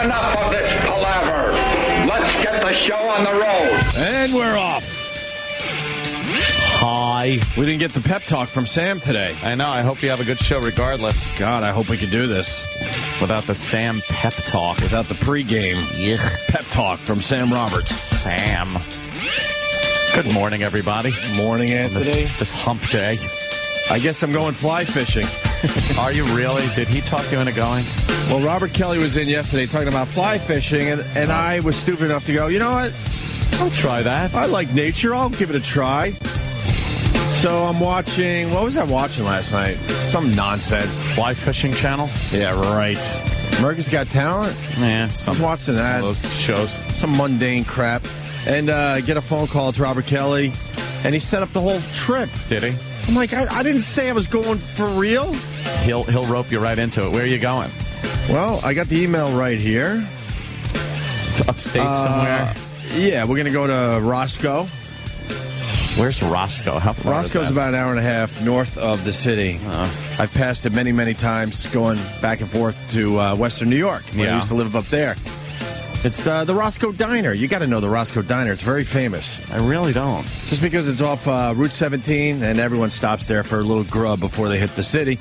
enough of this palaver. Let's get the show on the road. And we're off. Hi. We didn't get the pep talk from Sam today. I know. I hope you have a good show regardless. God, I hope we can do this. Without the Sam pep talk. Without the pregame pep talk from Sam Roberts. Sam. Good morning, everybody. Morning, Anthony. This hump day. I guess I'm going fly fishing. Are you really? Did he talk you into going? Well, Robert Kelly was in yesterday talking about fly fishing, and I was stupid enough to go, you know what? I'll try that. I like nature. I'll give it a try. So I'm watching, what was I watching last night? Some nonsense. Fly fishing channel? Yeah, right. America's Got Talent? Yeah. I was watching that. Those shows. Some mundane crap. And get a phone call. It's Robert Kelly. And he set up the whole trip. Did he? I'm like, I didn't say I was going for real. He'll rope you right into it. Where are you going? Well, I got the email right here. It's upstate somewhere? Yeah, we're going to go to Roscoe. Where's Roscoe? How far Roscoe's is that? about an hour and a half north of the city. I've passed it many, many times going back and forth to Western New York, where I used to live up there. It's the Roscoe Diner. You got to know the Roscoe Diner. It's very famous. I really don't. Just because it's off Route 17, and everyone stops there for a little grub before they hit the city.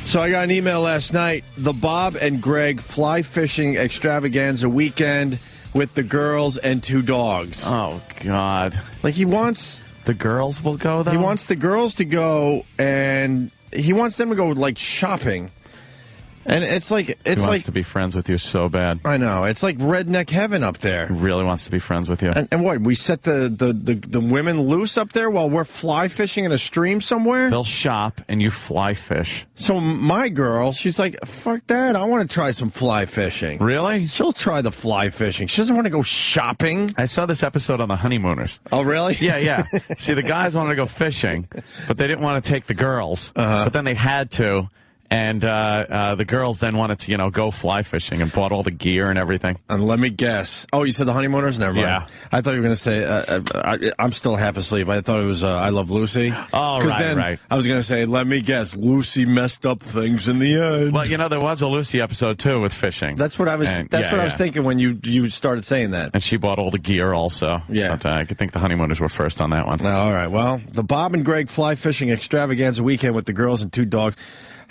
So I got an email last night. The Bob and Greg fly fishing extravaganza weekend with the girls and 2 dogs. Oh, God. Like, he wants... The girls will go, though? He wants the girls to go, and he wants them to go, like, shopping. And it's like... He wants to be friends with you so bad. I know. It's like redneck heaven up there. He really wants to be friends with you. And what? We set the women loose up there while we're fly fishing in a stream somewhere? They'll shop, and you fly fish. So my girl, she's like, fuck that. I want to try some fly fishing. Really? She'll try the fly fishing. She doesn't want to go shopping. I saw this episode on the Honeymooners. Oh, really? Yeah. See, the guys wanted to go fishing, but they didn't want to take the girls. But then they had to. And the girls then wanted to, go fly fishing and bought all the gear and everything. And let me guess. Oh, you said the Honeymooners? Never mind. Yeah. I thought you were going to say, I'm still half asleep. I thought it was I Love Lucy. Oh, right. I was going to say, let me guess, Lucy messed up things in the end. Well, there was a Lucy episode, too, with fishing. That's what I was I was thinking when you started saying that. And she bought all the gear also. Yeah. But, I could think the Honeymooners were first on that one. All right. Well, the Bob and Greg fly fishing extravaganza weekend with the girls and 2 dogs.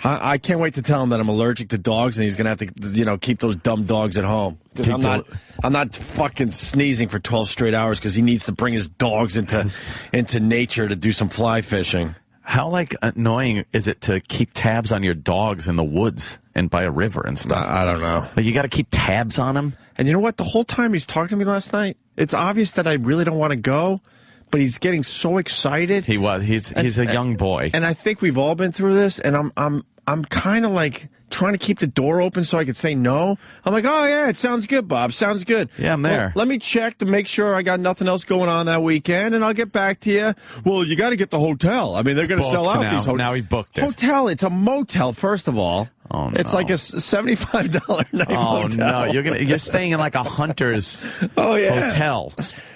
I can't wait to tell him that I'm allergic to dogs, and he's going to have to, keep those dumb dogs at home. Because I'm not fucking sneezing for 12 straight hours because he needs to bring his dogs into nature to do some fly fishing. How, annoying is it to keep tabs on your dogs in the woods and by a river and stuff? I don't know. But you got to keep tabs on them? And you know what? The whole time he's talking to me last night, it's obvious that I really don't want to go. But he's getting so excited. He was. He's a young boy. And I think we've all been through this. And I'm kind of like trying to keep the door open so I could say no. I'm like, oh yeah, it sounds good, Bob. Sounds good. Yeah, I'm there. Well, let me check to make sure I got nothing else going on that weekend, and I'll get back to you. Well, you got to get the hotel. I mean, they're going to sell out these hotels. Now he booked it. Hotel. It's a motel, first of all. Oh, no. It's like a $75 night motel. Oh no, you're staying in like a hunter's hotel.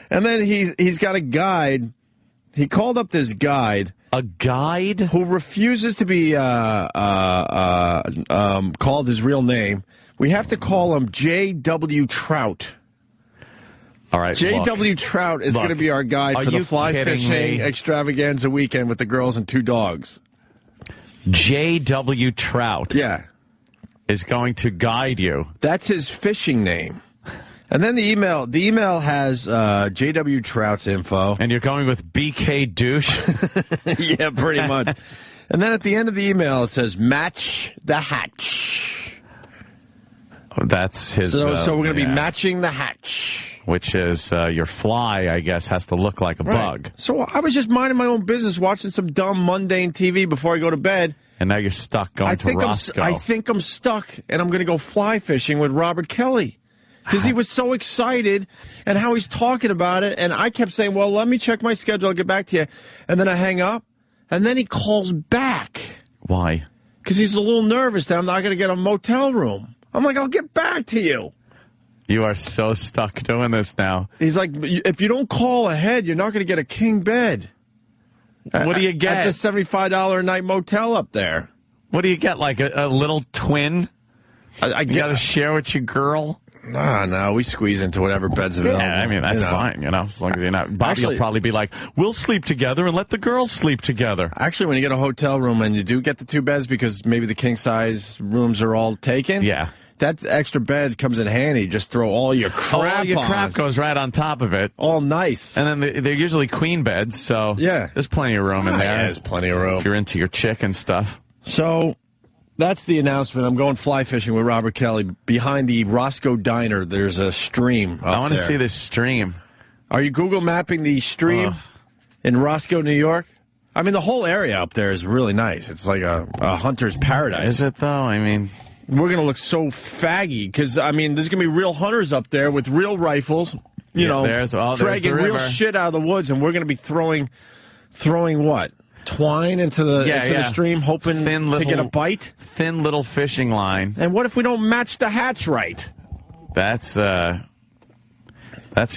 And then he's got a guide. He called up this guide. A guide? Who refuses to be called his real name. We have to call him J.W. Trout. All right, J.W. Trout is going to be our guide for the fly fishing extravaganza weekend with the girls and 2 dogs. J.W. Trout. Yeah. Is going to guide you. That's his fishing name. And then the email has J.W. Trout's info. And you're going with B.K. Douche? Yeah, pretty much. And then at the end of the email, it says, match the hatch. Oh, that's his... So we're going to be matching the hatch. Which is your fly, I guess, has to look like a bug. So I was just minding my own business, watching some dumb, mundane TV before I go to bed. And now you're stuck going to Roscoe. I think I'm stuck, and I'm going to go fly fishing with Robert Kelly. Because he was so excited and how he's talking about it. And I kept saying, well, let me check my schedule. I'll get back to you. And then I hang up. And then he calls back. Why? Because he's a little nervous that I'm not going to get a motel room. I'm like, I'll get back to you. You are so stuck doing this now. He's like, if you don't call ahead, you're not going to get a king bed. What do you get? At the $75 a night motel up there. What do you get, like a little twin? I got to share with your girl? No, we squeeze into whatever bed's available. Yeah, I mean, that's fine, as long as you're not. Bobby will probably be like, we'll sleep together and let the girls sleep together. Actually, when you get a hotel room and you do get the 2 beds because maybe the king-size rooms are all taken. Yeah. That extra bed comes in handy. Just throw all your crap All your crap goes right on top of it. All nice. And then they're usually queen beds, so there's plenty of room in there. Yeah, there's plenty of room. If you're into your chick and stuff. So that's the announcement. I'm going fly fishing with Robert Kelly. Behind the Roscoe Diner, there's a stream up I want to there. see this stream. Are you Google mapping the stream in Roscoe, New York? I mean, the whole area up there is really nice. It's like a hunter's paradise. Is it, though? I mean... We're going to look so faggy because, I mean, there's going to be real hunters up there with real rifles, dragging real shit out of the woods, and we're going to be throwing what? Twine into the stream, hoping to get a bite? Thin little fishing line. And what if we don't match the hatch right? That's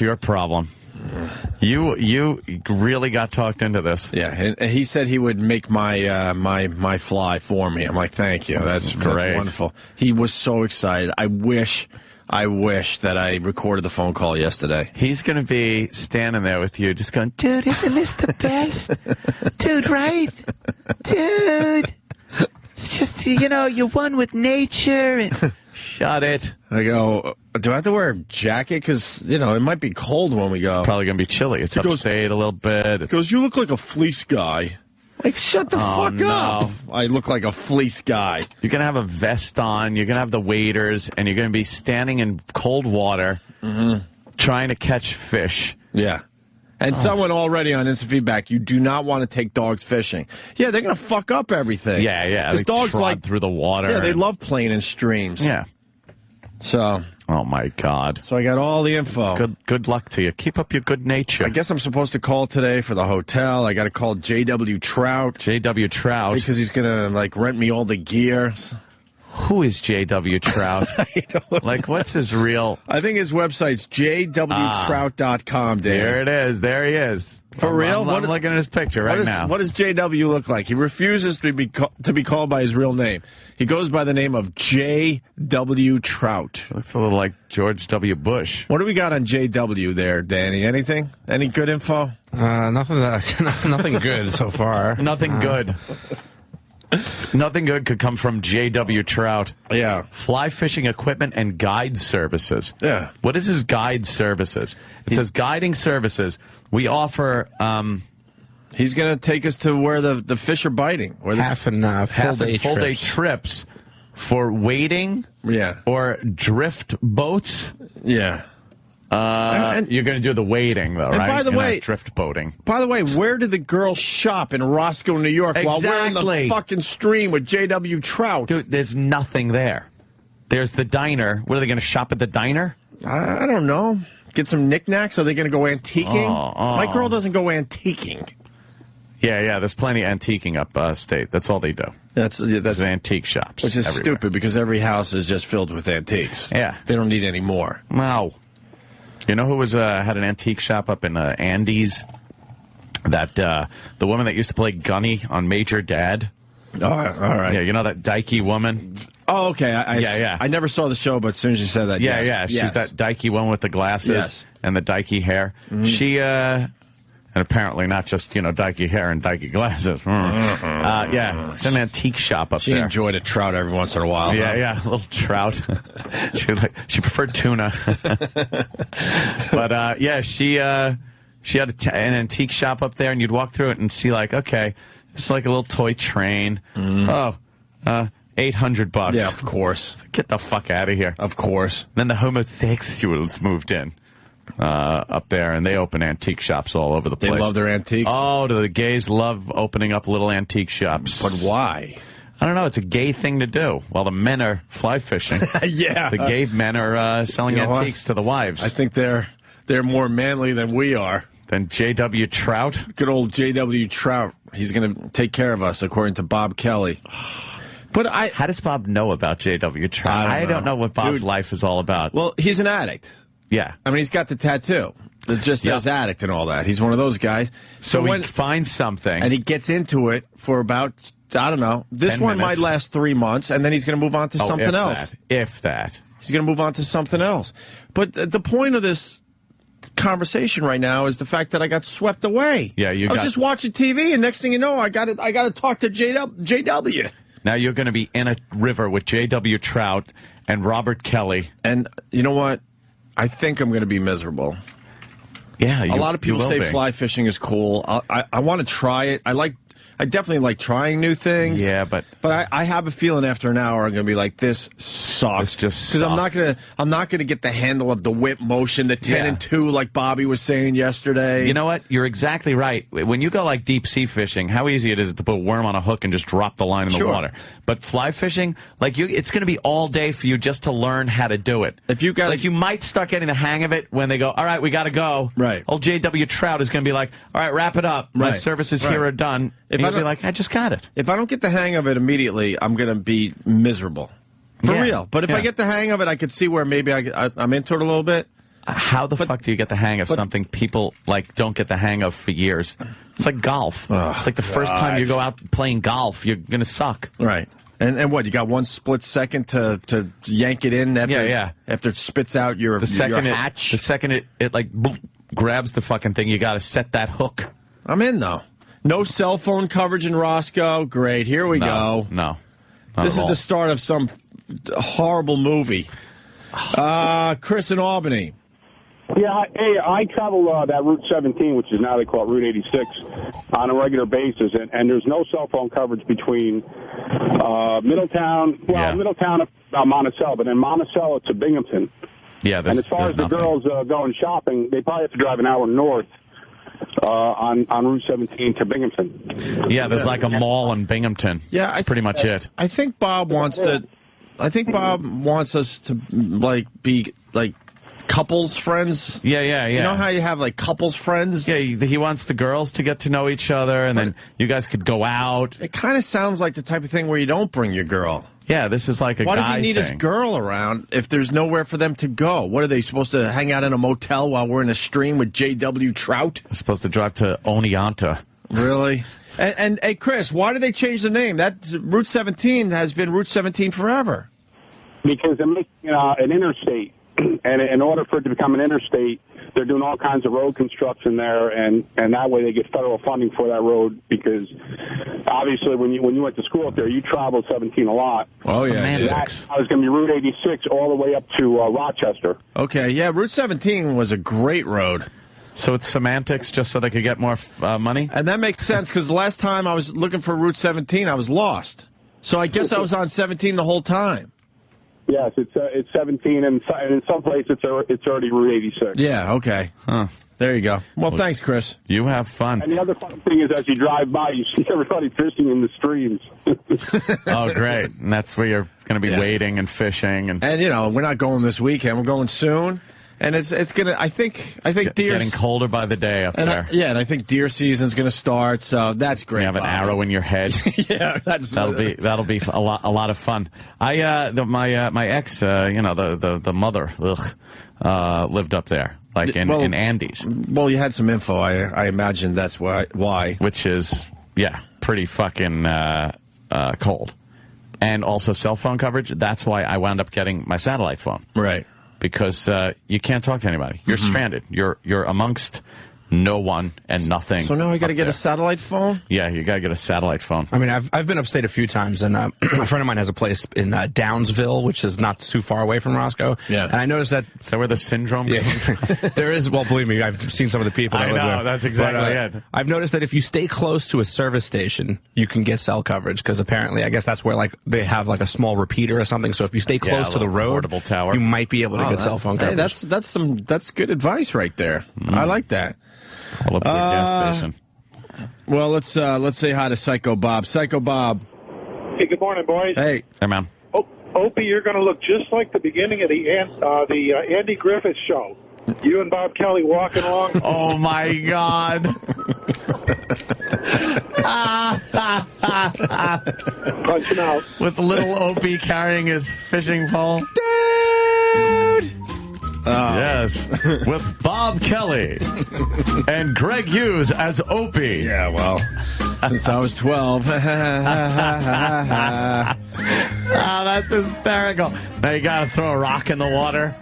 your problem. You really got talked into this. Yeah, and he said he would make my my fly for me. I'm like, thank you. That's great. That's wonderful. He was so excited. I wish that I recorded the phone call yesterday. He's going to be standing there with you just going, dude, isn't this the best? Dude, right? Dude. It's just, you're one with nature and... Shut it. I go, do I have to wear a jacket? Because, it might be cold when we go. It's probably going to be chilly. It's upstate a little bit. He goes, you look like a fleece guy. Like, shut the fuck up. I look like a fleece guy. You're going to have a vest on. You're going to have the waders. And you're going to be standing in cold water trying to catch fish. Yeah. And someone already on instant feedback, you do not want to take dogs fishing. Yeah, they're going to fuck up everything. Yeah. Because dogs like through the water. Yeah, they love playing in streams. Yeah. So. Oh my God. So I got all the info. Good luck to you. Keep up your good nature. I guess I'm supposed to call today for the hotel. I got to call J.W. Trout. J.W. Trout. Because he's going to rent me all the gear. Who is J.W. Trout? What's his real... I think his website's jwtrout.com, Dave. There it is. There he is. For real? I'm looking at his picture now. What does JW look like? He refuses to be called by his real name. He goes by the name of J.W. Trout. Looks a little like George W. Bush. What do we got on JW there, Danny? Anything? Any good info? Nothing good so far. Nothing good. Nothing good could come from J.W. Trout. Yeah. Fly fishing equipment and guide services. Yeah. What is his guide services? It says guiding services. We offer... he's going to take us to where the fish are biting. Half and full day trips for wading. Yeah. Or drift boats. Yeah. You're going to do the wading, though, right? By the way, drift boating. By the way, where did the girls shop in Roscoe, New York, while we're in the fucking stream with J.W. Trout? Dude, there's nothing there. There's the diner. What, are they going to shop at the diner? I don't know. Get some knickknacks? Are they going to go antiquing? My girl doesn't go antiquing. Yeah, there's plenty of antiquing up state. That's all they do. That's antique shops. Which is everywhere. stupid because every house is just filled with antiques. Yeah. They don't need any more. No. You know who had an antique shop up in Andes? That the woman that used to play Gunny on Major Dad. Oh, all right. Yeah, you know that dykey woman? Oh, okay. Yeah. I never saw the show, but as soon as you said that, yes. She's that dykey woman with the glasses and the dykey hair. Mm-hmm. She, and apparently not just, dykey hair and dykey glasses. It's an antique shop up there. She enjoyed a trout every once in a while. Yeah, a little trout. She preferred tuna. But, she had an antique shop up there, and you'd walk through it and see, okay, it's like a little toy train. $800. Yeah, of course. Get the fuck out of here. Of course. And then the homosexuals moved in up there, and they open antique shops all over the place. They love their antiques? Oh, the gays love opening up little antique shops. But why? I don't know. It's a gay thing to do. While the men are fly fishing. Yeah. The gay men are selling antiques to the wives. I think they're more manly than we are. Than J.W. Trout? Good old J.W. Trout. He's going to take care of us, according to Bob Kelly. But how does Bob know about J.W. Trout? I don't know what Bob's life is all about. Well, he's an addict. Yeah. I mean, he's got the tattoo. It just says addict and all that. He's one of those guys. So when he finds something. And he gets into it for about, I don't know. This one might last 3 months, and then he's going to move on to something else. If that. He's going to move on to something else. But the point of this conversation right now is the fact that I got swept away. Yeah, I was just watching TV, and next thing you know, I got to talk to JW. Now you're going to be in a river with J.W. Trout and Robert Kelly. And you know what? I think I'm going to be miserable. Yeah, a lot of people say fly fishing is cool. I want to try it. I definitely like trying new things. Yeah, but I have a feeling after an hour I'm going to be like, this sucks. Because I'm not gonna get the handle of the whip motion, the 10 and 2 like Bobby was saying yesterday. You know what? You're exactly right. When you go like deep sea fishing, how easy it is to put a worm on a hook and just drop the line in the water. But fly fishing, like it's going to be all day for you just to learn how to do it. If you got like you might start getting the hang of it when they go, all right, we got to go. Right. Old J.W. Trout is going to be like, all right, wrap it up. My services here are done. And you'll be like, I just got it. If I don't get the hang of it immediately, I'm going to be miserable. For real. But if I get the hang of it, I could see where maybe I'm into it a little bit. How the fuck do you get the hang of something people like don't get the hang of for years? It's like golf. It's like the first time you go out playing golf, you're going to suck. Right. And what, you got 1 split second to yank it in after after it spits out your hatch? The second it like grabs the fucking thing, you got to set that hook. I'm in, though. No cell phone coverage in Roscoe. Great. Here we go. No. This is the start of some horrible movie. Chris in Albany. Yeah, hey, I travel that Route 17, which is now they call it Route 86, on a regular basis, and there's no cell phone coverage between Middletown, Middletown, Monticello, but in Monticello to Binghamton. Yeah, and as far as the girls going shopping, they probably have to drive an hour north on Route 17 to Binghamton. Yeah, there's like a mall in Binghamton. Yeah, that's pretty much it. I think Bob wants to. I think Bob wants us to be couples friends. Yeah. You know how you have like couples friends? Yeah, he wants the girls to get to know each other, and then you guys could go out. It kind of sounds like the type of thing where you don't bring your girl. Yeah, this is like a guy Why does he need his girl around if there's nowhere for them to go? What are they supposed to hang out in a motel while we're in a stream with J.W. Trout? They're supposed to drive to Oneonta. Really? And hey, Chris, why did they change the name? That Route 17 has been Route 17 forever. Because they're making an interstate, and in order for it to become an interstate, they're doing all kinds of road construction there, and that way they get federal funding for that road. Because obviously, when you went to school up there, you traveled 17 a lot. Oh yeah, that was going to be Route 86 all the way up to Rochester. Okay, yeah, Route 17 was a great road. So it's semantics, just so they could get more money? And that makes sense, because the last time I was looking for Route 17, I was lost. So I guess I was on 17 the whole time. Yes, it's 17, and in some places it's already Route 86. Yeah, okay. Huh. There you go. Well, thanks, Chris. You have fun. And the other fun thing is, as you drive by, you see everybody fishing in the streams. Oh, great. And that's where you're going to be wading and fishing. And you know, we're not going this weekend. We're going soon. And it's gonna. I think deer getting colder by the day up there. And I think deer season's gonna start. So that's great. You have an arrow in your head. Yeah, that'll be a lot of fun. My ex, the mother, lived up there, like in Andes. Well, you had some info. I imagine that's why. Which is pretty fucking cold, and also cell phone coverage. That's why I wound up getting my satellite phone. Right. Because you can't talk to anybody. You're stranded. You're amongst no one and nothing. So now I got to get a satellite phone? Yeah, you got to get a satellite phone. I mean, I've been upstate a few times, and a friend of mine has a place in Downsville, which is not too far away from Roscoe. Yeah. And I noticed that... Is that where the syndrome comes? There is, well, believe me, I've seen some of the people that live live there. I know, that's exactly it. I've noticed that if you stay close to a service station, you can get cell coverage, because apparently, I guess that's where they have a small repeater or something, so if you stay close to the road, portable tower, you might be able to get cell phone coverage. Hey, that's good advice right there. I like that. I'll look for a gas station. Well, let's say hi to Psycho Bob. Psycho Bob. Hey, good morning, boys. Hey, man. Opie, you're going to look just like the beginning of the Andy Griffith show. You and Bob Kelly walking along. Oh my God. Punching out. With little Opie carrying his fishing pole. dude. Yes, with Bob Kelly and Greg Hughes as Opie. Yeah, well, since I was 12. that's hysterical. Now you got to throw a rock in the water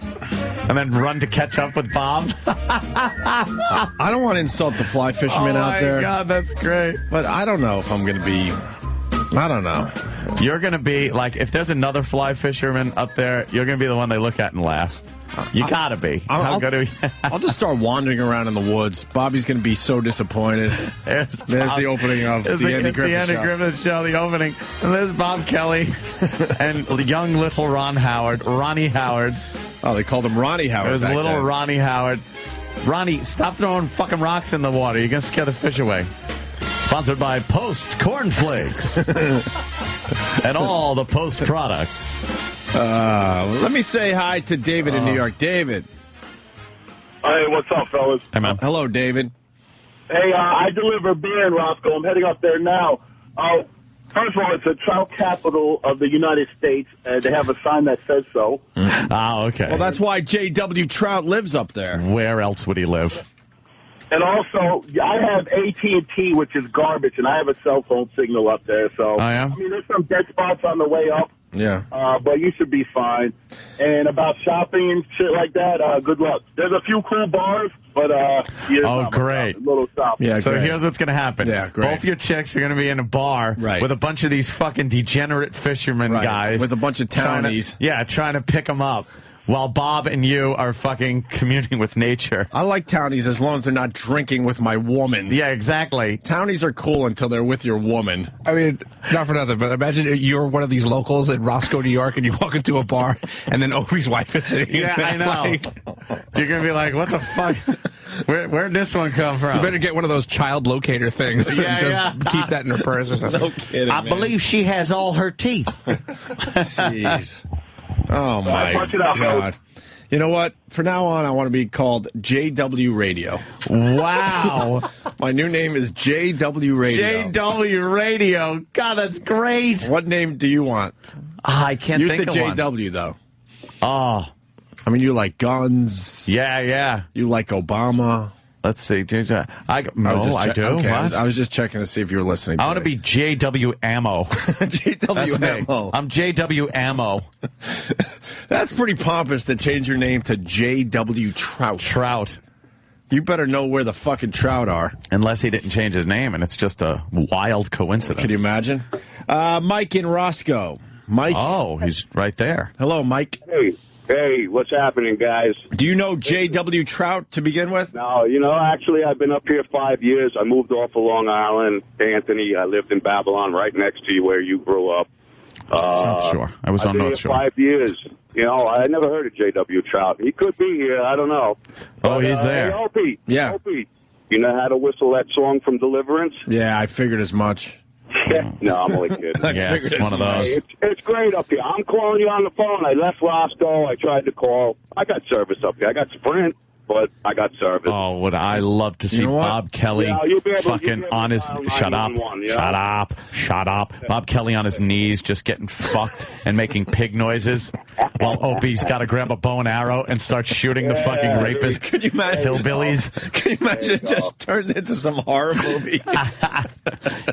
and then run to catch up with Bob. I don't want to insult the fly fishermen out there. Oh, my God, that's great. But I don't know if I'm going to be... I don't know. You're going to be, like, if there's another fly fisherman up there, you're going to be the one they look at and laugh. You got to be. I'll just start wandering around in the woods. Bobby's going to be so disappointed. There's the opening of the Andy Griffith Show. The Andy Griffith Show, the opening. And there's Bob Kelly and young little Ronnie Howard. Oh, they called him Ronnie Howard. It was little then. Ronnie Howard. Ronnie, stop throwing fucking rocks in the water. You're going to scare the fish away. Sponsored by Post Cornflakes and all the Post products. Let me say hi to David in New York. David. Hey, what's up, fellas? Hey, man. Hello, David. Hey, I deliver beer in Roscoe. I'm heading up there now. First of all, it's a trout capital of the United States. They have a sign that says so. Okay. Well, that's why J.W. Trout lives up there. Where else would he live? And also, I have AT&T, which is garbage, and I have a cell phone signal up there. So, yeah? I mean, there's some dead spots on the way up. Yeah. But you should be fine. And about shopping and shit like that, good luck. There's a few cool bars, but great. A little stop. Yeah, so great. Here's what's going to happen. Yeah, great. Both your chicks are going to be in a bar with a bunch of these fucking degenerate fishermen guys. With a bunch of townies. Trying to pick them up. While Bob and you are fucking communing with nature. I like townies as long as they're not drinking with my woman. Yeah, exactly. Townies are cool until they're with your woman. I mean, not for nothing, but imagine you're one of these locals in Roscoe, New York, and you walk into a bar, and then Opie's wife is sitting Yeah, I know. You're going to be like, what the fuck? Where'd this one come from? You better get one of those child locator things and just keep that in her purse or something. No kidding, I believe she has all her teeth. Jeez. Oh, my God. You know what? For now on, I want to be called JW Radio. Wow. My new name is JW Radio. JW Radio. God, that's great. What name do you want? I can't think of one. Use the JW, though. Oh. I mean, you like guns. Yeah. You like Obama. Let's see. I do. Okay, I was just checking to see if you were listening. I want to be JW Ammo. JW Ammo. I'm JW Ammo. That's pretty pompous to change your name to JW Trout. You better know where the fucking trout are. Unless he didn't change his name, and it's just a wild coincidence. Can you imagine? Mike in Roscoe. Mike. Oh, he's right there. Hello, Mike. Hey, what's happening, guys? Do you know J.W. Trout to begin with? No, actually, I've been up here 5 years. I moved off of Long Island. Anthony, I lived in Babylon, right next to you where you grew up. South Shore. I was on North Shore. 5 years. I never heard of J.W. Trout. He could be here. I don't know. He's there. Hey, Opie. Yeah. Opie, you know how to whistle that song from Deliverance? Yeah, I figured as much. No, I'm only kidding. Yeah, it's one of those. It's great up here. I'm calling you on the phone. I left Roscoe. I tried to call. I got service up here. I got Sprint, but I got service. Oh, would I love to see Bob Kelly fucking on his... Shut up. Bob Kelly on his knees just getting fucked and making pig noises while Opie's got to grab a bow and arrow and start shooting the fucking rapists. Could you imagine? Hillbillies. Could you imagine it just turned into some horror movie?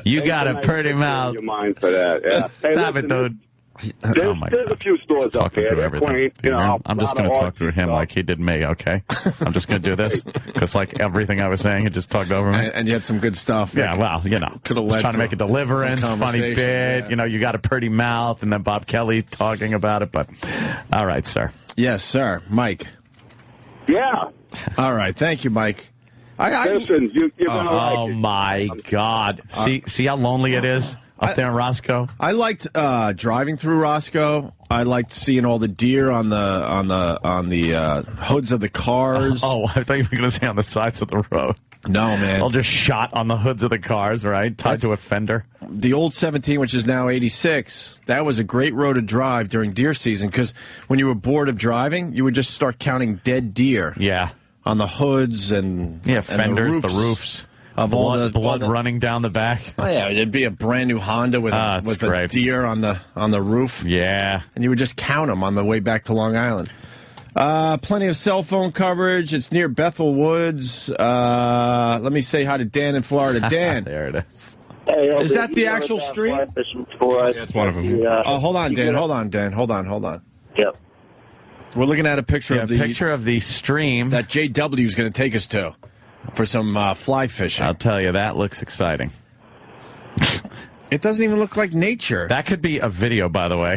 You got a pretty mouth. Your mind for that. Yeah. Stop it, dude. There's a few stores up here. Through everything. Quaint, I'm just going to talk through him like he did me, okay? I'm just going to do this because, like, everything I was saying, he just talked over me. And you had some good stuff. Yeah, well, could have led trying to make a Deliverance, funny bit. Yeah. You got a pretty mouth, and then Bob Kelly talking about it. But, all right, sir. Yes, sir. Mike. Yeah. All right. Thank you, Mike. Listen, you're going to like it. Oh, my God. See how lonely it is? Up there in Roscoe, I liked driving through Roscoe. I liked seeing all the deer on the hoods of the cars. Oh, I thought you were going to say on the sides of the road. No, man. All just shot on the hoods of the cars, right? Tied to a fender. The old 17, which is now 86, that was a great road to drive during deer season because when you were bored of driving, you would just start counting dead deer. Yeah. On the hoods and fenders, the roofs. Of blood running down the back. Oh yeah, it'd be a brand new Honda with a deer on the roof. Yeah, and you would just count them on the way back to Long Island. Plenty of cell phone coverage. It's near Bethel Woods. Let me say hi to Dan in Florida. Dan, there it is. Hey, is that the actual stream? Yeah, it's one of them. Hold on, Dan. Hold on. Yep. We're looking at a picture of the stream that JW is going to take us to for some fly fishing. I'll tell you, that looks exciting. It doesn't even look like nature. That could be a video, by the way.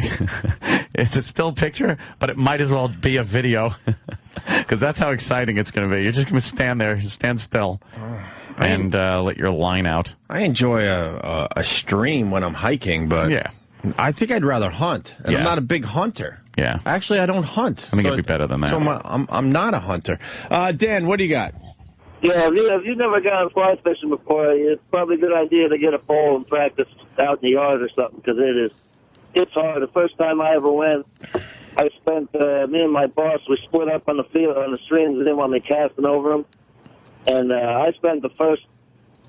It's a still picture, but it might as well be a video because that's how exciting it's going to be. You're just going to stand there, stand still, and let your line out. I enjoy a stream when I'm hiking, but yeah. I think I'd rather hunt, and I'm not a big hunter. Yeah. Actually, I don't hunt. I think it'd be better than that. So I'm not a hunter. Dan, what do you got? Yeah, if you've never gone fly fishing before, it's probably a good idea to get a pole and practice out in the yard or something, because it's hard. The first time I ever went, I spent, me and my boss, we split up on the field, on the streams. They didn't want me casting over them. And I spent the first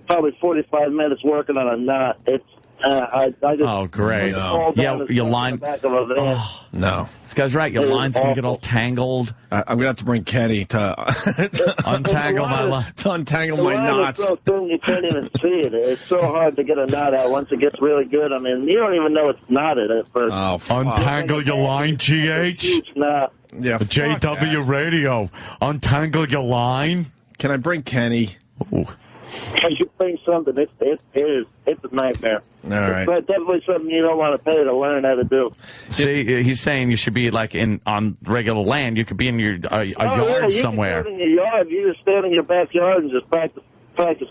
probably 45 minutes working on a knot. I just oh, great. No. Yeah, your line. Oh, no. This guy's right. Your line's going to get all tangled. I'm going to have to bring Kenny to untangle my line. To untangle my knots. So thin you can't even see it. It's so hard to get a knot out once it gets really good. I mean, you don't even know it's knotted at first. Oh, fuck. Untangle your line, GH. Yeah, JW Radio. Untangle your line. Can I bring Kenny? Ooh. You bring something, it's a nightmare. All right. But definitely something you don't want to pay to learn how to do. See, he's saying you should be like on regular land. You could be in your yard somewhere. You can stand in your yard. You just stand in your backyard and just practice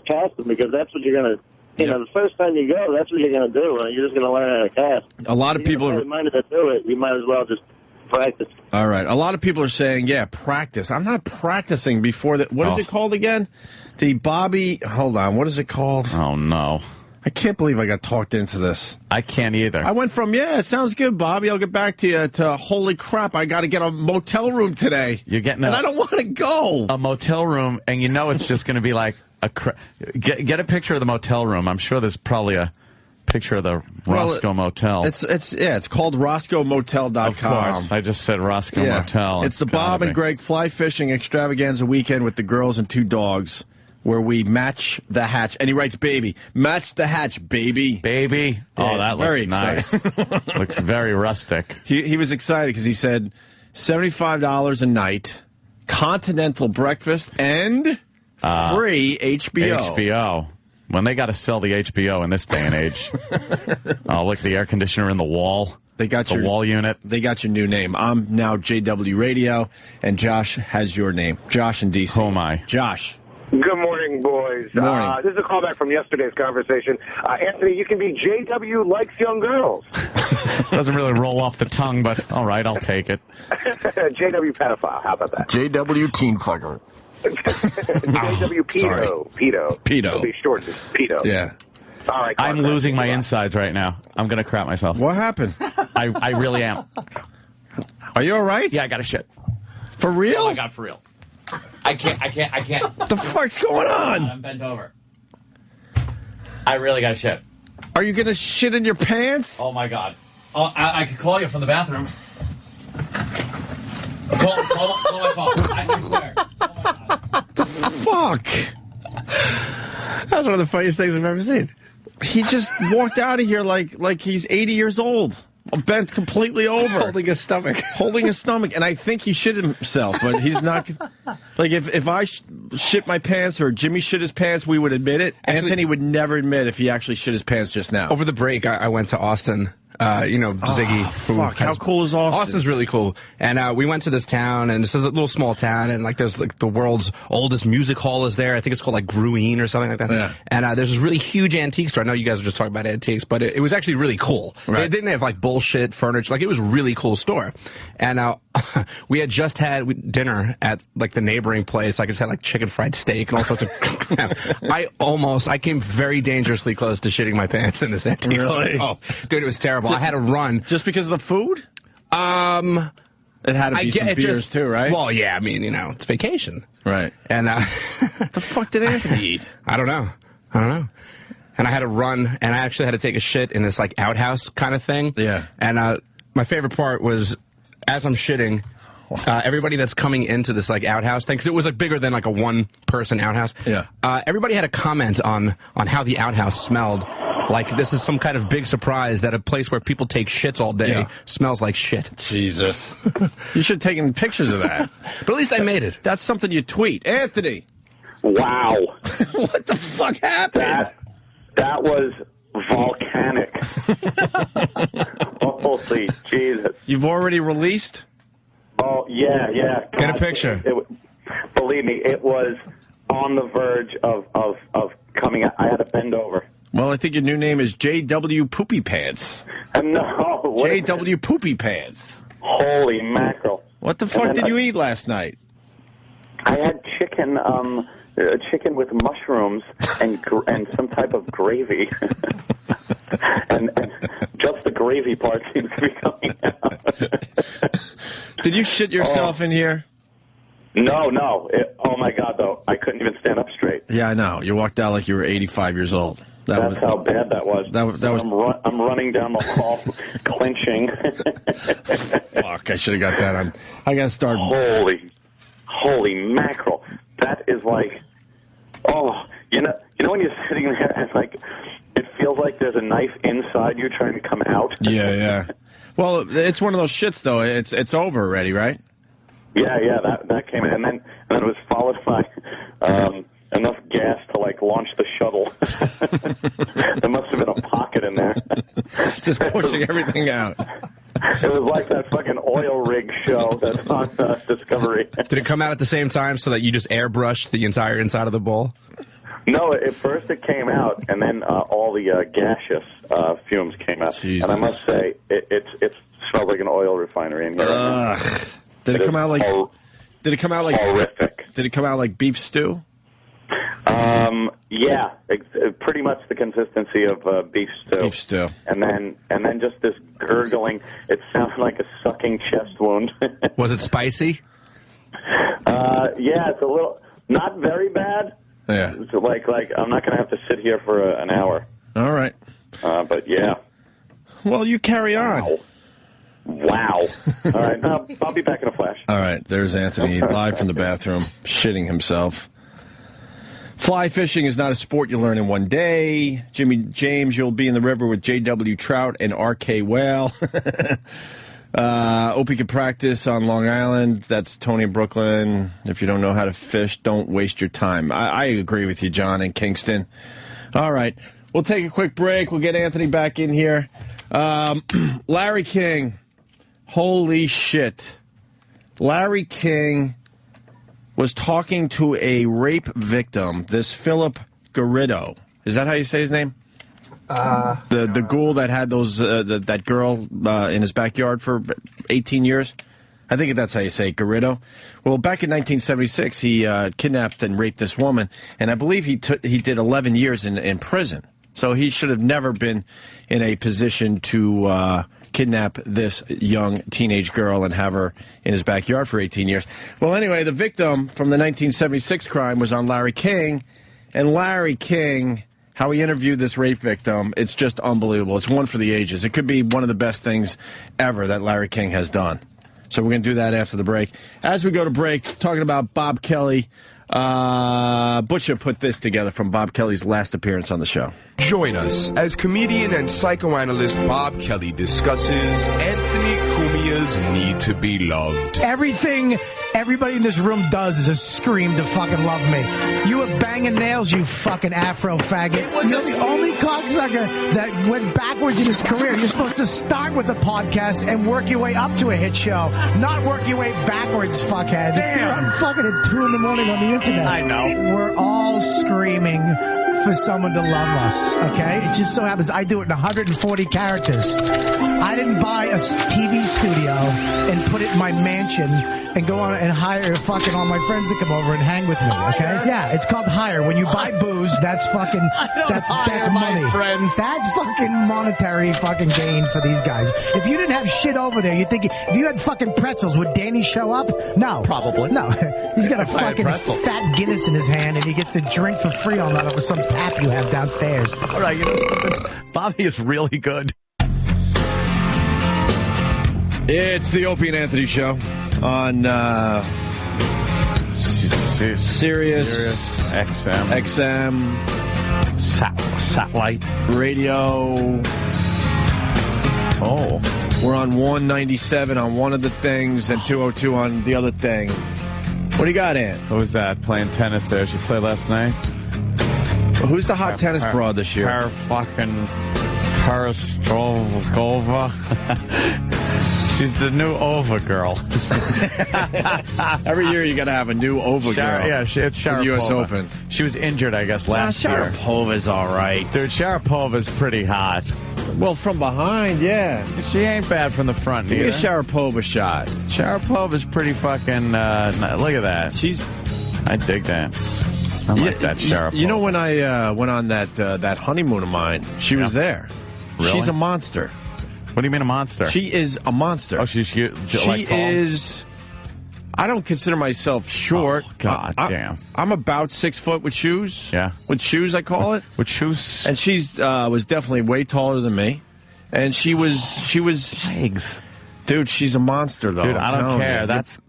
casting, because that's what you're going to. You know, the first time you go, that's what you're going to do. And you're just going to learn how to cast. A lot of people are minded to do it. You might as well just practice. All right. A lot of people are saying, yeah, practice. I'm not practicing before that. What is it called again? The Bobby. Hold on. What is it called? Oh, no. I can't believe I got talked into this. I can't either. I went from, yeah, it sounds good, Bobby, I'll get back to you, to holy crap, I got to get a motel room today. You're getting and I don't want to go. A motel room, and you know it's just going to be like get a picture of the motel room. I'm sure there's probably a picture of the Roscoe Motel. It's called RoscoeMotel.com. Of course, I just said Roscoe Motel. It's the Bob and Greg Fly Fishing Extravaganza weekend with the girls and 2 dogs, where we match the hatch. And he writes, baby. Match the hatch, baby. Baby. Oh, that looks nice. Looks very rustic. He was excited because he said $75 a night, continental breakfast, and free HBO. HBO. When they got to sell the HBO in this day and age. Oh, look, the air conditioner in the wall. They got the wall unit. They got your new name. I'm now JW Radio, and Josh has your name. Josh in D.C. Who am I? Josh. Good morning, boys. Good morning. This is a callback from yesterday's conversation. Anthony, you can be JW likes young girls. Doesn't really roll off the tongue, but all right, I'll take it. JW pedophile. How about that? JW teen fucker. JW pedo. Pedo. It'll be short to pedo. Yeah. All right. I'm losing my insides right now. I'm going to crap myself. What happened? I really am. Are you all right? Yeah, I got a shit. For real? Oh, my God, for real. I can't. What the fuck's going on? I'm bent over. I really got to shit. Are you going to shit in your pants? Oh, my God. Oh, I could call you from the bathroom. Call my phone. I swear. Oh, my God. What the fuck? That's one of the funniest things I've ever seen. He just walked out of here like he's 80 years old. Bent completely over. Holding his stomach. And I think he shit himself, but he's not. Like, if I shit my pants or Jimmy shit his pants, we would admit it. Actually, Anthony would never admit if he actually shit his pants just now. Over the break, I went to Austin. Ziggy. Fuck, how cool is Austin? Austin's really cool. And we went to this town, and it's a little small town, and like there's like the world's oldest music hall is there. I think it's called like Gruene or something like that. Yeah. And there's this really huge antique store. I know you guys were just talking about antiques, but it was actually really cool. Right. They didn't have like bullshit furniture. Like, it was a really cool store. And we had just had dinner at like the neighboring place. I just had like chicken fried steak and all sorts of I came very dangerously close to shitting my pants in this antique store. Oh, dude, it was terrible. I had to run. Just because of the food? It had to be some beers too, right? Well, yeah, I mean, it's vacation. Right. And what the fuck did Anthony eat? I don't know. And I had to run, and I actually had to take a shit in this like outhouse kind of thing. Yeah. And my favorite part was, as I'm shitting, everybody that's coming into this like outhouse thing, because it was like bigger than like a one-person outhouse. Yeah. Everybody had a comment on how the outhouse smelled. Like this is some kind of big surprise that a place where people take shits all day smells like shit. Jesus. You should have taken pictures of that. But at least I made it. That's something you tweet. Anthony. Wow. What the fuck happened? That was volcanic. Holy Jesus. You've already released? Oh, yeah. God, get a picture. Believe me, it was on the verge of coming out. I had to bend over. Well, I think your new name is JW Poopy Pants. No. JW Poopy Pants. Holy mackerel. What the fuck did you eat last night? I had chicken with mushrooms and some type of gravy. and just the gravy part seems to be coming out. Did you shit yourself in here? No. Oh, my God, though. I couldn't even stand up straight. Yeah, I know. You walked out like you were 85 years old. That's how bad that was. I'm running down the hall, clinching. Fuck, I should have got that on. I got to start. Holy mackerel. That is like, you know when you're sitting there, it's like, it feels like there's a knife inside you trying to come out. Yeah. Well, it's one of those shits, though. It's over already, right? Yeah, that came in. And then it was followed by enough gas to, like, launch the shuttle. There must have been a pocket in there. Just pushing everything out. It was like that fucking oil rig show that's on Discovery. Did it come out at the same time so that you just airbrushed the entire inside of the bowl? No, at first it came out, and then all the gaseous fumes came out. Jesus. And I must say, it smells like an oil refinery in here. Did it come out like? Did it come out like horrific? Did it come out like beef stew? Yeah, pretty much the consistency of beef stew. Beef stew. And then just this gurgling. It sounded like a sucking chest wound. Was it spicy? Yeah, it's a little, not very bad. Yeah. It's like I'm not going to have to sit here for an hour. All right. But yeah. Well, you carry on. Wow. All right. No, I'll be back in a flash. All right. There's Anthony live from the bathroom, shitting himself. Fly fishing is not a sport you learn in one day. Jimmy James, you'll be in the river with J.W. Trout and R.K. Whale. Opie can practice on Long Island. That's Tony in Brooklyn. If you don't know how to fish, don't waste your time. I agree with you, John, in Kingston. All right. We'll take a quick break. We'll get Anthony back in here. Larry King. Holy shit. Larry King was talking to a rape victim, this Philip Garrido. Is that how you say his name? The ghoul that had those that girl in his backyard for 18 years? I think that's how you say it, Garrido. Well, back in 1976, he kidnapped and raped this woman, and I believe he did 11 years in prison. So he should have never been in a position to kidnap this young teenage girl and have her in his backyard for 18 years. Well, anyway, the victim from the 1976 crime was on Larry King, and Larry King, how he interviewed this rape victim, it's just unbelievable. It's one for the ages. It could be one of the best things ever that Larry King has done. So we're going to do that after the break. As we go to break, talking about Bob Kelly, Butcher put this together from Bob Kelly's last appearance on the show. Join us as comedian and psychoanalyst Bob Kelly discusses Anthony Cumia's need to be loved. Everything everybody in this room does is just scream to fucking love me. You were banging nails, you fucking Afro faggot. You're the only cocksucker that went backwards in his career. You're supposed to start with a podcast and work your way up to a hit show, not work your way backwards, fuckhead. Damn. I'm fucking at 2 in the morning on the internet. I know. We're all screaming for someone to love us, okay? It just so happens I do it in 140 characters. I didn't buy a TV studio and put it in my mansion and go on and hire fucking all my friends to come over and hang with me, okay? Yeah, it's called hire. When you buy booze, that's fucking, that's money. Friends. That's fucking monetary fucking gain for these guys. If you didn't have shit over there, you think, if you had fucking pretzels, would Danny show up? No. Probably. No. He's got a If I had fucking pretzels. fat Guinness in his hand and he gets to drink for free all night over some tap you have downstairs. All right, you know something? Bobby is really good. It's the Opie and Anthony Show on Sirius XM, satellite radio. Oh, we're on 197 on one of the things and 202 on the other thing. What do you got, Ant? Who was that playing tennis there? She played last night. Who's the hot tennis broad this year? Fucking Parastrova. She's the new Ova girl. Every year you got to have a new Ova girl. Yeah, it's Sharapova. U.S. Open. She was injured, I guess, last year. Sharapova's all right. Dude, Sharapova's pretty hot. Well, from behind, yeah. She ain't bad from the front, Give either. me a Sharapova shot. Sharapova's pretty fucking... look at that. I dig that. I like that Sharapova. You know, when I went on that honeymoon of mine, she was there. Really? She's a monster. What do you mean a monster? She is a monster. Oh, she's she like tall? is. I don't consider myself short. Oh, God damn. I'm about 6 foot with shoes. Yeah. With shoes, I call it. With shoes. And she's was definitely way taller than me. And she was. Eggs. Dude, she's a monster, though. Dude, I don't care. That's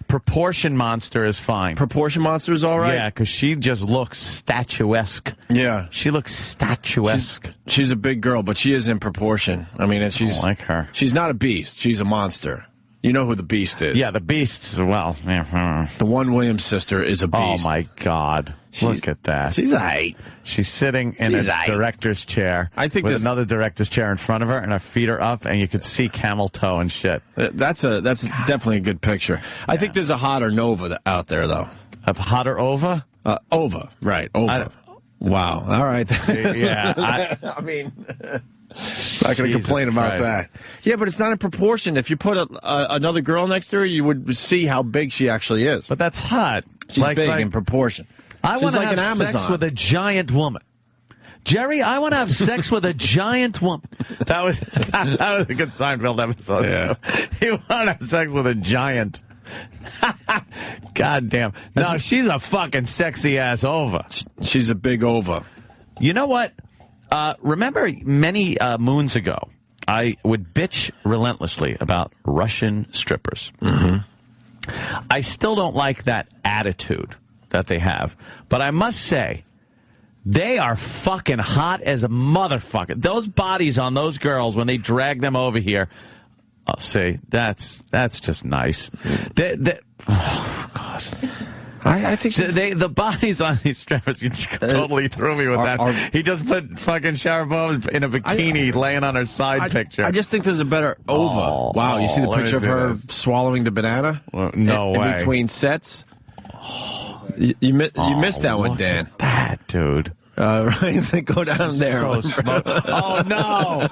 proportion monster is fine. Proportion monster is all right? Yeah, because she just looks statuesque. Yeah. She looks statuesque. She's a big girl, but she is in proportion. I mean, she's... I like her. She's not a beast. She's a monster. You know who the beast is. Yeah, the beast, well... Yeah. The one Williams sister is a beast. Oh, my God. Look at that. She's all right. She's sitting in a director's chair with another director's chair in front of her, and her feet are up, and you could see camel toe and shit. That's definitely a good picture. I think there's a hotter Nova out there, though. A hotter Ova? Ova, right. Ova. Wow. All right. Yeah. I mean... Not going to complain about that. Yeah, but it's not in proportion. If you put another girl next to her, you would see how big she actually is. But that's hot. She's big in proportion. I want to like have sex with a giant woman. Jerry, I want to have sex with a giant woman. That was a good Seinfeld episode. Yeah. You want to have sex with a giant. God damn. No, she's a fucking sexy ass Ova. She's a big Ova. You know what? Remember many moons ago, I would bitch relentlessly about Russian strippers. Mm-hmm. I still don't like that attitude that they have. But I must say, they are fucking hot as a motherfucker. Those bodies on those girls, when they drag them over here, I'll say, that's just nice. Oh, God. I think the bodies on these strippers, you just totally threw me with that. He just put fucking Sharapova in a bikini laying on her side picture. I just think there's a better Ova. Wow, you see the picture of her swallowing the banana? Well, no way. In between sets? You missed that one, Dan. That dude. Right? Go down there. So oh, no.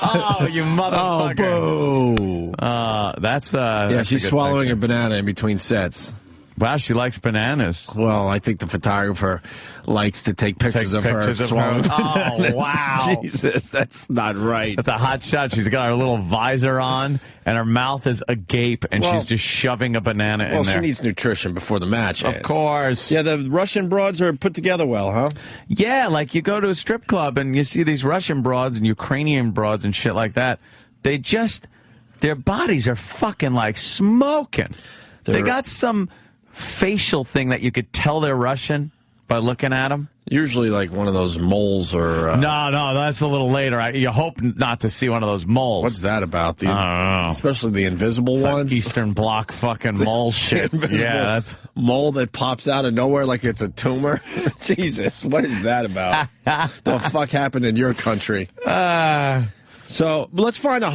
Oh, you motherfucker. Oh, boo. That's yeah, she's swallowing picture. a banana in between sets. Wow, she likes bananas. Well, I think the photographer likes to take pictures of her swallowing bananas. Oh, wow. Jesus, that's not right. That's a hot shot. She's got her little visor on, and her mouth is agape, and she's just shoving a banana in there. Well, she needs nutrition before the match. Of course. Yeah, the Russian broads are put together well, huh? Yeah, like you go to a strip club, and you see these Russian broads and Ukrainian broads and shit like that. Their bodies are fucking like smoking. They got some facial thing that you could tell they're Russian by looking at them. Usually like one of those moles or... No, that's a little later. You hope not to see one of those moles. What's that about? I don't know. Especially the invisible ones? Like Eastern Bloc fucking mole shit. Yeah, that's... Mole that pops out of nowhere like it's a tumor? Jesus, what is that about? The fuck happened in your country? So, let's find a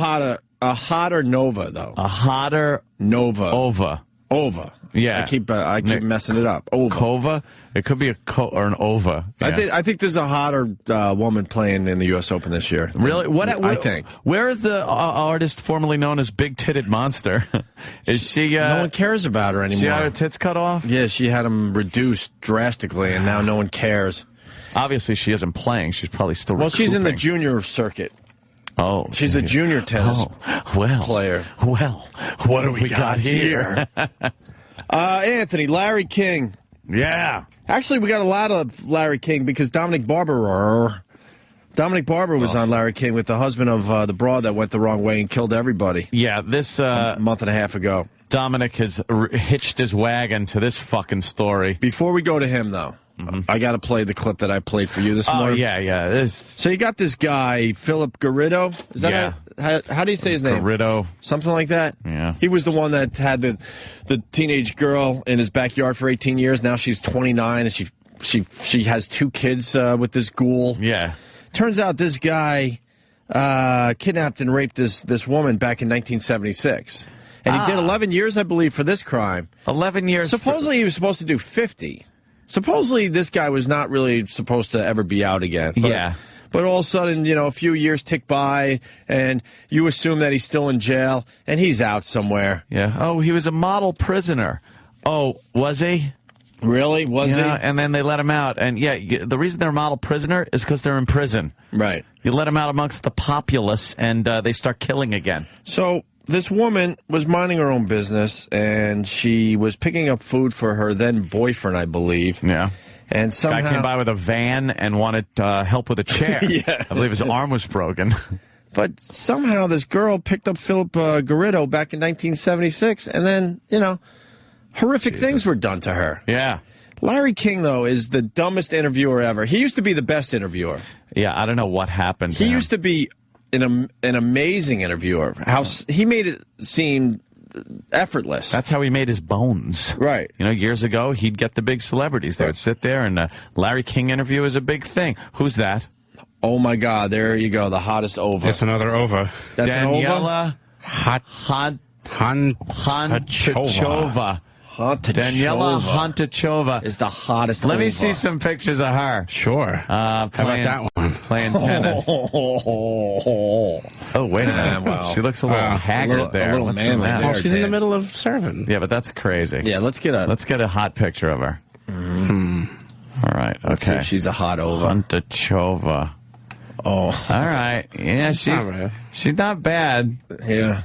hotter Nova, though. A hotter... Nova. Ova. Yeah. I keep messing it up. Ova. Kova? It could be or an Ova. Yeah. I think there's a hotter woman playing in the U.S. Open this year. Really? I think. Where is the artist formerly known as Big Titted Monster? Is she... no one cares about her anymore. She had her tits cut off? Yeah, she had them reduced drastically, and now no one cares. Obviously, she isn't playing. She's probably still Well, she's in the junior circuit. Oh. She's a junior tennis player. Well, what do we got here? Anthony, Larry King. Yeah. Actually, we got a lot of Larry King because Dominic Barber was on Larry King with the husband of the broad that went the wrong way and killed everybody. Yeah, this... a month and a half ago. Dominic has hitched his wagon to this fucking story. Before we go to him, though, I got to play the clip that I played for you this morning. Oh, yeah. So you got this guy, Philip Garrido. Is that how do you say his name? Garrido. Something like that? Yeah. He was the one that had the teenage girl in his backyard for 18 years. Now she's 29, and she has 2 kids with this ghoul. Yeah. Turns out this guy kidnapped and raped this woman back in 1976. And he did 11 years, I believe, for this crime. 11 years. Supposedly he was supposed to do 50. Supposedly this guy was not really supposed to ever be out again. But all of a sudden, a few years tick by, and you assume that he's still in jail, and he's out somewhere. Yeah. Oh, he was a model prisoner. Oh, was he? Really? Was he? And then they let him out. And, the reason they're a model prisoner is because they're in prison. Right. You let him out amongst the populace, and they start killing again. So this woman was minding her own business, and she was picking up food for her then boyfriend, I believe. Yeah. And somehow guy came by with a van and wanted help with a chair. Yeah. I believe his arm was broken. But somehow this girl picked up Philip Garrido back in 1976, and then, horrific things were done to her. Yeah. Larry King, though, is the dumbest interviewer ever. He used to be the best interviewer. Yeah, I don't know what happened to He him. used to be an amazing interviewer. He made it seem effortless. That's how he made his bones. Right. Years ago, he'd get the big celebrities. They would sit there, and Larry King interview is a big thing. Who's that? Oh, my God. There you go. The hottest Ova. That's another Ova. That's Daniela Hontachova. Daniela Hontachova is the hottest. Let me Ova. see some pictures of her. Sure. How about that one? Playing tennis. Oh, wait a minute. Well, she looks a little haggard there. A little What's manly that? there. She's in the middle of serving. Yeah, but that's crazy. Yeah, let's get a hot picture of her. All right. Let's see Okay. if she's a hot Ova. Hontachova. Oh. All right. Yeah, she's not bad. Yeah.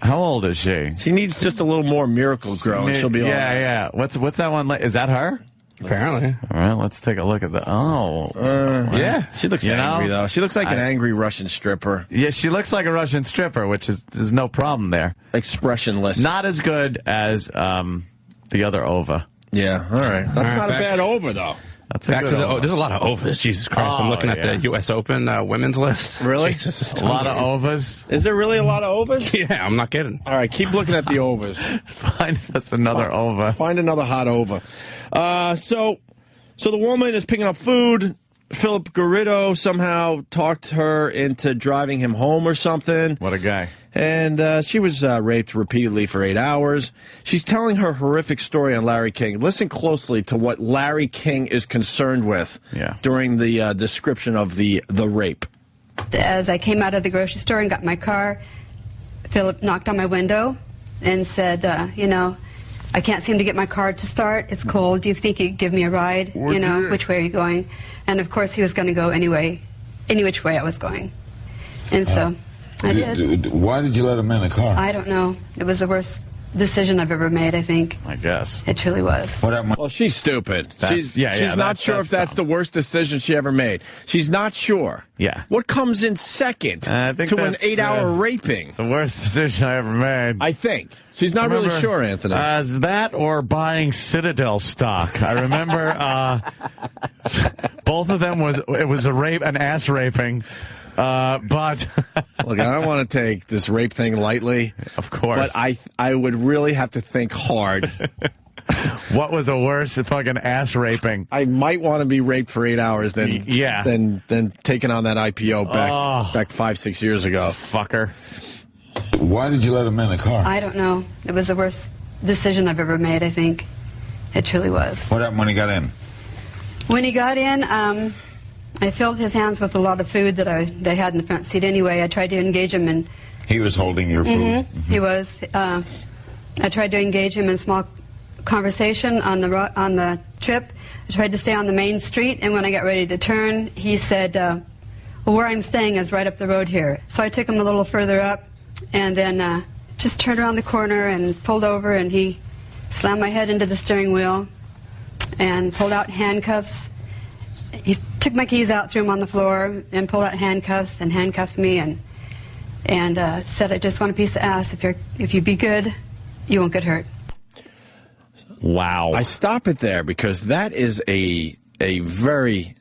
How old is she? She needs just a little more Miracle Grow, and she'll be all right. Yeah. What's that one? Is that her? Apparently. All right, let's take a look at the. Oh. Yeah. She looks angry, though. She looks like an angry Russian stripper. Yeah, she looks like a Russian stripper, which is no problem there. Expressionless. Not as good as the other Ova. Yeah, all right. That's not a bad Ova, though. That's Back to there's a lot of Ovas. Jesus Christ. I'm looking at the U.S. Open women's list. Really? Jesus, a lot of Ovas. Is there really a lot of Ovas? Yeah, I'm not kidding. All right, keep looking at the Ovas. Find us another Ova. Find another hot Ova. So the woman is picking up food. Philip Garrido somehow talked her into driving him home or something. What a guy. And she was raped repeatedly for 8 hours. She's telling her horrific story on Larry King. Listen closely to what Larry King is concerned with during the description of the rape. As I came out of the grocery store and got my car, Philip knocked on my window and said, I can't seem to get my car to start. It's cold. Do you think you could give me a ride? Which way are you going? And, of course, he was going to go any which way I was going. And so I did. Why did you let him in the car? I don't know. It was the worst decision I've ever made, I think. I guess. It truly was. Well, she's stupid. She's not sure if that's the worst decision she ever made. She's not sure. Yeah. What comes in second to an 8-hour raping? The worst decision I ever made. I think. She's not really sure, Anthony. Is that or buying Citadel stock? I remember both of them was an ass raping. But look, I don't want to take this rape thing lightly, of course. But I would really have to think hard. What was the worst fucking ass raping? I might want to be raped for 8 hours than taking on that IPO back 5-6 years ago. Fucker. Why did you let him in the car? I don't know. It was the worst decision I've ever made, I think. It truly was. What happened when he got in? When he got in, I filled his hands with a lot of food that they had in the front seat anyway. I tried to engage him in... He was holding your food? Mm-hmm. He was. I tried to engage him in small conversation on the trip. I tried to stay on the main street, and when I got ready to turn, he said, well, where I'm staying is right up the road here. So I took him a little further up, and then just turned around the corner and pulled over, and he slammed my head into the steering wheel and pulled out handcuffs. He took my keys out, threw them on the floor, and pulled out handcuffs and handcuffed me and said, I just want a piece of ass. If you'd be good, you won't get hurt. Wow. I stop it there because that is a very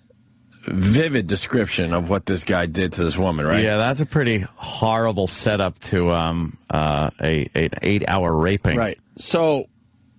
vivid description of what this guy did to this woman, right? Yeah, that's a pretty horrible setup to an 8-hour raping. Right. So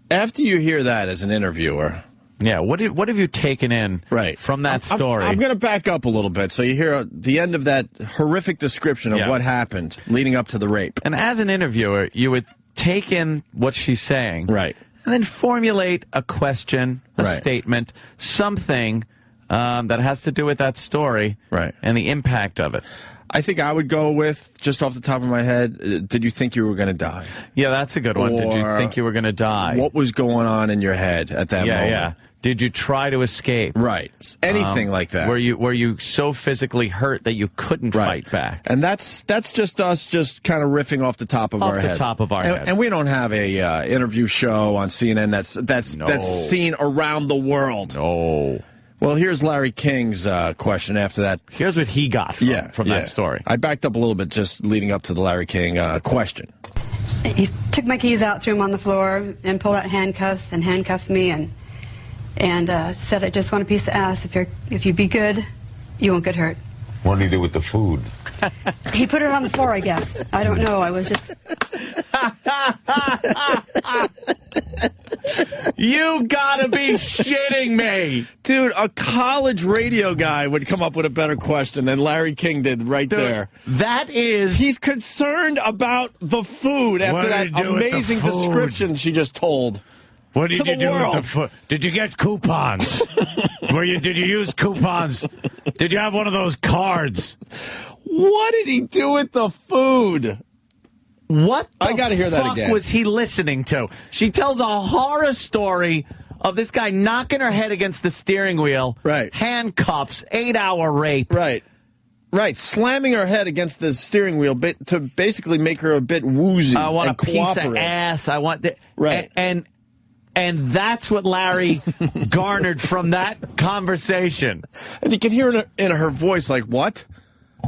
after you hear that as an interviewer... Yeah, what have you taken in from that story? I'm going to back up a little bit so you hear the end of that horrific description of what happened leading up to the rape. And as an interviewer, you would take in what she's saying. Right. And then formulate a question, a statement, something that has to do with that story and the impact of it. I think I would go with, just off the top of my head, did you think you were going to die? Yeah, that's a good one. Did you think you were going to die? What was going on in your head at that moment? Yeah. Did you try to escape? Right. Anything like that. Were you so physically hurt that you couldn't fight back? And that's just us just kind of riffing off the top of our head. Off the top of our head. And we don't have a interview show on CNN that's seen around the world. No. Well, here's Larry King's question after that. Here's what he got from that story. I backed up a little bit just leading up to the Larry King question. He took my keys out, threw them on the floor, and pulled out handcuffs and handcuffed me and said, "I just want a piece of ass. If you be good, you won't get hurt." What did he do with the food? He put it on the floor, I guess. I don't know. I was just... You gotta be shitting me. Dude, a college radio guy would come up with a better question than Larry King did there. That is... He's concerned about the food after that amazing description she just told. What did you do with the food? Did you get coupons? Did you use coupons? Did you have one of those cards? What did he do with the food? What the I gotta hear that fuck again. was he listening to? She tells a horror story of this guy knocking her head against the steering wheel. Right. Handcuffs, 8-hour rape. Right. Slamming her head against the steering wheel to basically make her a bit woozy. I want and a piece of ass. I want the... Right. And that's what Larry garnered from that conversation. And you can hear it in her voice, like, what?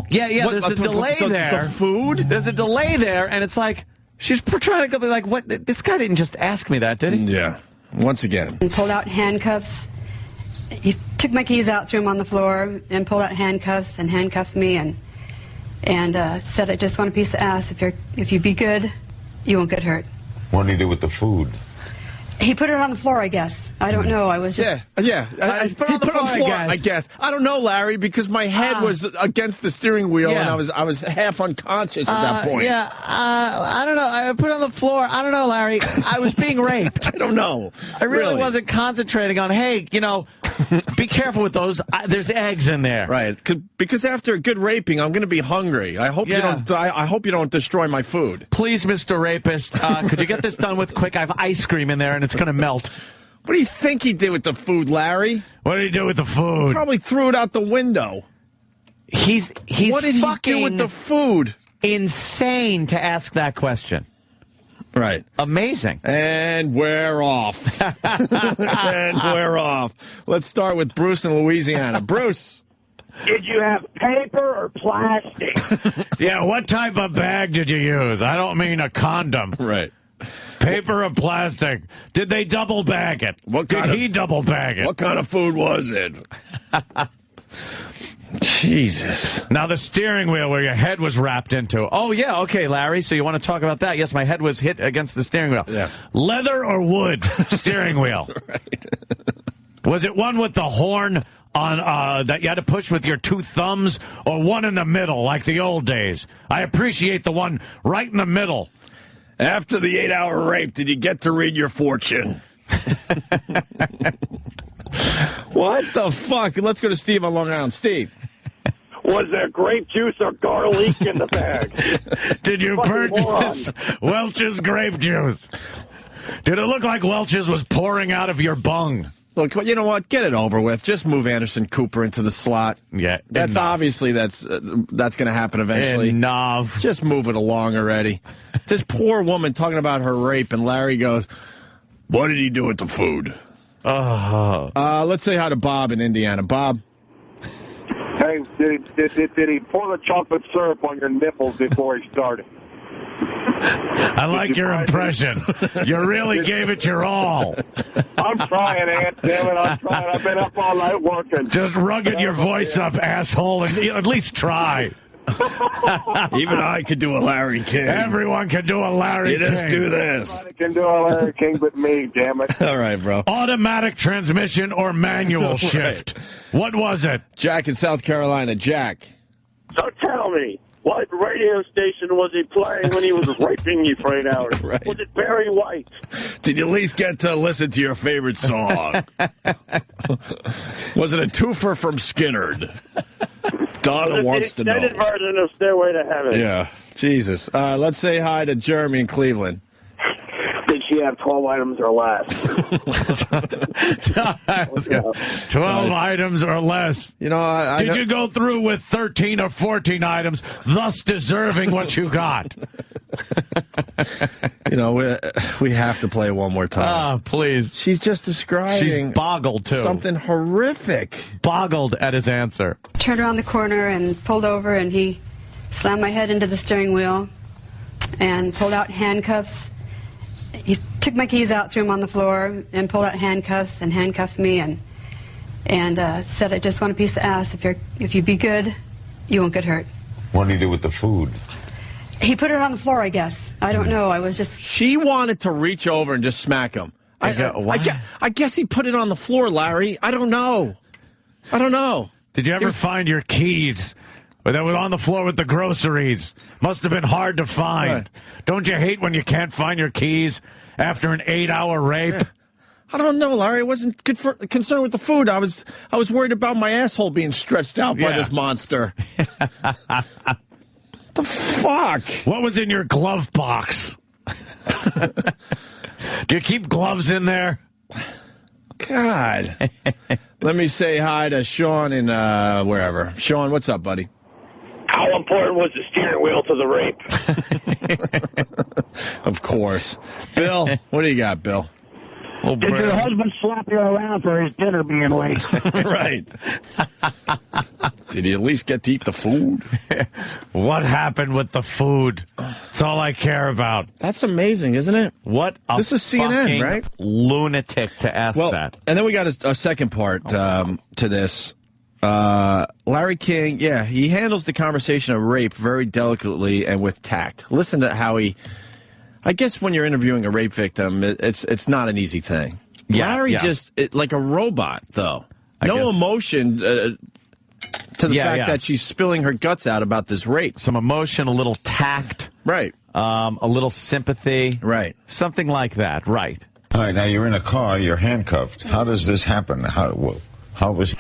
Yeah, there's a delay there. The food? There's a delay there, and it's like, she's trying to go, like, what? This guy didn't just ask me that, did he? Yeah. Once again. And pulled out handcuffs. He took my keys out, threw them on the floor, and pulled out handcuffs and handcuffed me and said, "I just want a piece of ass. If you be good, you won't get hurt." What did he do with the food? He put it on the floor, I guess. I don't know. I was just... Yeah. He put it on the floor, I guess. I don't know, Larry, because my head was against the steering wheel and I was half unconscious at that point. Yeah, I don't know. I put it on the floor. I don't know, Larry. I was being raped. I don't know. I really wasn't concentrating on, hey, be careful with those. There's eggs in there. Right. Because after a good raping, I'm going to be hungry. I hope you don't die. I hope you don't destroy my food. Please, Mr. Rapist, could you get this done with quick? I have ice cream in there and it's going to melt. What do you think he did with the food, Larry? What did he do with the food? He probably threw it out the window. He's what did he do with the food? Insane to ask that question. Right. Amazing. And we're off. Let's start with Bruce in Louisiana. Bruce. Did you have paper or plastic? Yeah, what type of bag did you use? I don't mean a condom. Right. Paper or plastic? Did they double bag it? Did he double bag it? What kind of food was it? Jesus. Now the steering wheel where your head was wrapped into. Oh, yeah, okay, Larry, so you want to talk about that? Yes, my head was hit against the steering wheel. Yeah. Leather or wood steering wheel? Right. Was it one with the horn on that you had to push with your two thumbs, or one in the middle like the old days? I appreciate the one right in the middle. After the 8-hour rape, did you get to read your fortune? What the fuck? Let's go to Steve on Long Island. Steve. Was there grape juice or garlic in the bag? Did you purchase Welch's grape juice? Did it look like Welch's was pouring out of your bung? Look, you know what? Get it over with. Just move Anderson Cooper into the slot. Yeah, that's obviously that's going to happen eventually. Enough. Just move it along already. This poor woman talking about her rape, and Larry goes, "What did he do with the food?" Let's say hi to Bob in Indiana. Bob. Hey, did he pour the chocolate syrup on your nipples before he started? I like your impression. You really gave it your all. I'm trying, Ant. Damn it, I'm trying. I've been up all night working. Just rugged your voice up, asshole, and at least try. Even I could do a Larry King. Everyone can do a Larry King. Just do this. Nobody can do a Larry King but me, damn it. All right, bro. Automatic transmission or manual shift? What was it? Jack in South Carolina. Jack. So tell me, what radio station was he playing when he was raping you for 8 hours? Right. Was it Barry White? Did you at least get to listen to your favorite song? Was it a twofer from Skinnerd? Donna wants to know. The extended version of Stairway to Heaven. Yeah. Jesus. Let's say hi to Jeremy in Cleveland. Did she have 12 items or less? 12 items or less. You know, Did you go through with 13 or 14 items, thus deserving what you got? You know, we have to play one more time. Oh, please. She's just describing. She's boggled, too. Something horrific. Boggled at his answer. Turned around the corner and pulled over, and he slammed my head into the steering wheel and pulled out handcuffs. He took my keys out, threw them on the floor, and pulled out handcuffs and handcuffed me and said, "I just want a piece of ass. If you be good, you won't get hurt." What do you do with the food? He put it on the floor, I guess. I don't know. I was just... She wanted to reach over and just smack him. I guess he put it on the floor, Larry. I don't know. Did you ever find your keys that were on the floor with the groceries? Must have been hard to find. Right. Don't you hate when you can't find your keys after an 8-hour rape? Yeah. I don't know, Larry. I wasn't concerned with the food. I was worried about my asshole being stretched out by this monster. The fuck? What was in your glove box? Do you keep gloves in there? God. Let me say hi to Sean in wherever. Sean, what's up, buddy? How important was the steering wheel to the rape? Of course. Bill, what do you got, Bill? Did your husband slap you around for his dinner being late? Right. Did he at least get to eat the food? What happened with the food? That's all I care about. That's amazing, isn't it? What a This is CNN, right? Lunatic to ask that. And then we got a second part to this. Larry King, he handles the conversation of rape very delicately and with tact. Listen to how I guess when you're interviewing a rape victim, it's not an easy thing. Larry just like a robot, though. No emotion to the fact that she's spilling her guts out about this rape. Some emotion, a little tact. Right. A little sympathy. Right. Something like that. Right. All right, now you're in a car, you're handcuffed. How does this happen? How does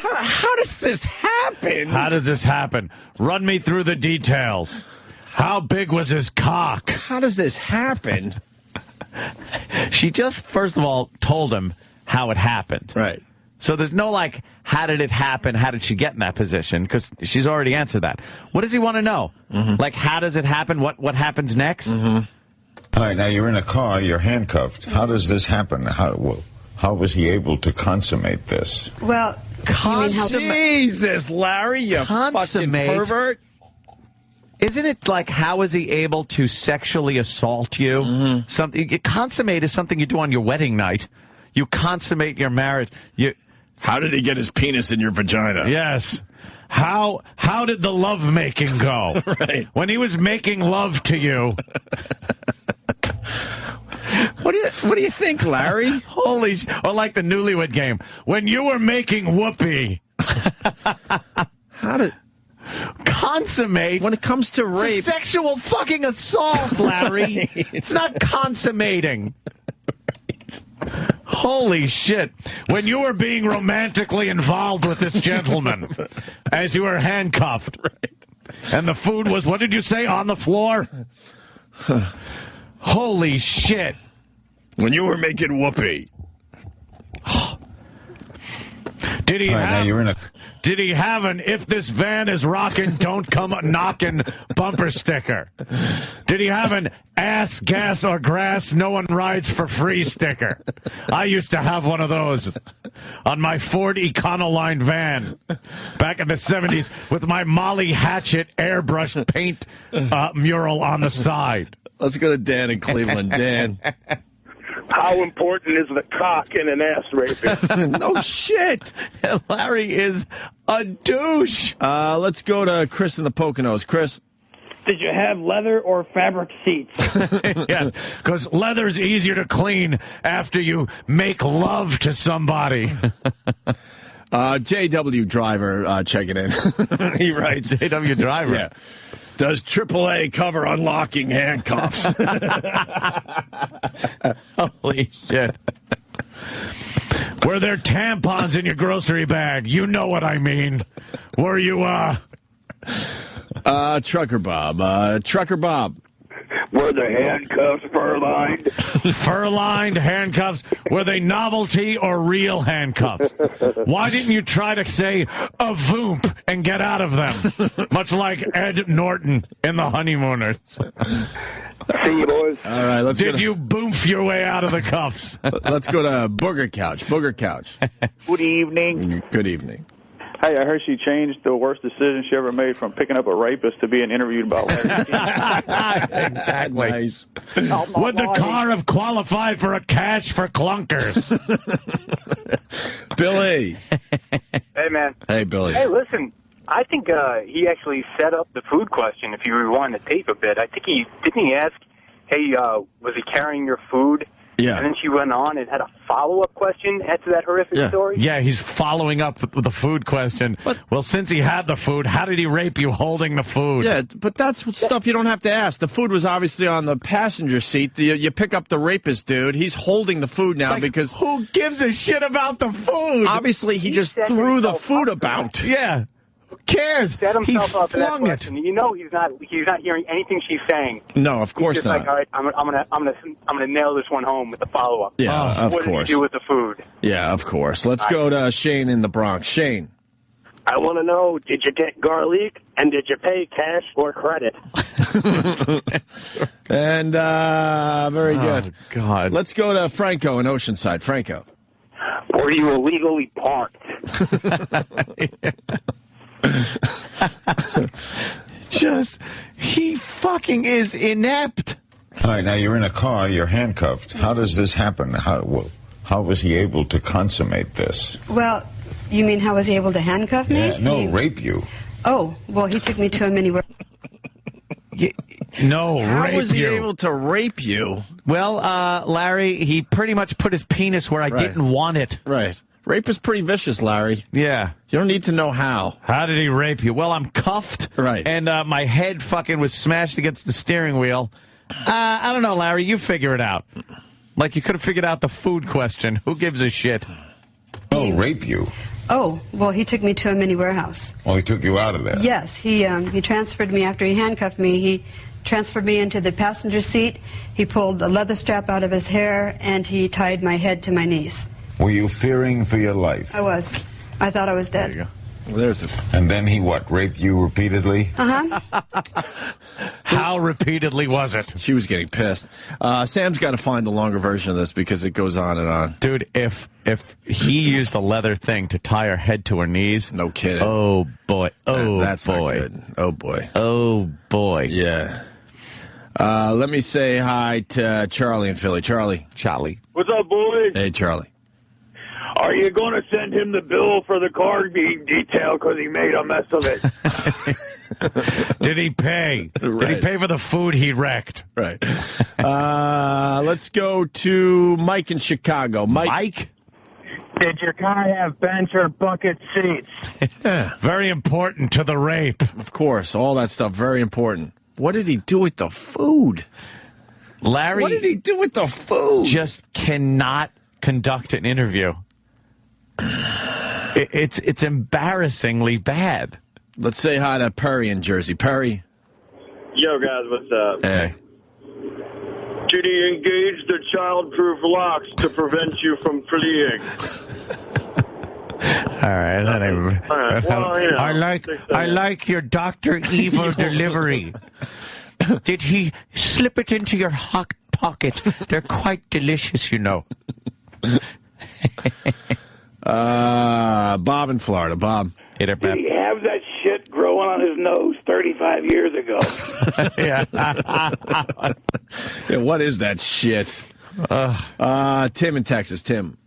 this happen? How does this happen? Run me through the details. How big was his cock? How does this happen? She just, first of all, told him how it happened. Right. So there's no, how did it happen? How did she get in that position? Because she's already answered that. What does he want to know? Mm-hmm. How does it happen? What happens next? Mm-hmm. All right, now you're in a car, you're handcuffed. How does this happen? How was he able to consummate this? Well, Jesus, Larry, you fucking pervert. Isn't it how is he able to sexually assault you? Mm-hmm. Consummate is something you do on your wedding night. You consummate your marriage. How did he get his penis in your vagina? Yes. How did the love making go? Right. When he was making love to you. What do you think, Larry? Holy or like the Newlywed Game. When you were making whoopee. How did consummate when it comes to rape? It's a sexual fucking assault, Larry. It's not consummating. Right. Holy shit. When you were being romantically involved with this gentleman as you were handcuffed. Right. And the food was, what did you say, on the floor? Holy shit. When you were making whoopee. Did he now you're in a... Did he have an "if this van is rockin', don't come knockin" bumper sticker? Did he have an "ass, gas, or grass, no one rides for free" sticker? I used to have one of those on my Ford Econoline van back in the 70s with my Molly Hatchet airbrush paint mural on the side. Let's go to Dan in Cleveland. Dan. How important is the cock in an ass rapist? No shit. Larry is a douche. Let's go to Chris in the Poconos. Chris. Did you have leather or fabric seats? Yeah, because leather's easier to clean after you make love to somebody. JW Driver checking in. He writes. JW Driver. Yeah. Does AAA cover unlocking handcuffs? Holy shit. Were there tampons in your grocery bag? You know what I mean. Were you, Trucker Bob. Trucker Bob. Were the handcuffs fur-lined? Fur-lined handcuffs. Were they novelty or real handcuffs? Why didn't you try to say a voomp and get out of them? Much like Ed Norton in The Honeymooners. See you, boys. All right, Did you boomf your way out of the cuffs? Let's go to Booger Couch. Booger Couch. Good evening. Good evening. Hey, I heard she changed the worst decision she ever made from picking up a rapist to being interviewed about Larry. Exactly. Nice. Would the car have qualified for a cash for clunkers? Billy. Hey, man. Hey, Billy. Hey, listen. I think he actually set up the food question. If you rewind the tape a bit, I think didn't he ask, "Hey, was he carrying your food?" Yeah. And then she went on and had a follow-up question after that horrific story. Yeah, he's following up with the food question. Well, since he had the food, how did he rape you holding the food? Yeah, but that's stuff you don't have to ask. The food was obviously on the passenger seat. You pick up the rapist dude. He's holding the food now because... Who gives a shit about the food? Obviously, he just threw the food about. Yeah. Who cares? Set himself he up for that flung it. question. You know he's not hearing anything she's saying. No, of course he's just not. Like, all right, I'm gonna nail this one home with the follow-up. Yeah, of what course. What did you do with the food? Yeah, of course. Let's go to Shane in the Bronx. Shane. I want to know, did you get garlic, and did you pay cash or credit? And very good. Oh, God. Let's go to Franco in Oceanside. Franco. Were you illegally parked? He fucking is inept. All right, now you're in a car, you're handcuffed. How does this happen? How was he able to consummate this? Well, you mean how was he able to handcuff me? Yeah, no, rape you. Oh, well, he took me to a mini... No, How rape was he you. able to rape you? Well, Larry, he pretty much put his penis where I didn't want it. Right. Rape is pretty vicious, Larry. Yeah. You don't need to know how. How did he rape you? Well, I'm cuffed. Right. And my head fucking was smashed against the steering wheel. I don't know, Larry. You figure it out. Like you could have figured out the food question. Who gives a shit? No, rape you. Oh, well, he took me to a mini warehouse. Oh, he took you out of there. Yes, he transferred me after he handcuffed me. He transferred me into the passenger seat. He pulled a leather strap out of his hair, and he tied my head to my knees. Were you fearing for your life? I was. I thought I was dead. There you go. Well, there's it. And then he what, raped you repeatedly? Uh-huh. How repeatedly was it? She was getting pissed. Sam's got to find the longer version of this because it goes on and on. Dude, if he used the leather thing to tie her head to her knees... No kidding. Oh, boy. Oh, that's boy. not good. Oh, boy. Oh, boy. Yeah. Let me say hi to Charlie in Philly. Charlie. What's up, boys? Hey, Charlie. Are you going to send him the bill for the car being detailed because he made a mess of it? Did he pay? Right. Did he pay for the food he wrecked? Right. Let's go to Mike in Chicago. Mike? Did your car have bench or bucket seats? Yeah. Very important to the rape. Of course. All that stuff. Very important. What did he do with the food? Larry... What did he do with the food? Just cannot conduct an interview. It's embarrassing bad. Let's say hi to Perry in Jersey. Perry. Yo, guys, what's up? Hey. Did he engage the child-proof locks to prevent you from fleeing? All right. Well, you know, I like your Dr. Evil delivery. Did he slip it into your hot pocket? They're quite delicious, you know. Bob in Florida. Bob. Did he have that shit growing on his nose 35 years ago. Yeah. Yeah, what is that shit? Tim in Texas. Tim.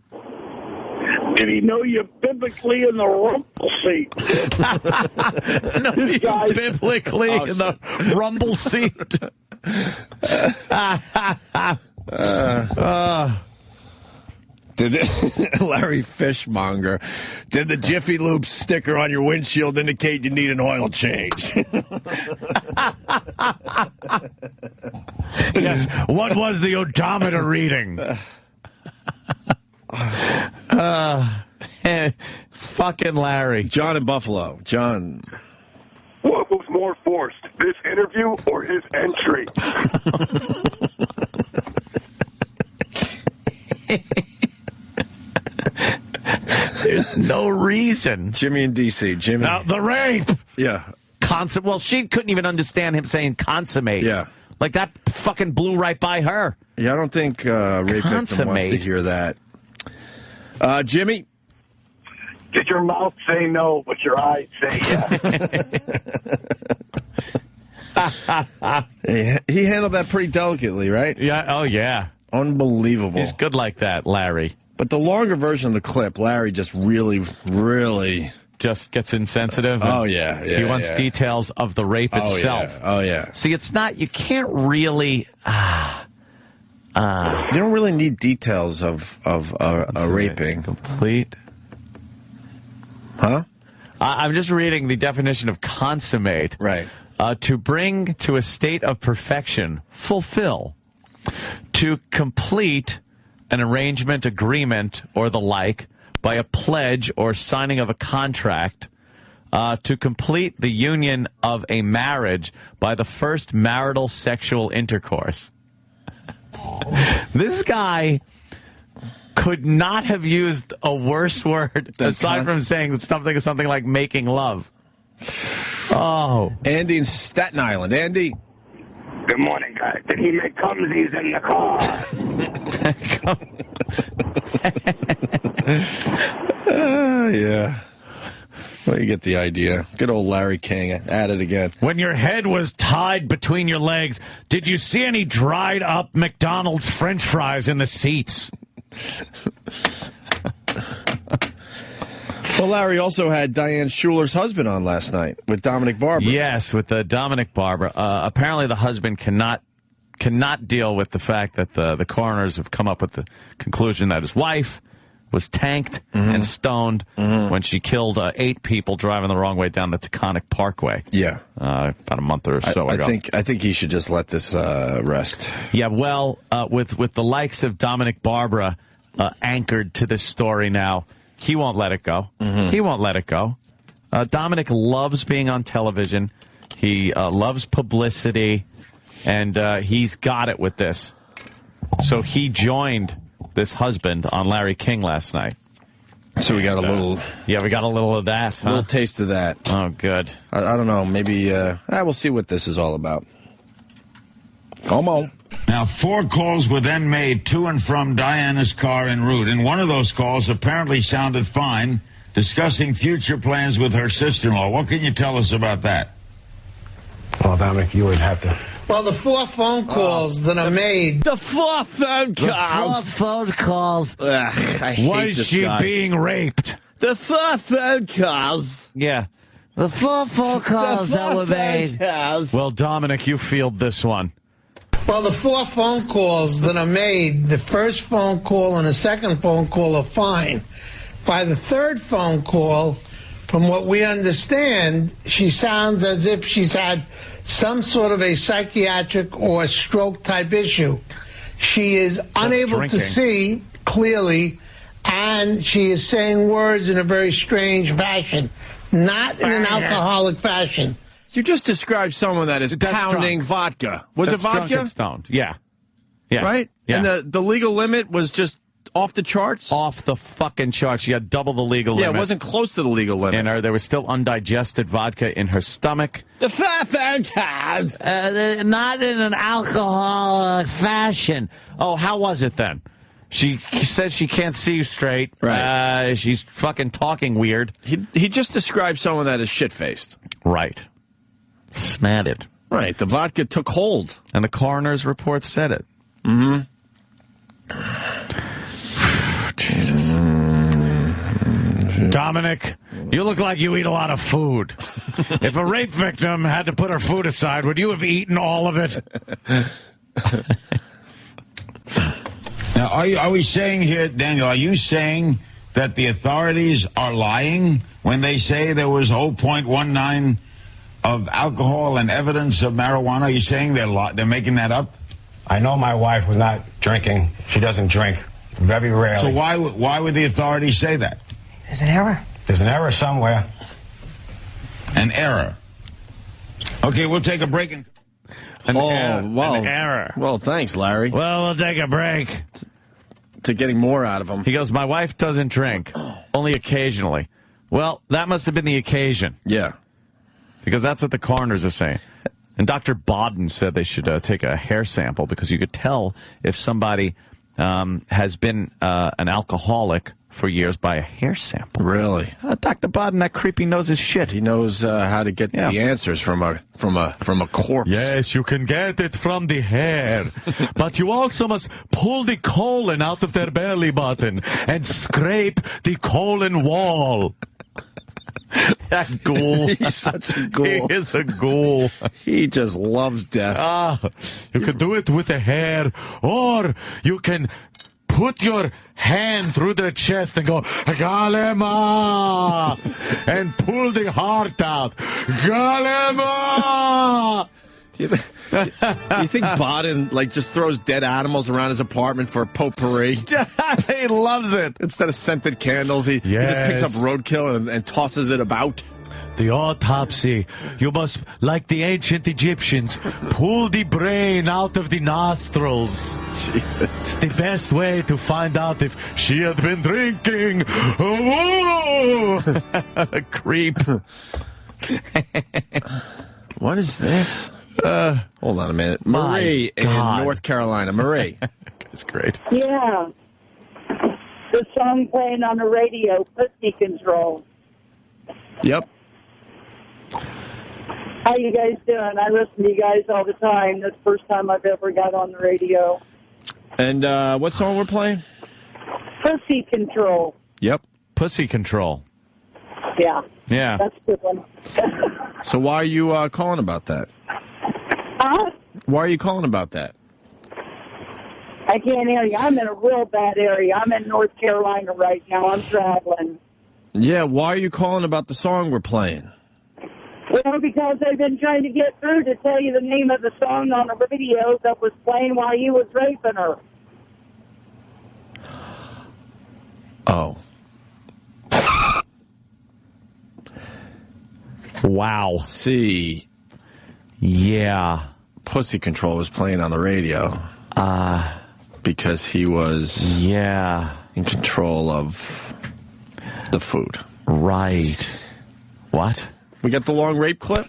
Did he know you biblically in the rumble seat? No, This guy biblically in the rumble seat. Larry Fishmonger, did the Jiffy Lube sticker on your windshield indicate you need an oil change? Yes. What was the odometer reading? Fucking Larry. John in Buffalo. John. What was more forced, this interview or his entry? There's no reason. Jimmy in D.C. Jimmy. Now, the rape. Yeah. Well, she couldn't even understand him saying consummate. Yeah. Like, that fucking blew right by her. Yeah, I don't think rape victim wants to hear that. Jimmy? Did your mouth say no, but your eyes say yes? He handled that pretty delicately, right? Yeah. Oh, yeah. Unbelievable. He's good like that, Larry. But the longer version of the clip, Larry just really just gets insensitive. Oh, yeah. He wants details of the rape itself. Oh, yeah. See, it's not, you can't really... you don't really need details of a raping. Complete. Huh? I'm just reading the definition of consummate. Right. To bring to a state of perfection, fulfill. To complete an arrangement, agreement, or the like by a pledge or signing of a contract. To complete the union of a marriage by the first marital sexual intercourse. This guy could not have used a worse word aside from saying something like making love. Oh. Andy in Staten Island. Andy. Good morning, guys. Did he make cumsies in the car? Yeah. Well, you get the idea. Good old Larry King at it again. When your head was tied between your legs, did you see any dried up McDonald's French fries in the seats? Well, Larry also had Diane Schuler's husband on last night with Dominic Barbara. Yes, with Dominic Barbara. Apparently the husband cannot deal with the fact that the coroners have come up with the conclusion that his wife was tanked and stoned when she killed 8 people driving the wrong way down the Taconic Parkway. Yeah. About a month or so ago. I think he should just let this rest. Yeah, well, with the likes of Dominic Barbara anchored to this story now, he won't let it go. He won't let it go. Dominic loves being on television. He loves publicity, and he's got it with this. So he joined this husband on Larry King last night. So we got a little... Yeah, we got a little of that. Huh? A little taste of that. Oh, good. I don't know. Maybe... we'll see what this is all about. Come on. Now, 4 calls were then made to and from Diana's car en route, and one of those calls apparently sounded fine, discussing future plans with her sister-in-law. What can you tell us about that? Well, Dominic, you would have to... Well, the 4 phone calls that are made... The 4 phone calls! The 4 phone calls. Ugh, I hate Was this she guy. being raped? The 4 phone calls! Yeah. The 4 phone calls that were made. Well, Dominic, you field this one. Well, the 4 phone calls that are made, the first phone call and the second phone call are fine. By the 3rd phone call, from what we understand, she sounds as if she's had some sort of a psychiatric or stroke type issue. She is unable to see clearly, and she is saying words in a very strange fashion, not in an alcoholic fashion. You just described someone that is pounding vodka. Was it vodka? Drunk and stoned. Yeah. Yeah. Right? Yeah. And the legal limit was just off the charts? Off the fucking charts. She had double the legal limit. Yeah, it wasn't close to the legal limit. And there was still undigested vodka in her stomach. The phone calls! Not in an alcoholic fashion. Oh, how was it then? She says she can't see straight. Right. She's fucking talking weird. He just described someone that is shit-faced. Right. Smatted. Right. The vodka took hold. And the coroner's report said it. Mm-hmm. Jesus. Dominic, you look like you eat a lot of food. If a rape victim had to put her food aside, would you have eaten all of it? Now, are we saying here, Daniel, are you saying that the authorities are lying when they say there was 0.19 of alcohol and evidence of marijuana? Are you saying they're making that up? I know my wife was not drinking. She doesn't drink. Very rarely. So why would the authorities say that? There's an error. There's an error somewhere. An error. Okay, we'll take a break. An error. Well, thanks, Larry. Well, we'll take a break. To getting more out of him. He goes, my wife doesn't drink. Only occasionally. Well, that must have been the occasion. Yeah. Because that's what the coroners are saying. And Dr. Bodden said they should take a hair sample because you could tell if somebody has been an alcoholic for years by a hair sample. Really? Dr. Bodden, that creepy knows his shit. He knows how to get the answers from a corpse. Yes, you can get it from the hair, but you also must pull the colon out of their belly button and scrape the colon wall. That ghoul. He's such a ghoul. He is a ghoul. He just loves death. You can do it with the hair, or you can put your hand through their chest and go, Galema! And pull the heart out. Galema! You think Bodden just throws dead animals around his apartment for potpourri? He loves it. Instead of scented candles, he just picks up roadkill and tosses it about. The autopsy. You must, like the ancient Egyptians, pull the brain out of the nostrils. Jesus. It's the best way to find out if she had been drinking. Oh! Creep. What is this? Hold on a minute. Marie in North Carolina. Marie. That's great. Yeah. The song playing on the radio, Pussy Control. Yep. How you guys doing? I listen to you guys all the time. That's the first time I've ever got on the radio. And what song we're playing? Pussy Control. Yep. Pussy Control. Yeah. Yeah. That's a good one. So why are you calling about that? Huh? Why are you calling about that? I can't hear you. I'm in a real bad area. I'm in North Carolina right now. I'm traveling. Yeah, why are you calling about the song we're playing? Well, because I've been trying to get through to tell you the name of the song on the radio that was playing while you was raping her. Oh. Wow. See. Yeah. Pussy Control was playing on the radio. Because he was in control of the food. Right. What? We got the long rape clip?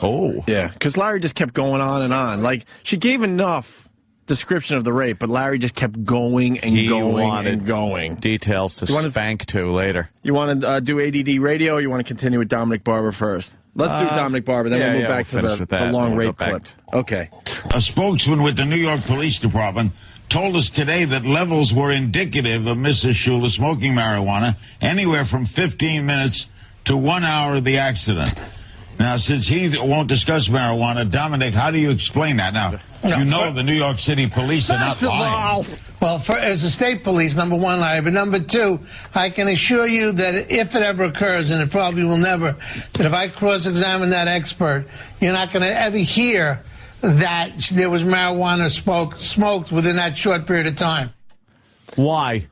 Oh. Yeah, because Larry just kept going on and on. Like, she gave enough description of the rape, but Larry just kept going and going and going. Details to spank to later. You want to do ADD radio, or you want to continue with Dominic Barber first? Let's do Dominic Barber, then we'll move back to the long rape clip. Okay. A spokesman with the New York Police Department told us today that levels were indicative of Mrs. Shula smoking marijuana anywhere from 15 minutes to 1 hour of the accident. Now, since he won't discuss marijuana, Dominic, how do you explain that? Now, you know the New York City police are not lying. Well, as a state police, number one, Larry, but number two, I can assure you that if it ever occurs, and it probably will never, that if I cross-examine that expert, you're not going to ever hear that there was marijuana smoked within that short period of time. Why?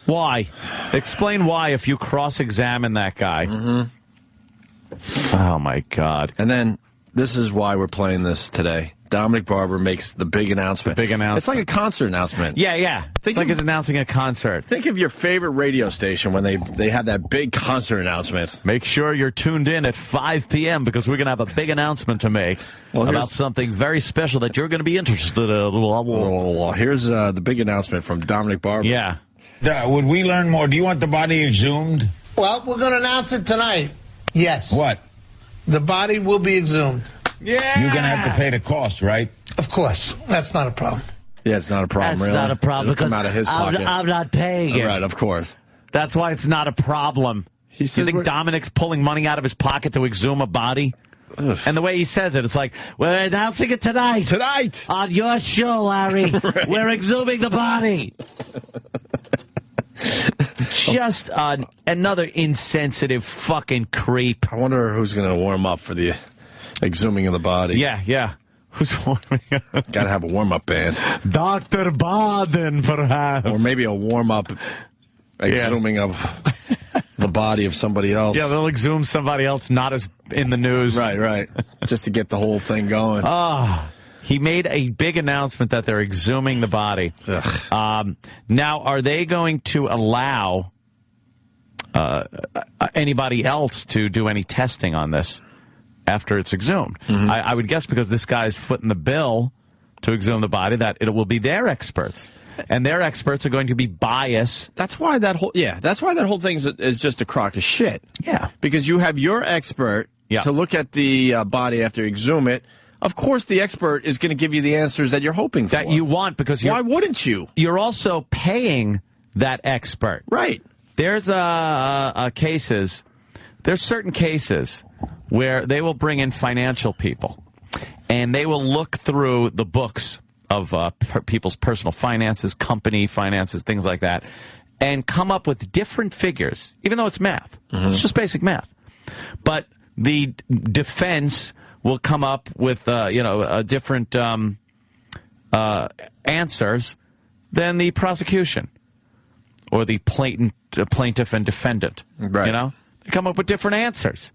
Why? Explain why if you cross-examine that guy. Mm-hmm. Oh, my God. And then this is why we're playing this today. Dominic Barber makes the big announcement. The big announcement. It's like a concert announcement. Yeah. It's like it's announcing a concert. Think of your favorite radio station when they had that big concert announcement. Make sure you're tuned in at 5 p.m. because we're going to have a big announcement to make about something very special that you're going to be interested in. Well, here's the big announcement from Dominic Barber. Yeah. Would we learn more? Do you want the body exhumed? Well, we're going to announce it tonight. Yes. What? The body will be exhumed. Yeah. You're going to have to pay the cost, right? Of course. That's not a problem. Yeah, it's not a problem, That's really. not a problem It'll because come out of his pocket. I'm not paying it. Right, of course. That's why it's not a problem. He You says think Dominic's pulling money out of his pocket to exhume a body? Ugh. And the way he says it, it's like, we're announcing it tonight. Tonight! On your show, Larry. Right. We're exhuming the body. Just another insensitive fucking creep. I wonder who's going to warm up for the exhuming of the body. Yeah. Who's warming up? Got to have a warm-up band. Dr. Baden, perhaps. Or maybe a warm-up exhuming of the body of somebody else. Yeah, they'll exhume somebody else not as in the news. Right. Just to get the whole thing going. He made a big announcement that they're exhuming the body. Now, are they going to allow anybody else to do any testing on this after it's exhumed? Mm-hmm. I would guess because this guy's footing the bill to exhume the body, that it will be their experts. And their experts are going to be biased. That's why that whole thing is just a crock of shit. Yeah. Because you have your expert to look at the body after you exhume it. Of course, the expert is going to give you the answers that you're hoping for. That you want, because why wouldn't you? You're also paying that expert. Right. There's there's certain cases where they will bring in financial people, and they will look through the books of people's personal finances, company finances, things like that, and come up with different figures, even though it's math. Mm-hmm. It's just basic math. But the defense will come up with different answers than the prosecution or the plaintiff and defendant. Right. You know, they come up with different answers.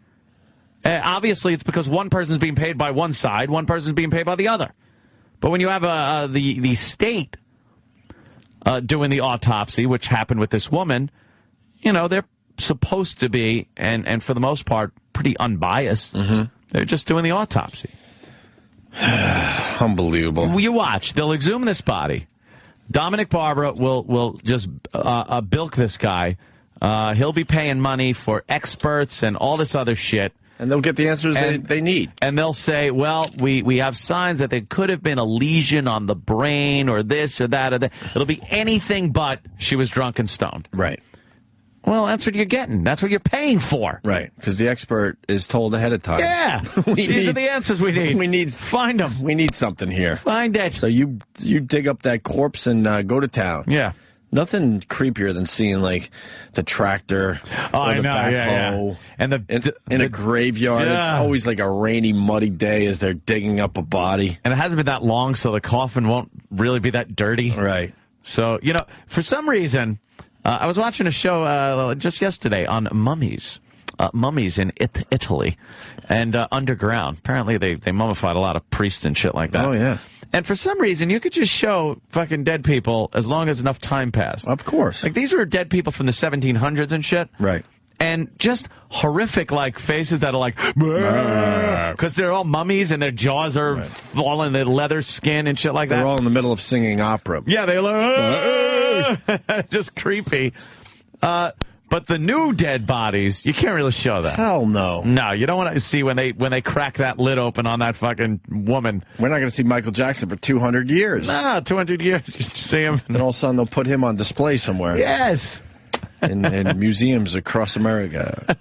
Obviously, it's because one person's being paid by one side, one person's being paid by the other. But when you have the state doing the autopsy, which happened with this woman, they're supposed to be, and for the most part, pretty unbiased. Mm-hmm. They're just doing the autopsy. Unbelievable. You watch. They'll exhume this body. Dominic Barbara will just bilk this guy. He'll be paying money for experts and all this other shit. And they'll get the answers they need. And they'll say, well, we have signs that there could have been a lesion on the brain or this or that or that. It'll be anything but she was drunk and stoned. Right. Well, that's what you're getting. That's what you're paying for. Right, because the expert is told ahead of time. Yeah. These are the answers we need. Find them. We need something here. Find it. So you dig up that corpse and go to town. Yeah. Nothing creepier than seeing, like, the tractor or the backhoe and in a graveyard. Yeah. It's always like a rainy, muddy day as they're digging up a body. And it hasn't been that long, so the coffin won't really be that dirty. Right. So, for some reason, I was watching a show just yesterday on mummies. Mummies in Italy and underground. Apparently, they mummified a lot of priests and shit like that. Oh, yeah. And for some reason, you could just show fucking dead people as long as enough time passed. Of course. Like, these were dead people from the 1700s and shit. Right. And just horrific, like, faces that are like, because they're all mummies and their jaws are all in the leather skin and shit like that. They're all in the middle of singing opera. Yeah, they're like, just creepy. But the new dead bodies, you can't really show that. Hell no. No, you don't want to see when they crack that lid open on that fucking woman. We're not going to see Michael Jackson for 200 years. Nah, 200 years. Just see him. Then all of a sudden they'll put him on display somewhere. Yes. In museums across America.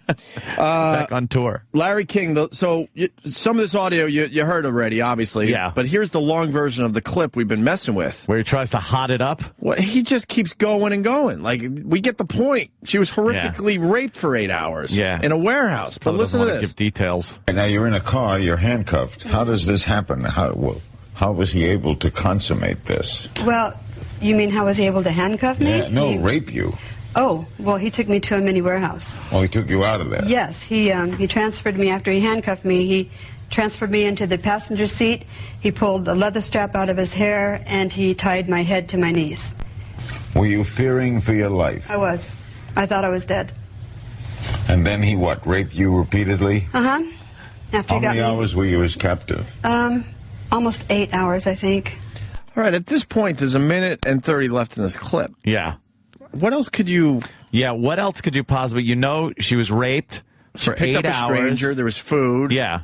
Back on tour. Larry King, some of this audio you heard already, obviously. Yeah. But here's the long version of the clip we've been messing with. Where he tries to hot it up? Well, he just keeps going and going. Like, we get the point. She was horrifically raped for 8 hours in a warehouse. But listen to this. Give details. Now, you're in a car, you're handcuffed. How does this happen? How was he able to consummate this? Well, you mean how was he able to handcuff me? Yeah, no, rape you. Oh, well, he took me to a mini warehouse. Oh, he took you out of there? Yes, he transferred me after he handcuffed me. He transferred me into the passenger seat. He pulled a leather strap out of his hair, and he tied my head to my knees. Were you fearing for your life? I was. I thought I was dead. And then he raped you repeatedly? Uh-huh. After How he got many hours were you his captive? Almost 8 hours, I think. All right, at this point, there's 1 minute and 30 left in this clip. Yeah. What else could you... Yeah, what else could you possibly... she was raped for picked 8 up a stranger. hours. There was food. Yeah.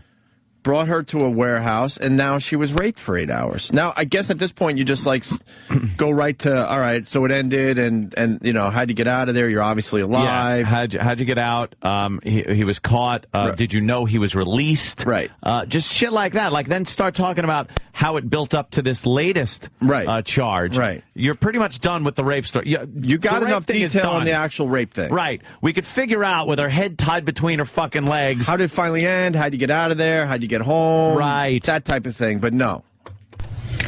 Brought her to a warehouse, and now she was raped for 8 hours. Now, I guess at this point, you just, like, go right to, all right, so it ended, and you know, how'd you get out of there? You're obviously alive. Yeah. How'd you get out? He was caught. Right. Did you know he was released? Right. Just shit like that. Like, then start talking about how it built up to this latest charge. Right. You're pretty much done with the rape story. You got enough detail on the actual rape thing. Right. We could figure out with her head tied between her fucking legs. How did it finally end? How'd you get out of there? How'd you get home? Right. That type of thing, but no.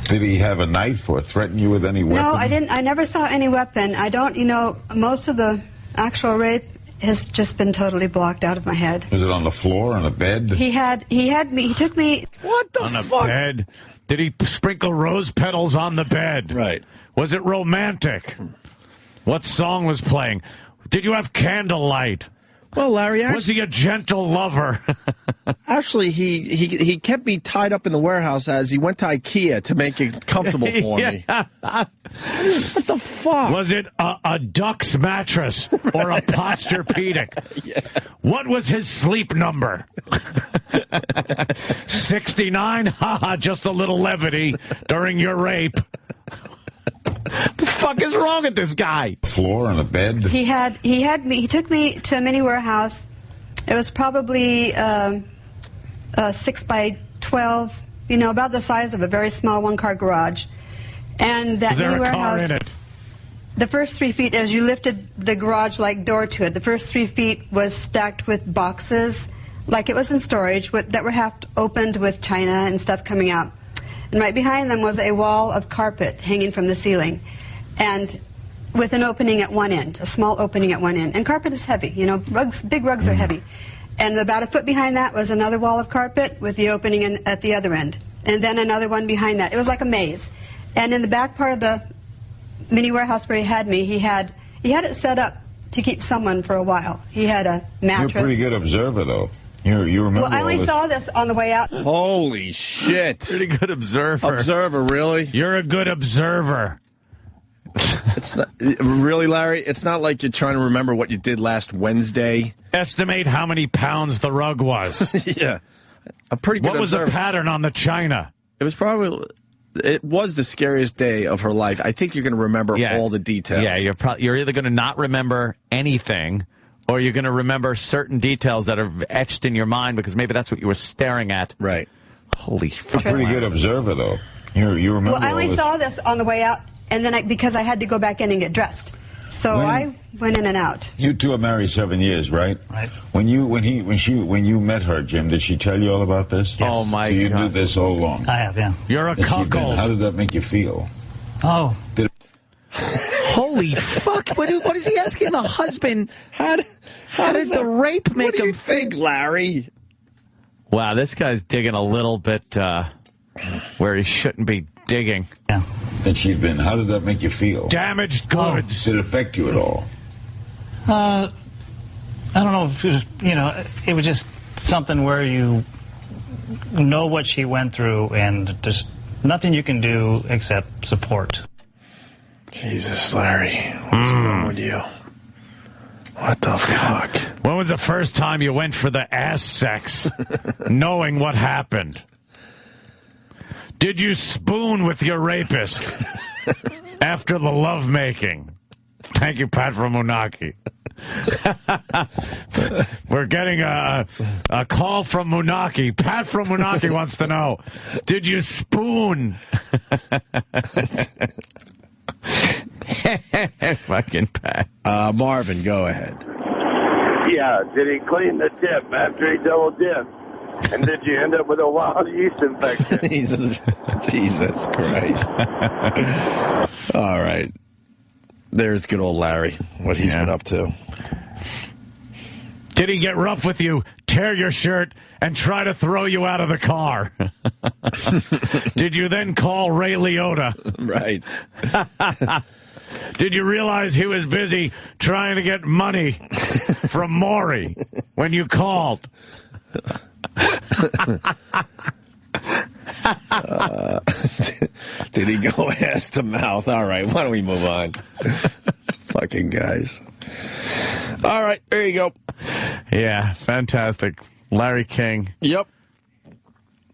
Did he have a knife or threaten you with any weapon? No, I didn't. I never saw any weapon. I don't, you know, most of the actual rape has just been totally blocked out of my head. Was it on the floor, on a bed? He took me. What the fuck? On a bed? Did he sprinkle rose petals on the bed? Right. Was it romantic? What song was playing? Did you have candlelight? Well, Larry, was he a gentle lover? Actually, he kept me tied up in the warehouse as he went to IKEA to make it comfortable for me. What the fuck? Was it a duck's mattress or a Posturepedic? Yeah. What was his sleep number? 69? Haha, just a little levity during your rape. The fuck is wrong with this guy? Floor on a bed? He took me to a mini warehouse. It was probably 6 by 12, you know, about the size of a very small one-car garage. And that mini warehouse. Was there a car in it? The first 3 feet, as you lifted the garage-like door to it, the first 3 feet was stacked with boxes, like it was in storage, that were half opened with china and stuff coming out. And right behind them was a wall of carpet hanging from the ceiling, and with an opening at one end, a small opening at one end. And carpet is heavy, you know, big rugs are heavy. And about a foot behind that was another wall of carpet with the opening at the other end. And then another one behind that. It was like a maze. And in the back part of the mini warehouse where he had me, he had it set up to keep someone for a while. He had a mattress. You're a pretty good observer, though. You remember. Well, I only saw this on the way out. Holy shit! Pretty good observer. Observer, really? You're a good observer. It's not really, Larry. It's not like you're trying to remember what you did last Wednesday. Estimate how many pounds the rug was. Yeah, a pretty good. What was observer. the pattern on the china? It was the scariest day of her life. I think you're going to remember all the details. Yeah, you're either going to not remember anything, or you're going to remember certain details that are etched in your mind because maybe that's what you were staring at. Right. Holy fuck. You're a pretty good observer, though. You remember. Well, I only saw this on the way out, and then because I had to go back in and get dressed, so I went in and out. You two are married 7 years, right? Right. When you met her, Jim, did she tell you all about this? Yes. Oh my God! You God. knew this all along. I have, yeah. You're a cuckold. How did that make you feel? Oh. Holy fuck! What is he asking the husband? How did the rape make him think, Larry? Wow, this guy's digging a little bit where he shouldn't be digging. Yeah. That she'd been. How did that make you feel? Damaged goods. Did it affect you at all? I don't know if it was, it was just something where you know what she went through, and there's nothing you can do except support. Jesus, Larry, what's wrong with you? What the fuck? When was the first time you went for the ass sex, knowing what happened? Did you spoon with your rapist after the lovemaking? Thank you, Pat from Moonaki. We're getting a call from Moonaki. Pat from Moonaki wants to know, did you spoon? Fucking Pat. Marvin, go ahead. Yeah, did he clean the dip after he double dipped? And did you end up with a wild yeast infection? Jesus Christ. All right. There's good old Larry, what he's been up to. Did he get rough with you, tear your shirt, and try to throw you out of the car? Did you then call Ray Liotta? Right. Did you realize he was busy trying to get money from Maury when you called? Did he go ass to mouth? All right, why don't we move on? Fucking guys. All right, there you go. Yeah, fantastic. Larry King. Yep.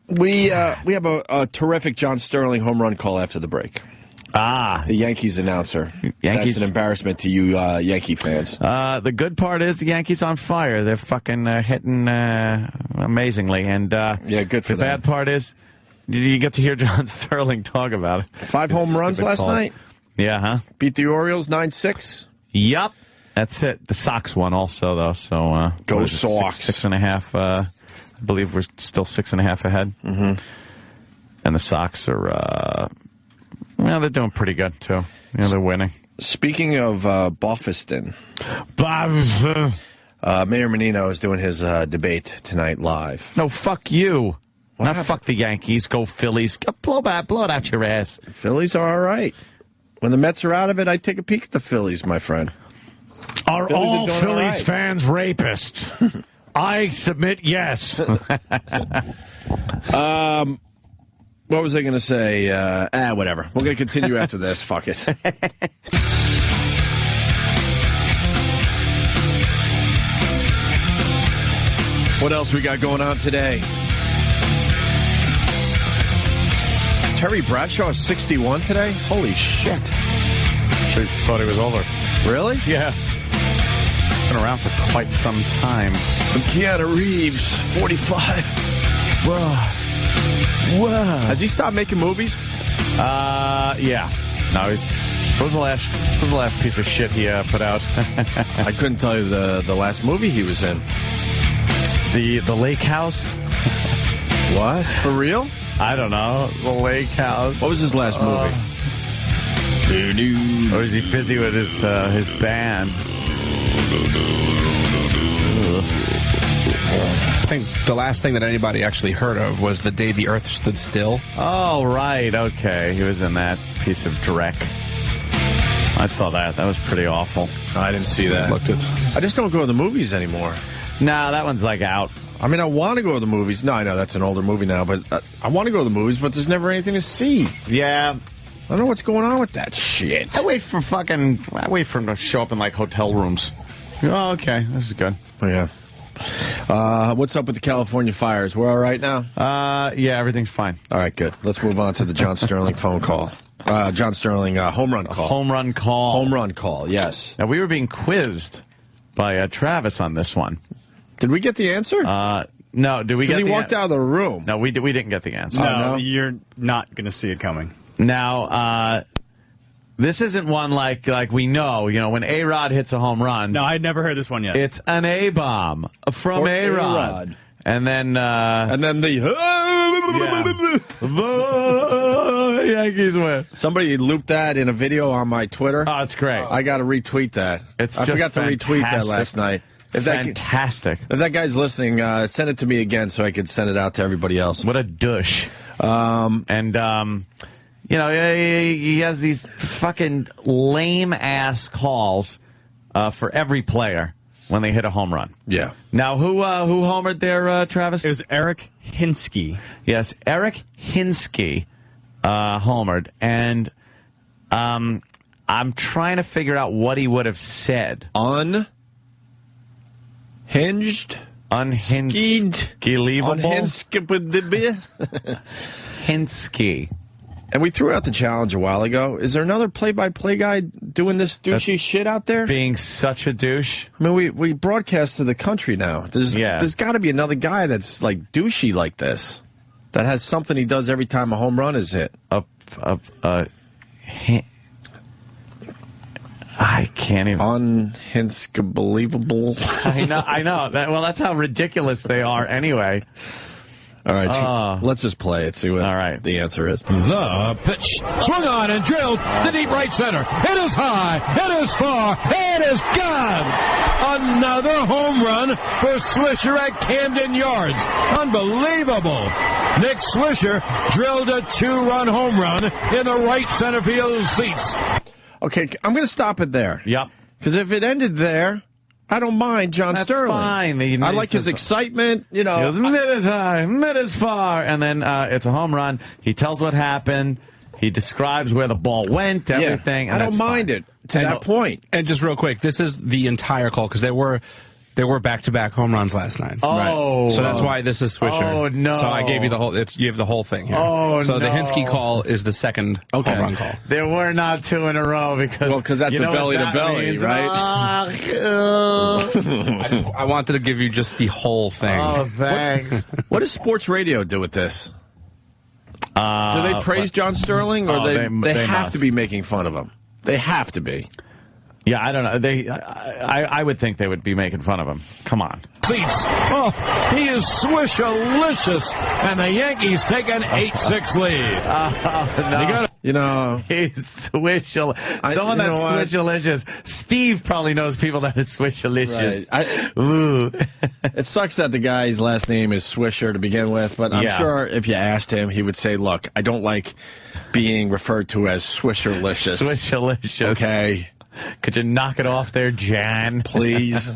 We have a terrific John Sterling home run call after the break. The Yankees announcer. Yankees. That's an embarrassment to you Yankee fans. The good part is the Yankees on fire. They're fucking hitting amazingly. And yeah, good for the them. bad part is you get to hear John Sterling talk about it. 5 home runs last night? Yeah, huh? Beat the Orioles 9-6? Yup. That's it. The Sox won also, though. So go Sox. 6.5. I believe we're still 6.5 ahead. Mm-hmm. And the Sox are, they're doing pretty good, too. They're winning. Speaking of Boston, Mayor Menino is doing his debate tonight live. No, fuck you. Fuck the Yankees. Go Phillies. Blow it out your ass. Phillies are all right. When the Mets are out of it, I take a peek at the Phillies, my friend. Are all Phillies fans rapists? I submit yes. What was I going to say? Whatever. We're going to continue after this. Fuck it. What else we got going on today? Terry Bradshaw is 61 today? Holy shit. I thought he was older. Really? Yeah. Been around for quite some time. And Keanu Reeves, 45. Whoa. Has he stopped making movies? Yeah. No, what was the last piece of shit he put out? I couldn't tell you the last movie he was in. The Lake House? What? For real? I don't know. The Lake House. What was his last movie? Or is he busy with his band? I think the last thing that anybody actually heard of was The Day the Earth Stood Still. Oh, right. Okay. He was in that piece of dreck. I saw that. That was pretty awful. I didn't see that. I just don't go to the movies anymore. No, that one's like out. I mean, I want to go to the movies. No, I know that's an older movie now, but I want to go to the movies, but there's never anything to see. Yeah. I don't know what's going on with that shit. I wait for him to show up in, like, hotel rooms. Oh, okay. This is good. Oh, yeah. What's up with the California fires? We're all right now? Yeah, everything's fine. All right, good. Let's move on to the John Sterling phone call. John Sterling home run call. Home run call. Home run call, yes. Now, we were being quizzed by Travis on this one. Did we get the answer? No. Did we get the answer? Because he walked out of the room. No, we didn't get the answer. No, you're not going to see it coming. Now, this isn't one like we know, when A-Rod hits a home run. No, I'd never heard this one yet. It's an A-bomb from A-Rod. And then the Yankees win. Somebody looped that in a video on my Twitter. Oh, it's great. I got to retweet that. I forgot to retweet that last night. Fantastic. If that guy's listening, send it to me again so I could send it out to everybody else. What a douche. He has these fucking lame-ass calls for every player when they hit a home run. Yeah. Now, who homered there, Travis? It was Eric Hinsky. Yes, Eric Hinsky homered. And I'm trying to figure out what he would have said. Unhinged? Hinsky. And we threw out the challenge a while ago. Is there another play-by-play guy doing this douchey shit out there? Being such a douche. I mean, we broadcast to the country now. There's got to be another guy that's like douchey like this. That has something he does every time a home run is hit. I can't even. Unbelievable. I know. That's how ridiculous they are anyway. All right, let's just play it, see what the answer is. The pitch. Swung on and drilled to deep right center. It is high. It is far. It is gone. Another home run for Swisher at Camden Yards. Unbelievable. Nick Swisher drilled a 2-run home run in the right center field seats. Okay, I'm going to stop it there. Yep. Because if it ended there, I don't mind John Sterling. Fine. I like his excitement, He goes, mid is high, mid is far, and then it's a home run. He tells what happened. He describes where the ball went, everything. I don't mind it to that point. And just real quick, this is the entire call, because there were There were back-to-back home runs last night. Oh. Right. So that's why this is Swisher. Oh, no. So I gave you the whole, you have the whole thing here. Oh, so no. the Hinsky call is the second home run call. There were not 2 in a row because that's you know a belly-to-belly, means? right? I wanted to give you just the whole thing. Oh, thanks. What does sports radio do with this? Do they praise John Sterling, or they have to be making fun of him? They have to be. Yeah, I don't know. I would think they would be making fun of him. Come on. Oh, he is Swishalicious, and the Yankees take an 8-6 lead. You know, he's Swishalicious. Someone that's Swishalicious. Steve probably knows people that is Swishalicious. Right. It sucks that the guy's last name is Swisher to begin with, but I'm sure if you asked him, he would say, look, I don't like being referred to as Swishalicious. Swishalicious. Okay. Could you knock it off there, Jan? Please.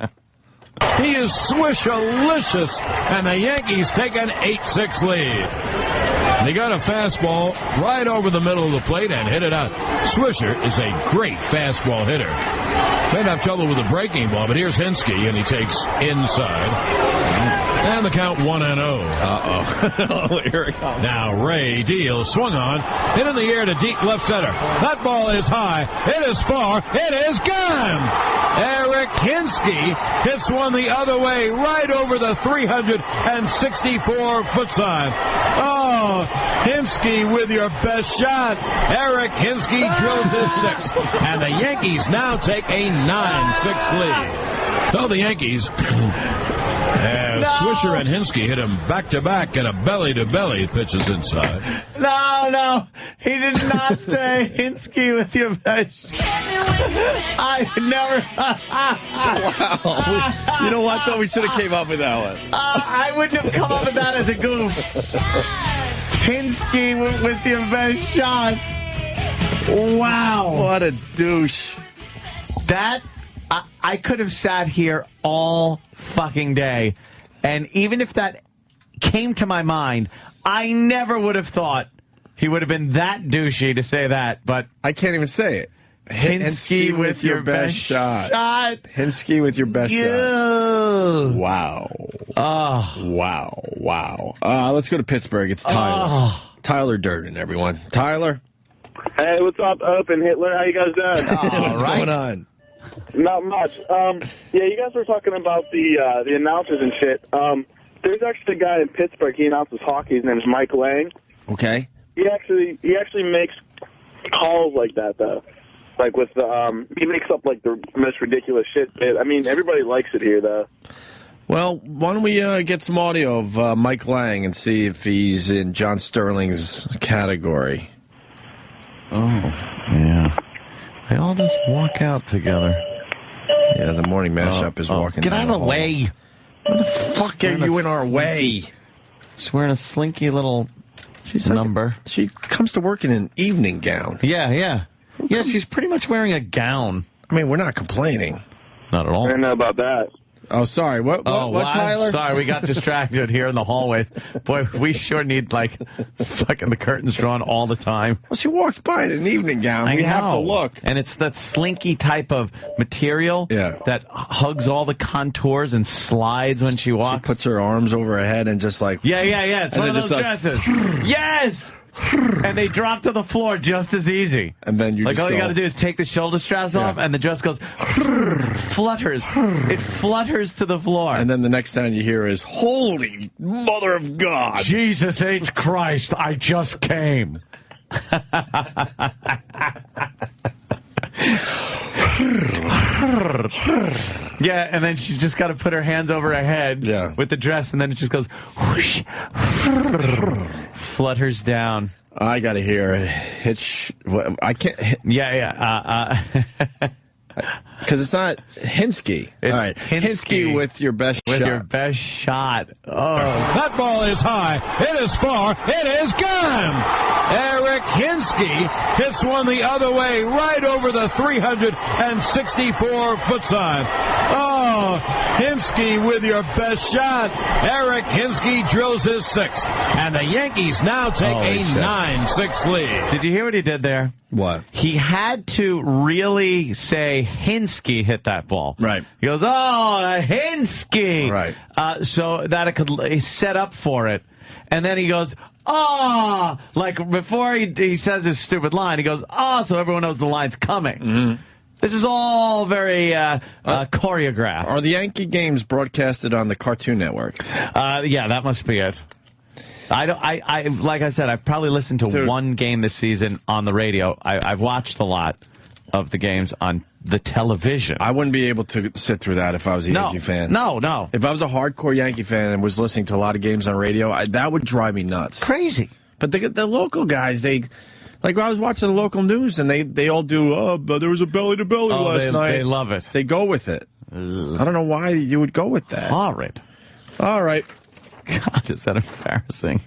He is Swishalicious, and the Yankees take an 8-6 lead. They got a fastball right over the middle of the plate and hit it out. Swisher is a great fastball hitter. May have trouble with a breaking ball, but here's Hinsky, and he takes inside. And the count 1-0. Uh-oh. Here it comes. Now Ray Deal swung on, hit in the air to deep left center. That ball is high. It is far. It is gone. Eric Hinsky hits one the other way right over the 364-foot sign. Oh, Hinsky with your best shot. Eric Hinsky drills his 6th. And the Yankees now take a 9-6 lead. So the Yankees... Swisher and Hinsky hit him back-to-back and a belly-to-belly pitches inside. No, he did not say Hinsky with your best shot. I would never. Wow. You know what, though? We should have came up with that one. I wouldn't have come up with that as a goof. Hinsky with your best shot. Wow. What a douche. That, I could have sat here all fucking day, and even if that came to my mind, I never would have thought he would have been that douchey to say that, but I can't even say it. Hinsky with your best shot. Hinsky with your best shot. Wow. Oh. Wow. Let's go to Pittsburgh. It's Tyler. Oh. Tyler Durden, everyone. Tyler? Hey, what's up, Open Hitler? How you guys doing? What's going on? Not much. Yeah, you guys were talking about the announcers and shit. There's actually a guy in Pittsburgh. He announces hockey. His name is Mike Lang. Okay. He actually makes calls like that, though. Like with he makes up like the most ridiculous shit. I mean, everybody likes it here, though. Well, why don't we get some audio of Mike Lang and see if he's in John Sterling's category? Oh, yeah. They all just walk out together. Yeah, the morning mashup is walking. Get out of the way. What the fuck are you in our way? She's wearing a slinky little number. She comes to work in an evening gown. Yeah, she's pretty much wearing a gown. I mean, we're not complaining. Not at all. I don't know about that. Oh, sorry. What Tyler? Sorry, we got distracted here in the hallway. Boy, we sure need, like, fucking the curtains drawn all the time. Well, she walks by in an evening gown. We have to look. And it's that slinky type of material that hugs all the contours and slides when she walks. She puts her arms over her head and just like... Yeah. It's one of those dresses. Yes! And they drop to the floor just as easy. And then you all you got to do is take the shoulder straps off, and the dress goes flutters. It flutters to the floor. And then the next time you hear is, "Holy Mother of God! Jesus H. Christ! I just came." Yeah, and then she's just got to put her hands over her head with the dress, and then it just goes whoosh, flutters down. I got to hear Hitch. I can't. Yeah. Because it's not Hinsky. It's all right, Hinsky with your best shot. With your best shot. Oh. That ball is high. It is far. It is gone. Eric Hinsky hits one the other way right over the 364-foot sign. Oh, Hinske with your best shot. Eric Hinske drills his 6th. And the Yankees now take a 9-6 lead. Did you hear what he did there? What? He had to really say Hinske hit that ball. Right. He goes, oh, Hinske. Right. So that it could set up for it. And then he goes, oh, like before he says his stupid line, he goes, oh, so everyone knows the line's coming. Mm-hmm. This is all very choreographed. Are the Yankee games broadcasted on the Cartoon Network? Yeah, that must be it. I like I said, I've probably listened to one game this season on the radio. I've watched a lot of the games on the television. I wouldn't be able to sit through that if I was a Yankee fan. No. If I was a hardcore Yankee fan and was listening to a lot of games on radio, that would drive me nuts. Crazy. But the local guys, like I was watching the local news, and they all do, but there was a belly-to-belly last night. They love it. They go with it. I don't know why you would go with that. All right. God, is that embarrassing?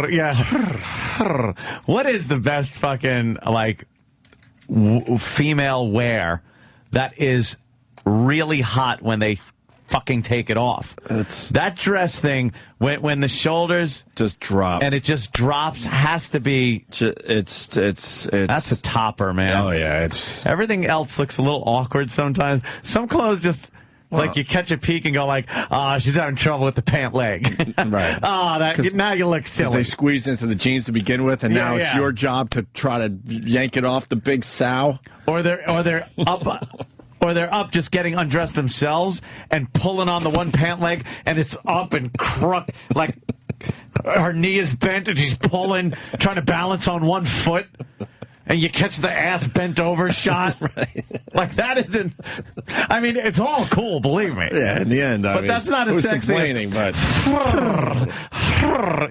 Yeah. What is the best fucking, like, female wear that is really hot when they fucking take it off? That dress thing, when the shoulders just drop and it just drops, has to be. It's that's a topper, man. Oh yeah, everything else looks a little awkward sometimes. Some clothes just. Like you catch a peek and go like, she's having trouble with the pant leg. Right. Now you look silly. They squeezed into the jeans to begin with, and now it's your job to try to yank it off the big sow. Or they're up. Or they're up just getting undressed themselves and pulling on the one pant leg, and it's up and crooked. Like her knee is bent and she's pulling, trying to balance on one foot. And you catch the ass bent over shot. Right. Like that isn't. I mean, it's all cool, believe me. Yeah, in the end. But that's not as sexy. Complaining, but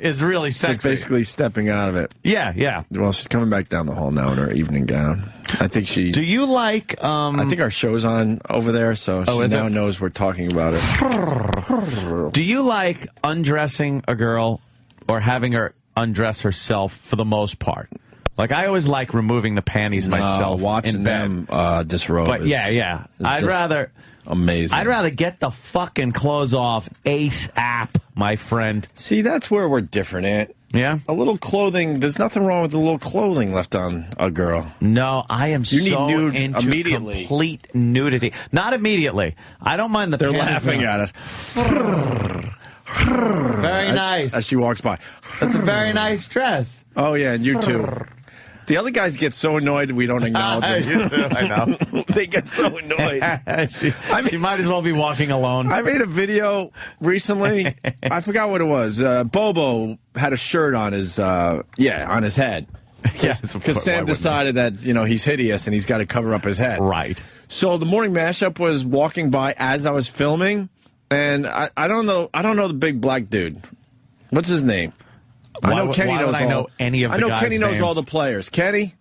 is really sexy. She's basically stepping out of it. Yeah. Well, she's coming back down the hall now in her evening gown. I think she. Do you like? I think our show's on over there, so she now knows we're talking about it. Do you like undressing a girl or having her undress herself for the most part? Like, I always like removing the panties myself. Watching them disrobe. But yeah. I'd rather. Amazing. I'd rather get the fucking clothes off ASAP, my friend. See, that's where we're different, Ant. Yeah? A little clothing. There's nothing wrong with a little clothing left on a girl. No, I am you so need nude into immediately. Complete nudity. Not immediately. I don't mind the They're panties laughing on. at us. Very nice. As she walks by. That's a very nice dress. Oh, yeah, and you too. The other guys get so annoyed we don't acknowledge them. You too, I know. They get so annoyed. She might as well be walking alone. I made a video recently. I forgot what it was. Bobo had a shirt on his head. Yes, because Sam decided that he's hideous and he's got to cover up his head. Right. So the morning mashup was walking by as I was filming, and I don't know the big black dude. What's his name? I know Kenny knows all. I know Kenny knows all the players. Kenny,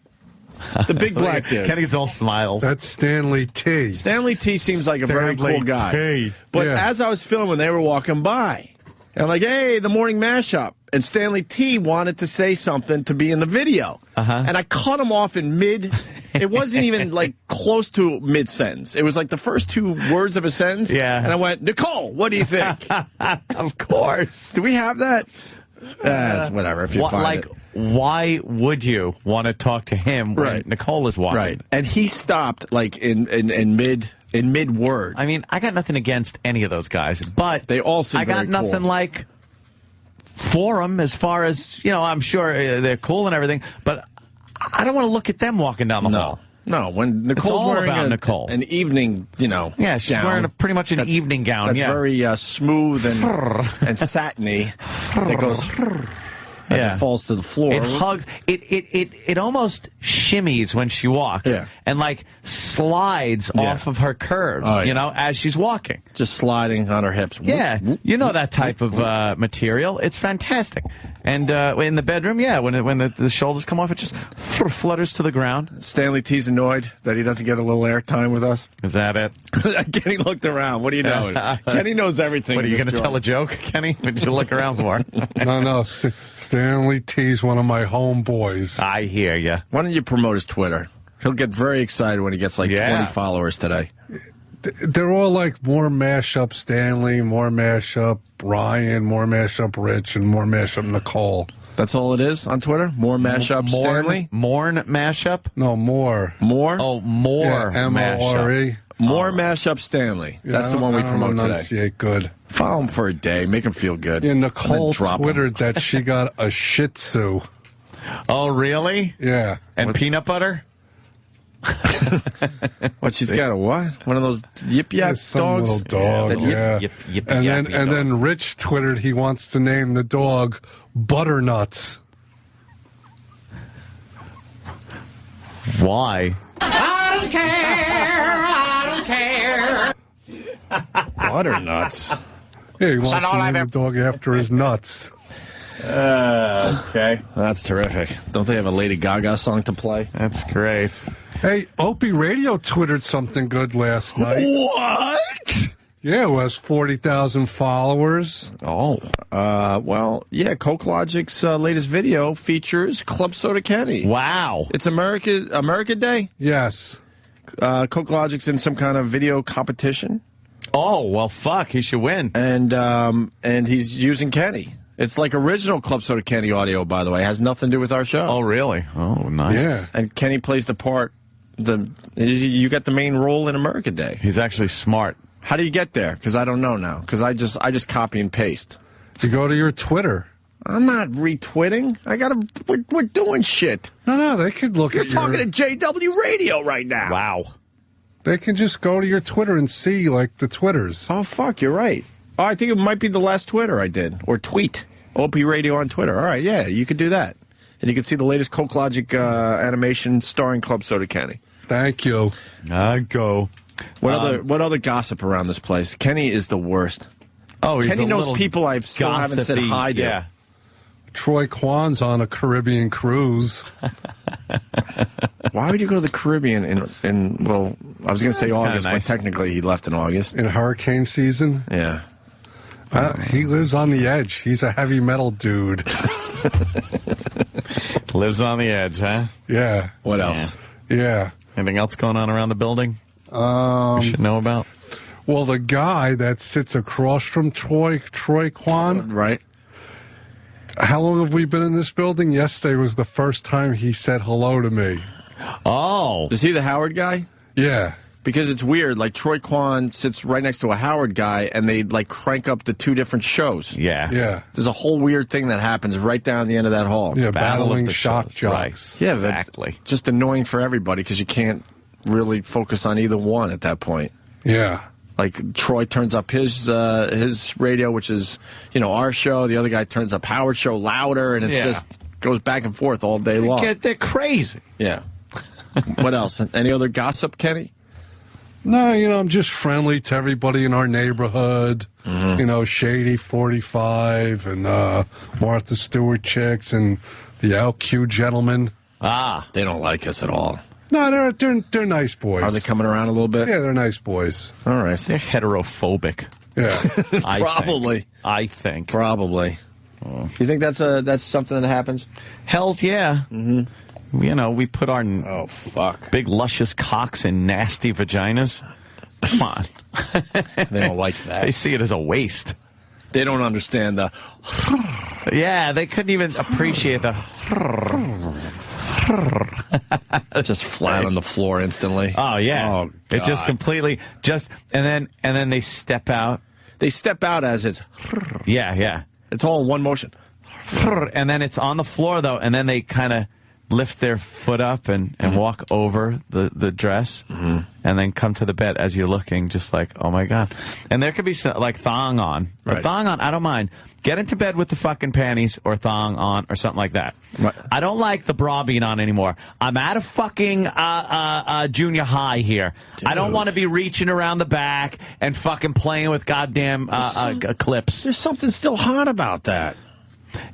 the big black dude. Kenny's all smiles. That's Stanley T. Stanley T seems like a very cool guy. T. But as I was filming, they were walking by. And I'm like, hey, the morning mashup. And Stanley T wanted to say something to be in the video. And I cut him off in mid. It wasn't even like close to mid-sentence. It was like the first two words of a sentence. Yeah. And I went, Nicole, what do you think? Of course. Do we have that? That's whatever, if you find it. Why would you want to talk to him when Nicole is walking? Right. And he stopped like in mid-word. I mean, I got nothing against any of those guys, but they all seem I got very nothing cool. like for them as far as, I'm sure they're cool and everything, but I don't want to look at them walking down the hall. No, when Nicole's all wearing about Nicole. an evening, Yeah, she's gown, wearing pretty much an evening gown. That's very smooth and satiny. That goes as it falls to the floor. It hugs. It almost shimmies when she walks. Yeah. And like slides off of her curves, as she's walking. Just sliding on her hips. Yeah, you know that type of material. It's fantastic. And in the bedroom, when the shoulders come off, it just flutters to the ground. Stanley T's annoyed that he doesn't get a little airtime with us. Is that it? Kenny looked around. What do you know? Kenny knows everything. What, are you going to tell a joke, Kenny? What did you look around for? No. Stanley T's one of my homeboys. I hear you. Why don't you promote his Twitter? He'll get very excited when he gets like 20 followers today. They're all like more mashup Stanley, more mashup Ryan, more mashup Rich, and more mashup Nicole. That's all it is on Twitter? More mashup Stanley? Morn mashup? No, more. More? Oh, more M-O-R-E. More mashup Stanley. That's the one we promote today. Good. Follow him for a day. Make him feel good. Yeah, Nicole twittered that she got a Shih Tzu. Oh, really? Yeah. And peanut butter? What, she's got a what? One of those yip-yap dogs? Little dog, yeah. And then Rich twittered he wants to name the dog Butternuts. Why? I don't care. Butternuts. Yeah, he wants to name the dog after his nuts. Okay. That's terrific. Don't they have a Lady Gaga song to play? That's great. Hey, Opie Radio twittered something good last night. What? Yeah, it has 40,000 followers. Oh. Well, yeah, Coke Logic's latest video features Club Soda Kenny. Wow. It's America Day? Yes. Coke Logic's in some kind of video competition. Oh, well, fuck. He should win. And he's using Kenny. It's like original Club Soda Kenny audio, by the way. It has nothing to do with our show. Oh, really? Oh, nice. Yeah. And Kenny plays the part. You got the main role in America Day. He's actually smart. How do you get there? Because I don't know now. Because I just copy and paste. You go to your Twitter. I'm not retweeting. We're doing shit. No, they could look You're at talking to JW Radio right now. Wow. They can just go to your Twitter and see, like, the Twitters. Oh, fuck, you're right. Oh, I think it might be the last Twitter I did. Or tweet. Opie Radio on Twitter. All right, yeah, you could do that. And you can see the latest Coke Logic animation starring Club Soda Kenny. Thank you. I go. What other gossip around this place? Kenny is the worst. Oh, he's Kenny a knows little people I still haven't said hi to. Yeah. Troy Kwan's on a Caribbean cruise. Why would you go to the Caribbean well, I was going to say August, but technically he left in August. In hurricane season? Yeah. He lives on the edge. He's a heavy metal dude. Lives on the edge, huh? Yeah. What else? Yeah. Anything else going on around the building we should know about? Well, the guy that sits across from Troy Kwan. Right. How long have we been in this building? Yesterday was the first time he said hello to me. Oh. Is he the Howard guy? Yeah. Because it's weird. Like, Troy Kwan sits right next to a Howard guy, and they, like, crank up the two different shows. Yeah. Yeah. There's a whole weird thing that happens right down the end of that hall. Yeah, Battle battling of the shock shows. Right. jocks. Yeah, exactly. Just annoying for everybody because you can't really focus on either one at that point. Yeah. Like, Troy turns up his radio, which is, our show. The other guy turns up Howard's show louder, and it just goes back and forth all day long. They're crazy. Yeah. What else? Any other gossip, Kenny? No, I'm just friendly to everybody in our neighborhood. Mm-hmm. Shady 45 and Martha Stewart chicks and the LQ gentlemen. Ah, they don't like us at all. No, they're nice boys. Are they coming around a little bit? Yeah, they're nice boys. All right. They're heterophobic. Yeah. Probably. I think. Probably. Oh. You think that's something that happens? Hell's yeah. Mm-hmm. We put our big luscious cocks in nasty vaginas. Come on. They don't like that. They see it as a waste. They don't understand the... Yeah, they couldn't even appreciate the... Just flat on the floor instantly. Oh, yeah. Oh, God. It just completely... And then they step out. They step out as it's... Yeah. It's all in one motion. And then it's on the floor, though, and then they kind of lift their foot up and walk over the dress and then come to the bed as you're looking, just like, oh, my God. And there could be, like, thong on. Right. Thong on, I don't mind. Get into bed with the fucking panties or thong on or something like that. Right. I don't like the bra being on anymore. I'm out of fucking junior high here. Dude. I don't want to be reaching around the back and fucking playing with goddamn clips. There's something still hot about that.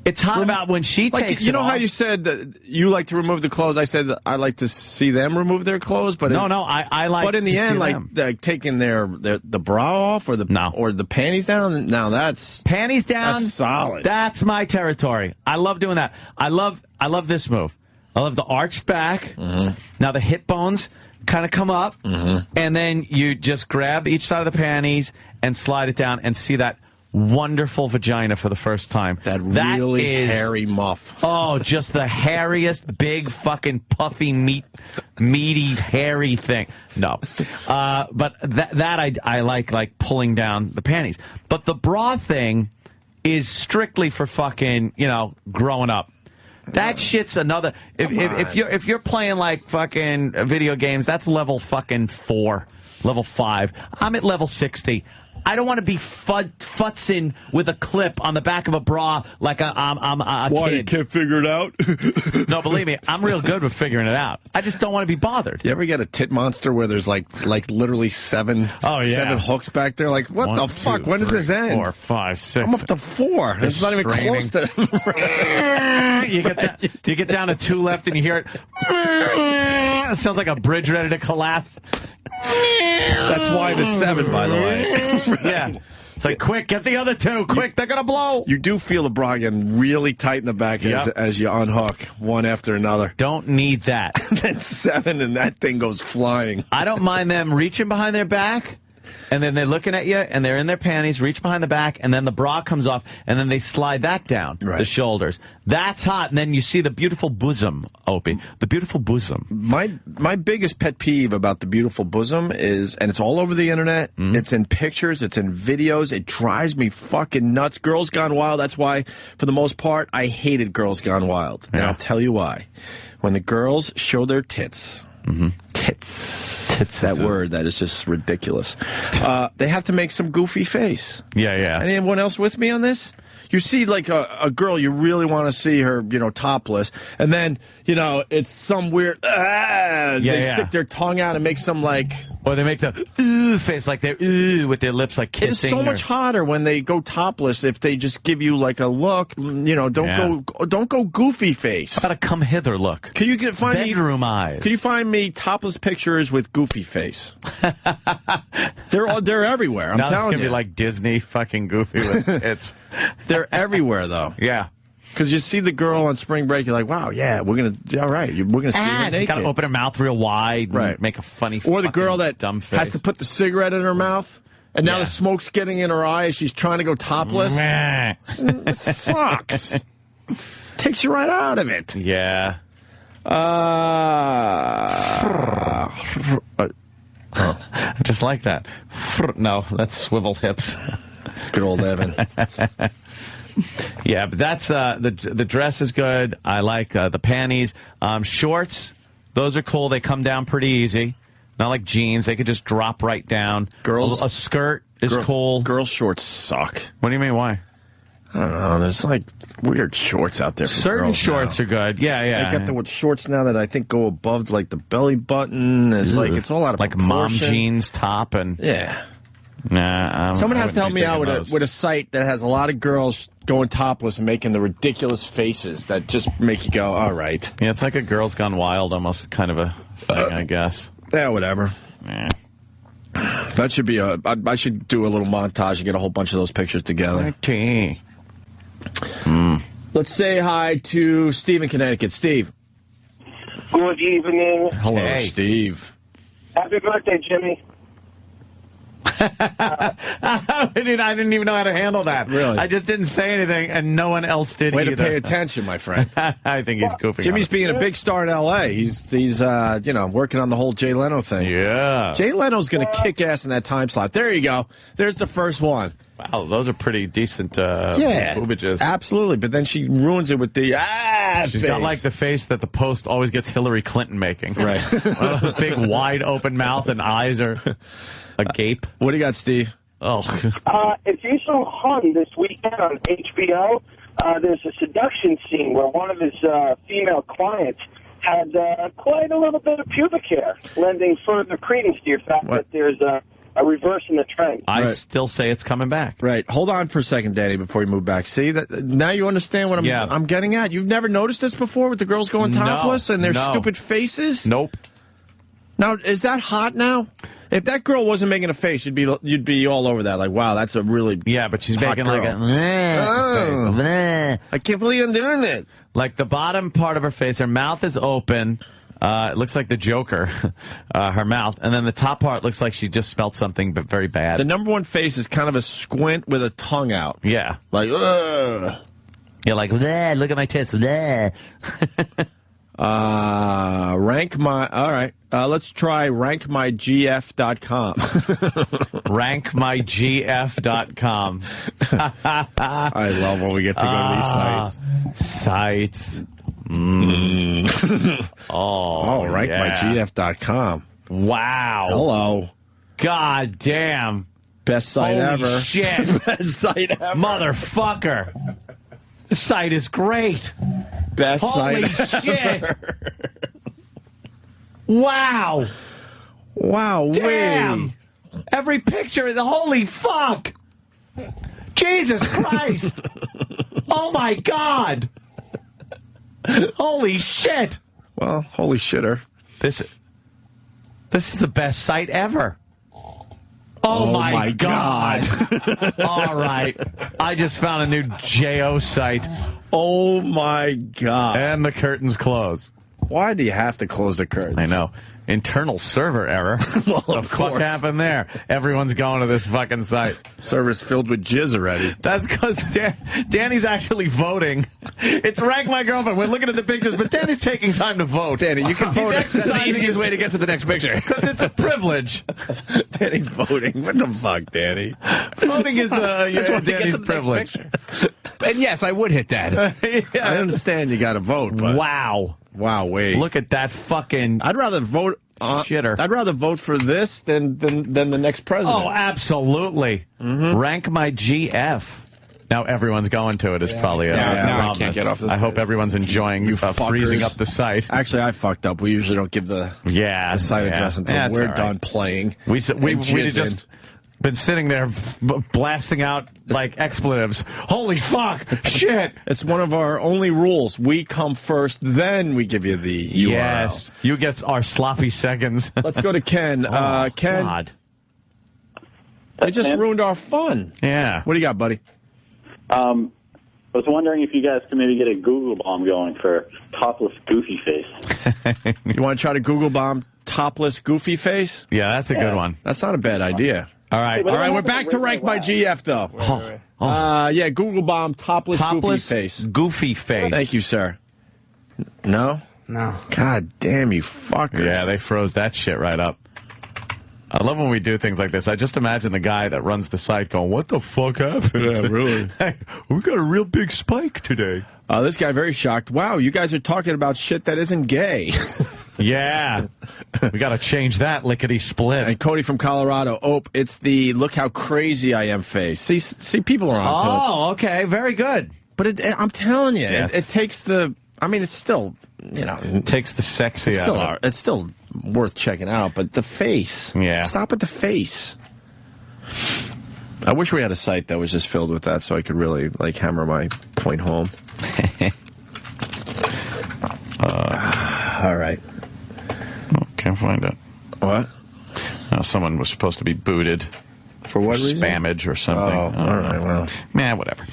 It's hot about when she takes it off. How you said that you like to remove the clothes? I said I like to see them remove their clothes, but I like. But in the end, like taking the bra off or the panties down. Now that's panties down. That's solid. That's my territory. I love doing that. I love this move. I love the arched back. Now the hip bones kind of come up, and then you just grab each side of the panties and slide it down and see that wonderful vagina for the first time. That really hairy muff. Oh, just the hairiest, big, fucking, puffy, meaty, hairy thing. No. But that I like pulling down the panties. But the bra thing is strictly for fucking, growing up. That shit's another. If you're playing like fucking video games, that's level fucking 4, level 5. I'm at level 60. I don't want to be futzing with a clip on the back of a bra like I'm a Why, kid. you can't figure it out? No, believe me, I'm real good with figuring it out. I just don't want to be bothered. You ever get a tit monster where there's like literally seven hooks back there? Like, what the fuck? When does this end? 4, 5, 6. I'm up to 4. It's not even close to... you get down to 2 left and you hear it. It sounds like a bridge ready to collapse. That's why the 7, by the way. Yeah. It's like, quick, get the other 2. Quick, they're going to blow. You do feel the bra getting really tight in the back as you unhook one after another. Don't need that. That's 7 and that thing goes flying. I don't mind them reaching behind their back, and then they're looking at you, and they're in their panties, reach behind the back, and then the bra comes off, and then they slide that down the shoulders. That's hot, and then you see the beautiful bosom, Opie. The beautiful bosom. My biggest pet peeve about the beautiful bosom is, and it's all over the internet, it's in pictures, it's in videos, it drives me fucking nuts. Girls Gone Wild, that's why, for the most part, I hated Girls Gone Wild. And I'll tell you why. When the girls show their tits... Tits, that word, that is just ridiculous. They have to make some goofy face. Yeah. Anyone else with me on this? You see, like, a girl, you really want to see her, topless, and then, it's some weird, they stick their tongue out and make some, like... Or they make the ooh face, like they're ooh with their lips, like kissing. It's so much hotter when they go topless if they just give you, like, a look, don't go goofy face. How about a come hither look? Can you find bedroom eyes? Can you find me topless pictures with goofy face? They're everywhere, I'm telling you. It's going to be like Disney fucking goofy with tits. They're everywhere, though. Yeah. Because you see the girl on spring break, you're like, wow, yeah, we're going to, all right, we're going to see her naked. She's got to open her mouth real wide and make a funny Or the girl that dumb face. has to put the cigarette in her mouth, and now the smoke's getting in her eye as she's trying to go topless. It sucks. Takes you right out of it. Yeah. Just like that. No, that's swivel hips. Good old Evan. Yeah, but that's the dress is good. I like the panties. Shorts, those are cool. They come down pretty easy. Not like jeans. They could just drop right down. Girls, a skirt is cool. Girl shorts suck. What do you mean? Why? I don't know. There's like weird shorts out there for certain girls shorts now. are good. Yeah. They got the shorts now that I think go above like the belly button. It's like it's all out of like proportion. Mom jeans top and Nah, someone has to help me out with a site that has a lot of girls going topless and making the ridiculous faces that just make you go, all right. Yeah, it's like a Girls Gone Wild, almost kind of a thing, I guess. Yeah, whatever. Yeah. That should be I should do a little montage and get a whole bunch of those pictures together. Let's say hi to Steve in Connecticut. Steve. Good evening. Hello, Steve. Happy birthday, Jimmy. I didn't even know how to handle that. Really? I just didn't say anything, and no one else did Way either. to pay attention, my friend. I think he's goofing. Jimmy's being a big star in L.A. He's working on the whole Jay Leno thing. Yeah. Jay Leno's going to kick ass in that time slot. There you go. There's the first one. Wow, those are pretty decent boobages. Absolutely. But then she ruins it with the She's face. got like the face that the Post always gets Hillary Clinton making. Right. One of those big, wide open mouth and eyes are agape. What do you got, Steve? Oh. If you saw Hun this weekend on HBO, there's a seduction scene where one of his female clients had quite a little bit of pubic hair, lending further credence to your fact that there's a reverse in the trend. I still say it's coming back. Right. Hold on for a second, Danny, before you move back. See, that now you understand what I'm getting at? You've never noticed this before with the girls going topless and their stupid faces? Nope. Now, is that hot now? If that girl wasn't making a face, you'd be all over that. Like, wow, that's a really but she's hot making girl. like a. I can't believe I'm doing it. Like the bottom part of her face, her mouth is open. It looks like the Joker, her mouth. And then the top part looks like she just smelled something but very bad. The number one face is kind of a squint with a tongue out. Yeah. Like, ugh. You're like, look at my tits. Rank my... All right. Let's try rankmygf.com. Rankmygf.com. I love when we get to go to these sites. rankmygf.com. Wow. Hello. God damn. Best site Holy ever. Shit. Best site ever. Motherfucker. The site is great. Best Holy site shit. ever. Wow. Wow. Damn. Every picture is holy fuck. Jesus Christ. Oh my God. Holy shit. Well, holy shitter. This is the best site ever. Oh my God. All right. I just found a new JO site. Oh my God. And the curtains close. Why do you have to close the curtains? I know. Internal server error. Well, what the fuck happened there? Everyone's going to this fucking site. Server's filled with jizz already. That's because Danny's actually voting. It's Rank My Girlfriend. We're looking at the pictures, but Danny's taking time to vote. Danny, you can vote. That's the easiest way to get to the next picture. Because it's a privilege. Danny's voting. What the fuck, Danny? Voting is Danny's privilege. And yes, I would hit that. Yeah, I understand you got to vote, but... Wow. Wow, wait. Look at that fucking... I'd rather vote... shitter. I'd rather vote for this than the next president. Oh, absolutely. Rank my GF. Now everyone's going to it. Is probably a now I can't get off this. I hope everyone's enjoying freezing up the site. Actually, I fucked up. We usually don't give the site address until we're done playing. We just been sitting there blasting out like expletives. Holy fuck! Shit! It's one of our only rules. We come first, then we give you the URL. Yes, you get our sloppy seconds. Let's go to Ken. Ken, God. They just ruined our fun. Yeah. What do you got, buddy? I was wondering if you guys could maybe get a Google bomb going for topless goofy face. You want to try to Google bomb topless goofy face? Yeah, that's a good one. That's not a bad idea. All right. All right, we're back to Rank My GF, though. Yeah, Google bomb topless goofy face. Goofy face. Thank you, sir. No? No. God damn you fuckers. Yeah, they froze that shit right up. I love when we do things like this. I just imagine the guy that runs the site going, what the fuck happened? Yeah, really. Hey, we got a real big spike today. This guy very shocked. Wow, you guys are talking about shit that isn't gay. Yeah. We got to change that lickety-split. And Cody from Colorado. It's the look how crazy I am face. See, people are on to it. Oh, okay. Very good. But I'm telling you, Yes. it takes the... I mean, it's still, It takes the sexy out of it. It's still worth checking out, but the face. Yeah. Stop at the face. I wish we had a site that was just filled with that so I could really, hammer my point home. All right. Can't find it. What? Someone was supposed to be booted. For what reason? Spammage or something. Oh, all right, well. Man, whatever.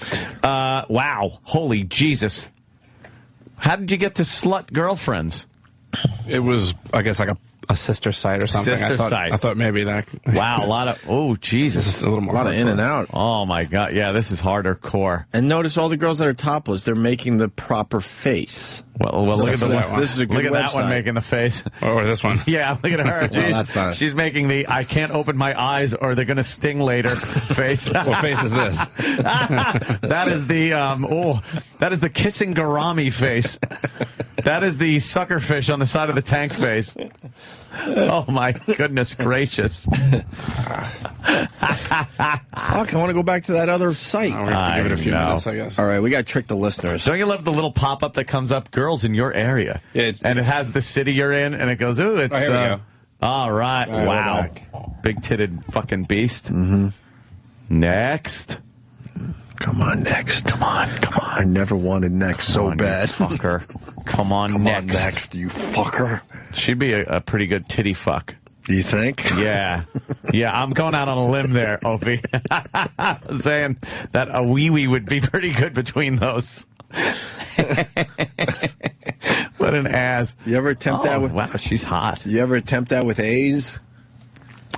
Wow. Holy Jesus. How did you get to Slut Girlfriends? It was, I guess, like a sister site or something. Site. I thought maybe that. Wow, a lot of. Oh, Jesus. This is a little more. A lot of in and out. Oh, my God. Yeah, this is harder core. And notice all the girls that are topless, they're making the proper face. Well, look at that one. This is a good Look at that one website. making the face. Or this one. Yeah, look at her. Well, that's not... She's making the I can't open my eyes or they're going to sting later face. What face is this? That is the that is the kissing Garami face. That is the sucker fish on the side of the tank face. Oh my goodness gracious. Fuck, I want to go back to that other site. We're going to have to give it a few minutes, I guess. All right, we got to trick the listeners. Don't you love the little pop-up that comes up, girls in your area? Yeah, and it has the city you're in, and it goes, ooh, it's... here we go. All right, wow. Big-titted fucking beast. Mm-hmm. Next. Come on, next. Come on. I never wanted next so bad. Fucker. Come on, Come next. on, next, you fucker. She'd be a pretty good titty fuck. You think? Yeah. Yeah, I'm going out on a limb there, Opie. Saying that a wee-wee would be pretty good between those. What an ass. You ever attempt that with... Wow, she's hot. You ever attempt that with A's?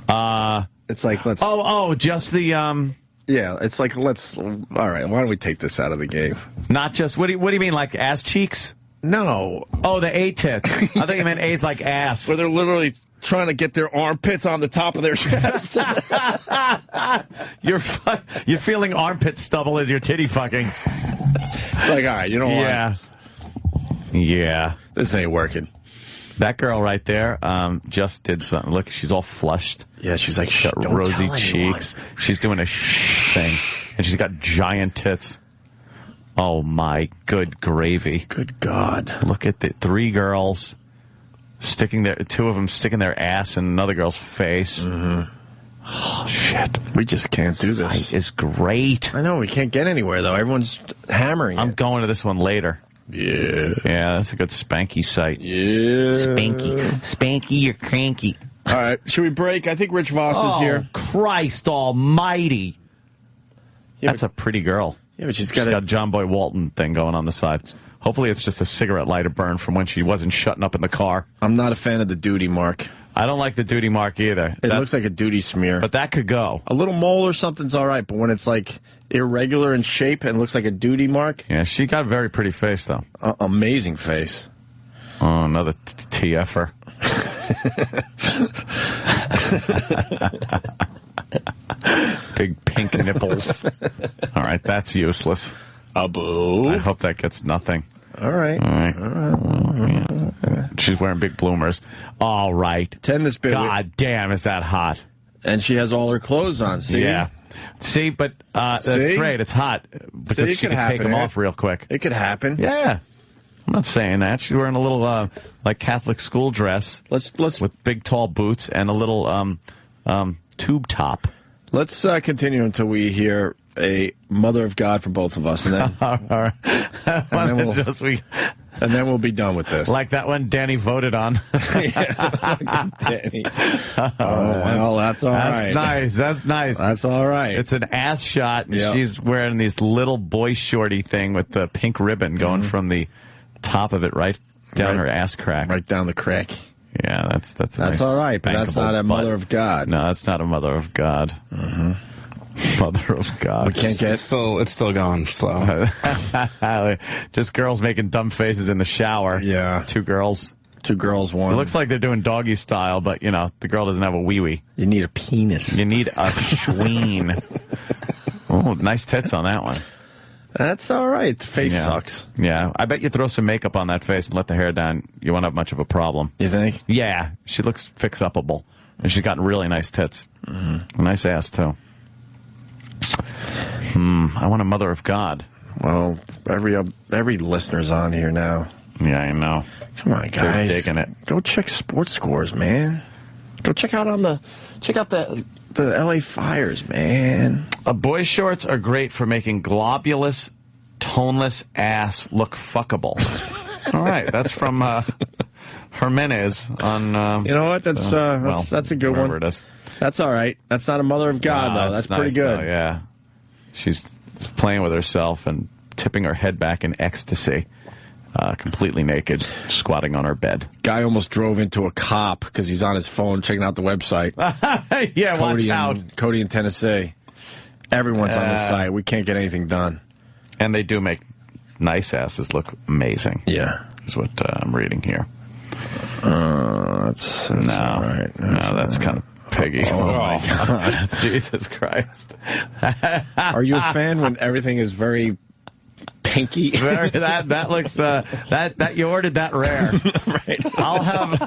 It's like, let's... just the... Yeah, it's like, let's... All right, why don't we take this out of the game? Not just... What do you mean, like ass cheeks? No. Oh, the A-tits. I thought you meant A's like ass. Where they're literally trying to get their armpits on the top of their chest. You're feeling armpit stubble as you're titty fucking. It's like, all right, you know what? Yeah. This ain't working. That girl right there just did something. Look, she's all flushed. Yeah, she's like, got rosy cheeks. She's doing a thing. And she's got giant tits. Oh, my good gravy. Good God. Look at the 3 girls two of them sticking their ass in another girl's face. Mm-hmm. Oh, shit. We just can't do this. Site is great. I know, we can't get anywhere, though. Everyone's hammering I'm going to this one later. Yeah. Yeah, that's a good spanky site. Yeah. Spanky, you're cranky. All right, should we break? I think Rich Voss is here. Christ almighty. Yeah, that's a pretty girl. Yeah, but she's got a John Boy Walton thing going on the side. Hopefully it's just a cigarette lighter burn from when she wasn't shutting up in the car. I'm not a fan of the duty mark. I don't like the duty mark either. It looks like a duty smear. But that could go. A little mole or something's all right, but when it's like irregular in shape and looks like a duty mark. Yeah, she got a very pretty face, though. Amazing face. Oh, another TF'er. Big pink nipples. All right, that's useless. Boo. I hope that gets nothing. All right. She's wearing big bloomers. All right. This baby. God damn, is that hot? And she has all her clothes on, see? Yeah. See, but that's great. It's hot. Because she can take them off real quick. It could happen. Yeah. I'm not saying that. She's wearing a little, like, Catholic school dress. Let's with big, tall boots and a little tube top. Let's continue until we hear a Mother of God from both of us. And then, all right. And then we'll be done with this. Like that one Danny voted on. Danny. Well, that's all right. That's nice. That's nice. That's all right. It's an ass shot, and she's wearing this little boy shorty thing with the pink ribbon going from the top of it right down her ass crack. Right down the crack. Yeah, that's nice, all right, but that's not a Mother of God. No, that's not a Mother of God. Mm-hmm. Mother of God. We can't get it's still going slow. Just girls making dumb faces in the shower. Yeah. 2 girls. 2 girls, 1. It looks like they're doing doggy style, but, you know, the girl doesn't have a wee-wee. You need a penis. You need a schween. Oh, nice tits on that one. That's all right. The face sucks. Yeah. I bet you throw some makeup on that face and let the hair down, you won't have much of a problem. You think? Yeah. She looks fix-upable. And she's got really nice tits. Mm-hmm. A nice ass, too. I want a Mother of God. Well, every listener's on here now. Yeah, I know. Come on, guys. They're digging it. Go check sports scores, man. Go check out the LA Fires, man. Boy shorts are great for making globulous, toneless ass look fuckable. All right, that's from Jimenez on. You know what? That's a good one. It is. That's all right. That's not a Mother of God, though. That's pretty nice, good. Though, yeah. She's playing with herself and tipping her head back in ecstasy, completely naked, squatting on her bed. Guy almost drove into a cop because he's on his phone checking out the website. Yeah, watch out. Cody in Tennessee. Everyone's on this site. We can't get anything done. And they do make nice asses look amazing. Yeah. Is what I'm reading here. That's all right. That's kind of piggy. Oh, my God. Jesus Christ. Are you a fan when everything is very pinky? That looks, that you ordered that rare. Right. I'll have...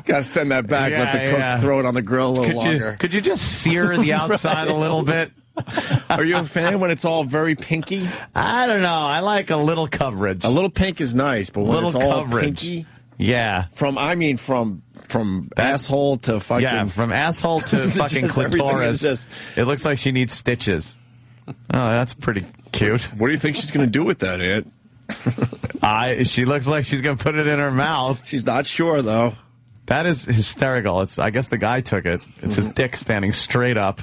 Got to send that back. Let the cook throw it on the grill a little longer. Could you just sear the outside a little bit? Are you a fan when it's all very pinky? I don't know. I like a little coverage. A little pink is nice, but when it's all pinky... Yeah. From asshole to fucking... Yeah, from asshole to fucking clitoris. It looks like she needs stitches. Oh, that's pretty cute. What do you think she's going to do with that, Aunt? She looks like she's going to put it in her mouth. She's not sure, though. That is hysterical. I guess the guy took it. It's his dick standing straight up.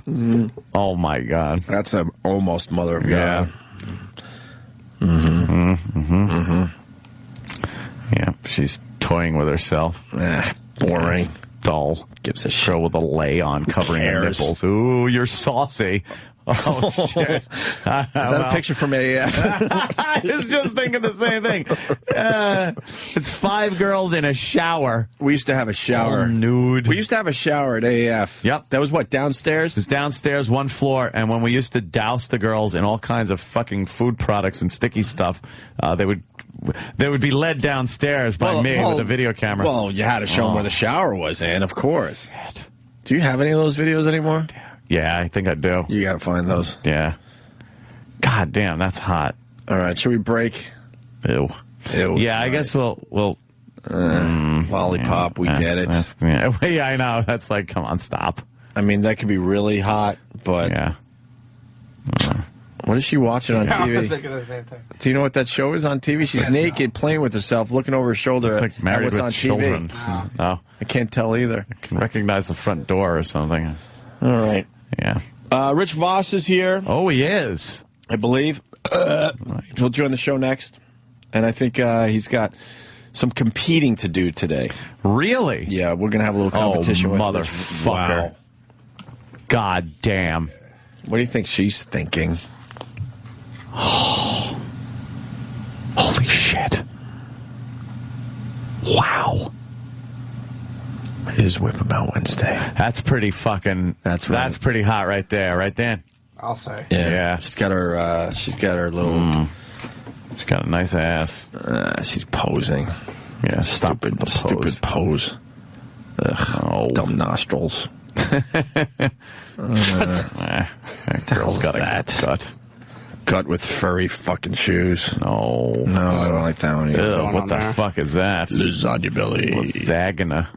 Oh, my God. That's an almost mother of God. Yeah. Yeah, she's toying with herself. Boring. Yeah, dull. Gives a show with a lay on covering her nipples. Ooh, you're saucy. Oh, shit. Is that a picture from AF? I was just thinking the same thing. It's 5 girls in a shower. We used to have a shower. All nude. We used to have a shower at AF. Yep. That was what, downstairs? It's downstairs, 1 floor, and when we used to douse the girls in all kinds of fucking food products and sticky stuff, they would be led downstairs by me with a video camera. Well, you had to show them where the shower was, and of course. Do you have any of those videos anymore? Yeah, I think I do. You got to find those. Yeah. God damn, that's hot. All right, should we break? Ew. Yeah, I guess we'll lollipop, we get it. Yeah, I know. That's like, come on, stop. I mean, that could be really hot, but... Yeah. What is she watching on TV? I was thinking the same thing. Do you know what that show is on TV? She's naked, playing with herself, looking over her shoulder It's like Married what's with on Children. TV. No. I can't tell either. I can recognize the front door or something. All right. Yeah. Rich Voss is here. Oh, he is. I believe. He'll join the show next. And I think he's got some competing to do today. Really? Yeah, we're going to have a little competition with motherfucker. Wow. God damn. What do you think she's thinking? Holy shit. Wow. It is Whip About Wednesday. That's pretty fucking... That's right. That's pretty hot right there. Right, Dan? I'll say. Yeah. She's got her little... She's got a nice ass. She's posing. Yeah. Stupid pose. Ugh. Dumb nostrils. That girl's got a gut. Gut with furry fucking shoes. No, I don't like that one either. Ew, what the fuck is that? Lasagna belly. Lasagna.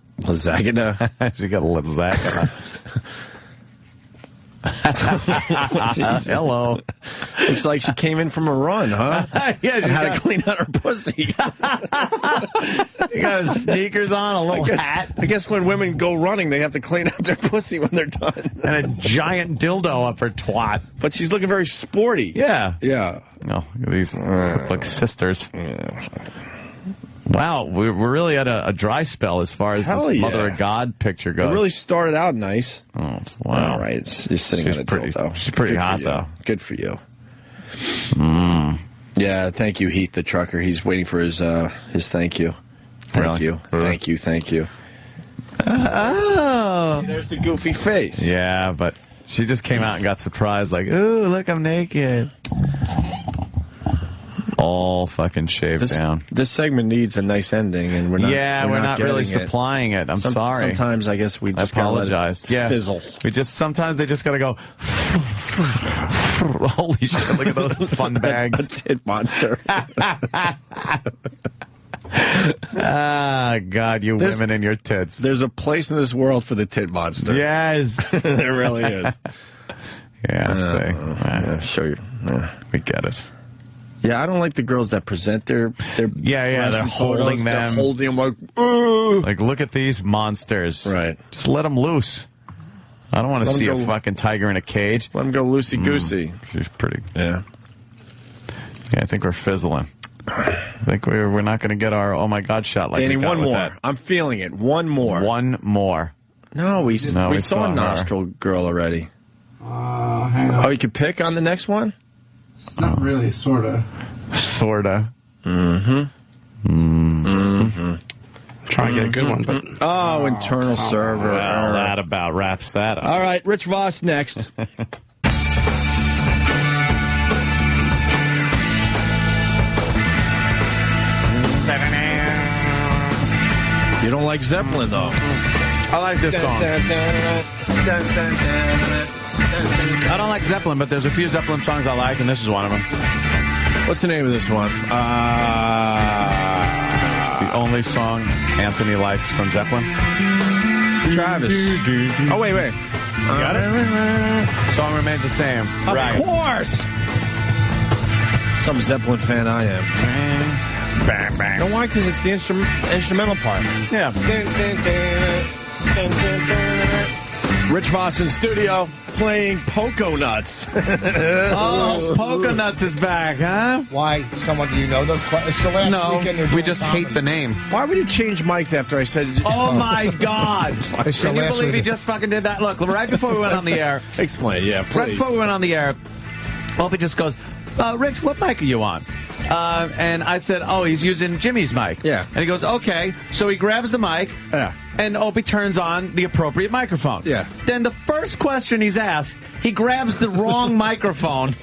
She got a lasagna. Hello. Looks like she came in from a run, huh? Yeah, she had to clean out her pussy. You got his sneakers on, a little hat. I guess when women go running, they have to clean out their pussy when they're done. And a giant dildo up her twat. But she's looking very sporty. Yeah. Yeah. No, these look like sisters. Yeah. Wow, we're really at a dry spell as far as this Mother of God picture goes. It really started out nice. Oh, wow. All right. It's just sitting on a dildo. She's pretty hot, though. Good for you. Yeah, thank you, Heath the trucker. He's waiting for his thank you. Thank you. Oh. There's the goofy face. Yeah, but she just came out and got surprised, like, ooh, look, I'm naked. All fucking shaved down. This segment needs a nice ending, and we're not. Yeah, we're not really supplying it. I'm sorry. Sometimes I guess we just apologize. Fizzle. Sometimes they just gotta go. Holy shit! Look at those fun bags. A tit monster. Ah, God, you women and your tits. There's a place in this world for the tit monster. Yes, there really is. Yeah, sure. We get it. Yeah, I don't like the girls that present their they're holding them. They're holding them like, ooh. Like, look at these monsters. Right. Just let them loose. I don't want to see a fucking tiger in a cage. Let them go loosey-goosey. She's pretty. Yeah. Yeah, I think we're fizzling. I think we're not going to get our oh my God shot like Danny, we got one with more. That. I'm feeling it. One more. One more. No, we saw a nostril girl already. Hang on. Oh, you could pick on the next one? It's not really, sorta. Sorta. Try to get a good one, but internal server. Well, that about wraps that up. All right, Rich Voss next. You don't like Zeppelin, though. I like this song. I don't like Zeppelin, but there's a few Zeppelin songs I like, and this is one of them. What's the name of this one? The only song Anthony likes from Zeppelin. Travis. Oh, wait. You got it? Song remains the same. Of course! Some Zeppelin fan I am. Bang, bang. You know why? Because it's the instrumental part. Yeah. Rich Voss in studio playing Poco Nuts. Oh, Poco Nuts is back, huh? Why? Someone, do you know? It's the last weekend. We just hate the name. Why would you change mics after I said... Oh, my God. It's Can the you last believe he weekend. just fucking did that? Look, right before we went on the air. Explain, yeah, please. Right before we went on the air, Opie just goes, Rich, what mic are you on? And I said, oh, he's using Jimmy's mic. Yeah. And he goes, okay. So he grabs the mic. Yeah. And Opie turns on the appropriate microphone. Yeah. Then the first question he's asked, he grabs the wrong microphone.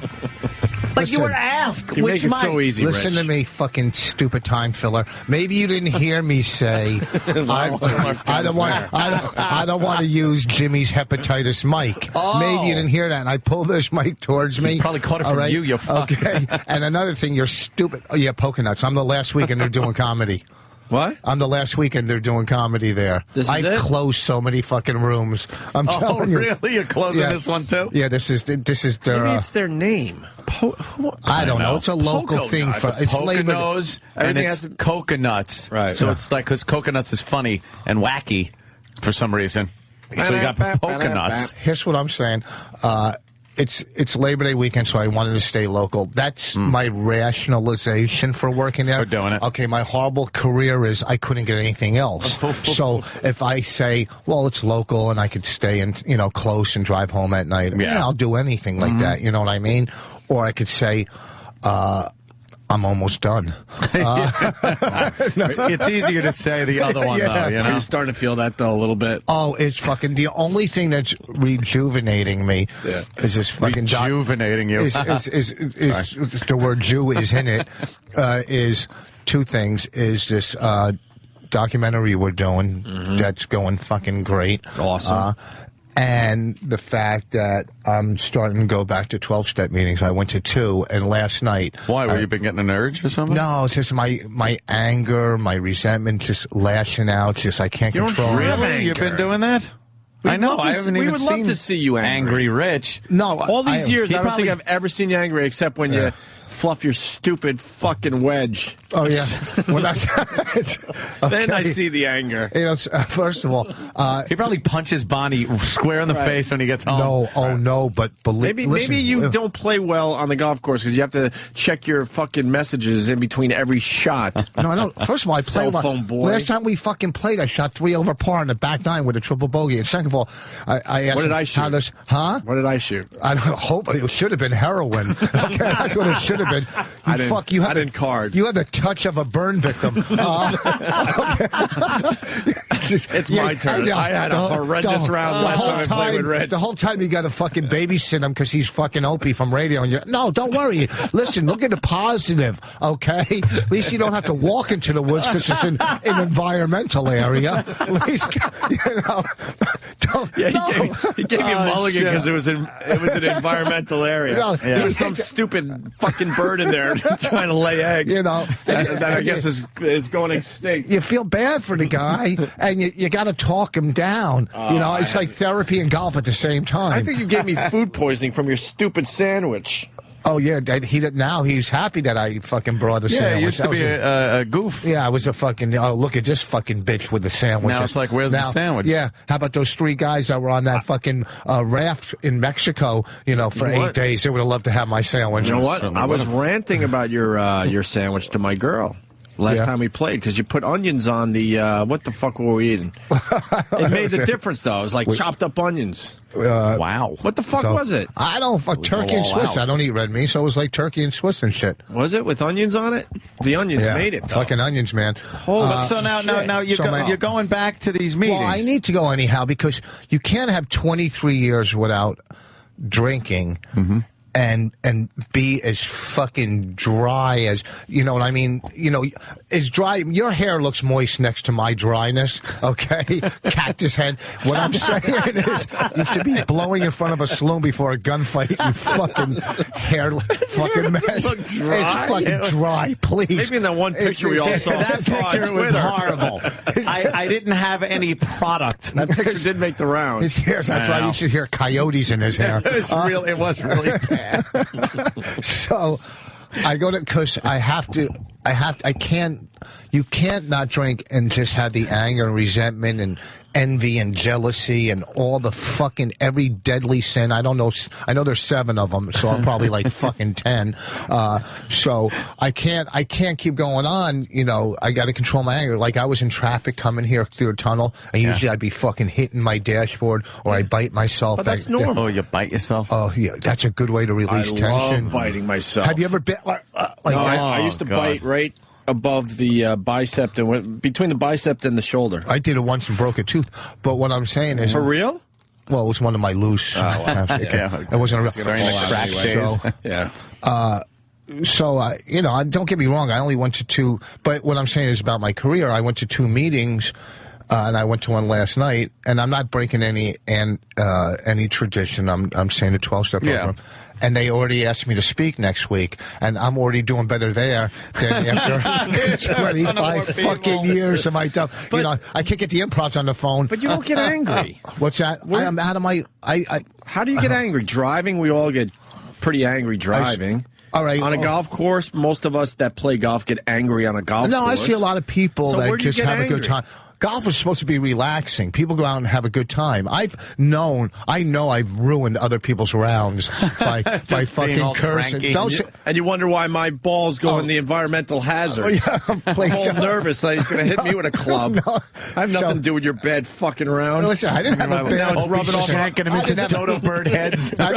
Like you were asked You which make it mic. so easy, Listen Rich. to me, fucking stupid time filler. Maybe you didn't hear me say I don't want to use Jimmy's hepatitis mic. Oh. Maybe you didn't hear that. And I pulled this mic towards me. He probably caught it All from you fuck. Okay. And another thing, you're stupid. Oh yeah, Poco Nuts. I'm the last weekend they're doing comedy. What? I'm the last weekend they're doing comedy there. This is it? closed so many fucking rooms. I'm telling you. Really? You're closing this one too? Yeah, this is their. Maybe it's their name. I don't know. It's a local Poco thing Nuts. for it's labeled. Poconos, and Everything it's has to- coconuts. Right. So Yeah. it's like, because coconuts is funny and wacky for some reason. So you got Poconuts. Here's what I'm saying. It's Labor Day weekend, so I wanted to stay local. That's my rationalization for working there. For doing it. Okay, my horrible career is I couldn't get anything else. So if I say, well, it's local and I could stay in, close and drive home at night, Yeah. I'll do anything like that. You know what I mean? Or I could say, I'm almost done. It's easier to say the other one, though, you know? You're starting to feel that, though, a little bit. Oh, it's fucking the only thing that's rejuvenating me is this fucking Rejuvenating you. is the word Jew is in it. Is two things. Is this documentary we're doing that's going fucking great. Awesome. And the fact that I'm starting to go back to 12-step meetings. I went to 2, and last night... Why? Were you been getting an urge or something? No, it's just my anger, my resentment, just lashing out. Just I can't control it. Really? You've been doing that? I know. I haven't even seen We would love to see you angry. Rich. No, all these years, I don't probably- think I've ever seen you angry except when you fluff your stupid fucking wedge. Oh yeah, when that's Then I see the anger. First of all, he probably punches Bonnie square in the face when he gets home. No, but believe Maybe you don't play well on the golf course because you have to check your fucking messages in between every shot. No, I don't. First of all, I played Cell phone boy. Last time we fucking played, I shot 3 over par on the back 9 with a triple bogey. And second of all, I asked What did him I shoot? how this, huh? What did I shoot? I don't hope it should have been heroin. Okay, that's what it should have been. I didn't card. You had the touch of a burn victim. It's my turn. I had a horrendous round last time I played with Rich. The whole time you got to fucking babysit him because he's fucking Opie from radio. And no, don't worry. Listen, look at the positive, okay? At least you don't have to walk into the woods because it's in an environmental area. At least, He gave me a mulligan because it was an environmental area. No, There was some stupid fucking bird in there trying to lay eggs. That I guess is going extinct. You feel bad for the guy, and you got to talk him down. It's like therapy and golf at the same time. I think you gave me food poisoning from your stupid sandwich. Oh yeah, now he's happy that I fucking brought the sandwich. Yeah, it used to be a goof. Yeah, I was a fucking. Oh, look at this fucking bitch with the sandwich. Now it's like, where's the sandwich? Yeah, how about those 3 guys that were on that fucking raft in Mexico? For 8 days, they would have loved to have my sandwich. You know what? I was ranting about your sandwich to my girl last time we played because you put onions on the. What the fuck were we eating? It made a difference though. It was like chopped up onions. Wow. What the fuck was it? I don't fuck turkey and Swiss. I don't eat red meat, so it was like turkey and Swiss and shit. Was it with onions on it? The onions made it. Though. Fucking onions, man. So now you're going back to these meetings. Well, I need to go anyhow because you can't have 23 years without drinking. And be as fucking dry as, you know what I mean? As dry. Your hair looks moist next to my dryness, okay? Cactus head. What I'm saying is you should be blowing in front of a saloon before a gunfight, you fucking hair fucking mess. It's fucking dry, please. Maybe in that one picture we all saw. That picture was horrible. I didn't have any product. That picture did make the round. His hair's that's right. You should hear coyotes in his hair. It was really bad. So I go to, because I have to, You can't not drink and just have the anger and resentment and envy and jealousy and all the fucking every deadly sin. I don't know. I know there's 7 of them, so I'm probably like fucking 10. So I can't keep going on. You know, I got to control my anger. Like I was in traffic coming here through a tunnel, and usually I'd be fucking hitting my dashboard or I bite myself. Oh, that's normal. Oh, you bite yourself? Oh, yeah. That's a good way to release tension. I love biting myself. Have you ever bit like I used to bite right above the bicep, and between the bicep and the shoulder. I did it once and broke a tooth. But what I'm saying is, for real? Well, it was one of my loose. It wasn't a real. During the crack days. So, yeah. So, you know, don't get me wrong. I only went to 2. But what I'm saying is about my career. I went to 2 meetings, and I went to one last night. And I'm not breaking any tradition. I'm saying a 12-step program. And they already asked me to speak next week, and I'm already doing better there than after 25 fucking years of my time. You know, I can't get the improvs on the phone. But you don't get angry. What's that? I'm out of my. How do you get angry? Driving? We all get pretty angry driving. All right. On a golf course, most of us that play golf get angry on a golf course. No, I see a lot of people that just have angry? a good time. Golf is supposed to be relaxing. People go out and have a good time. I know I've ruined other people's rounds by fucking cursing. And you wonder why my balls go in the environmental hazard. I'm all nervous that he's going to hit me with a club. No. I have nothing to do with your bad fucking round. Listen, I didn't have a bad. Now it's rubbing off. Shanking him into the dodo bird heads. I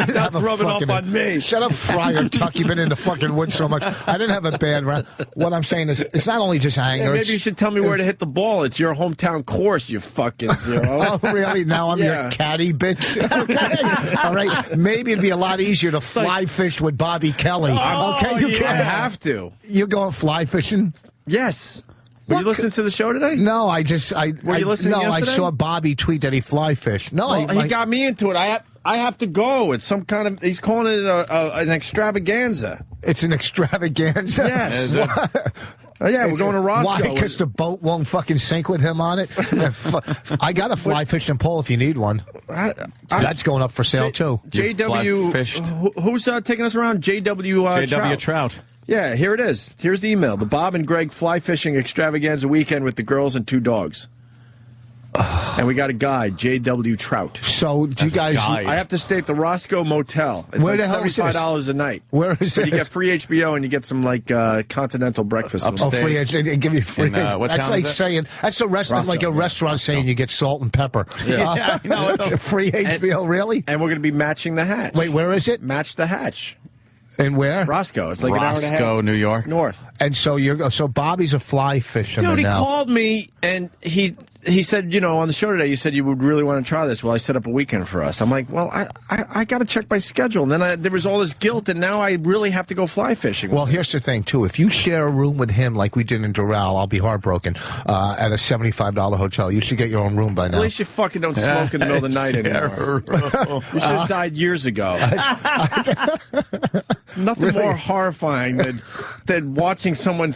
didn't have a rubbing fucking, off on me. Shut up, Friar Tuck. You've been in the fucking woods so much. I didn't have a bad round. What I'm saying is, it's not only just anger. Maybe you should tell me where to hit the ball. It's your hometown course, you fucking zero. Oh, really? Now I'm your caddy, bitch? Okay. All right. Maybe it'd be a lot easier to fly fish with Bobby Kelly. Okay, you can't have to. You going fly fishing? Yes. Were you listening to the show today? No, Were you listening yesterday? I saw Bobby tweet that he fly fished. No, he got me into it. I have to go. It's some kind of. He's calling it an extravaganza. It's an extravaganza. Yes. Oh, yeah, we're going to Roscoe. Why? Because the boat won't fucking sink with him on it? I got a fly fishing pole if you need one. That's going up for sale, too. JW, who's taking us around? JW Trout. Yeah, here it is. Here's the email. The Bob and Greg fly fishing extravaganza weekend with the girls and 2 dogs. And we got a guy, J.W. Trout. So, do you guys... I have to stay at the Roscoe Motel. It's Where like the hell is this? $75 a night. Where is it? this? You get free HBO and you get some, like, continental breakfast. Oh, free HBO. They give you free... what that's town like is that? saying... That's a restaurant, Roscoe, like a restaurant saying you get salt and pepper. Yeah, I know. It's a free HBO, really? And we're going to be matching the hatch. Wait, where is it? Match the hatch. And where? Roscoe. It's like an hour and a half. Roscoe, New York. North. And so so Bobby's a fly fisherman. Dude, he now. called me and he said, you know, on the show today, you said you would really want to try this. Well, I set up a weekend for us. I'm like, well, I got to check my schedule. And then there was all this guilt, and now I really have to go fly fishing. Well, here's the thing, too. If you share a room with him like we did in Doral, I'll be heartbroken, at a $75 hotel. You should get your own room by now. At least you fucking don't smoke in the middle of the night anymore. You should have died years ago. Nothing more horrifying than watching someone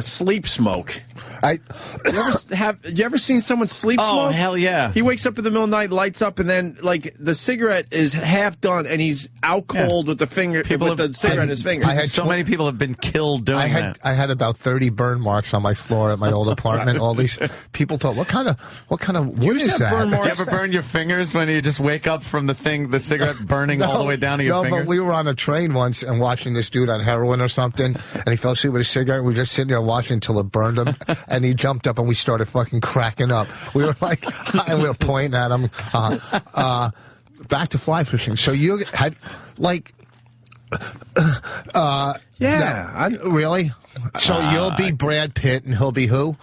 sleep smoke. You ever seen someone sleep smoke? Oh, hell yeah. He wakes up in the middle of the night, lights up, and then, like, the cigarette is half done, and he's out cold with the cigarette in his finger. So many people have been killed doing that. I had about 30 burn marks on my floor at my old apartment. All these people thought, what kind of wood is that? Do you ever burn your fingers when you just wake up from the cigarette burning all the way down to your fingers? No, but we were on a train once and watching this dude on heroin or something, and he fell asleep with a cigarette. We were just sitting there watching until it burned him, and he jumped up and we started fucking cracking up. We were like, and we were pointing at him. Back to fly fishing. So you had, like, really? So you'll be Brad Pitt and he'll be who?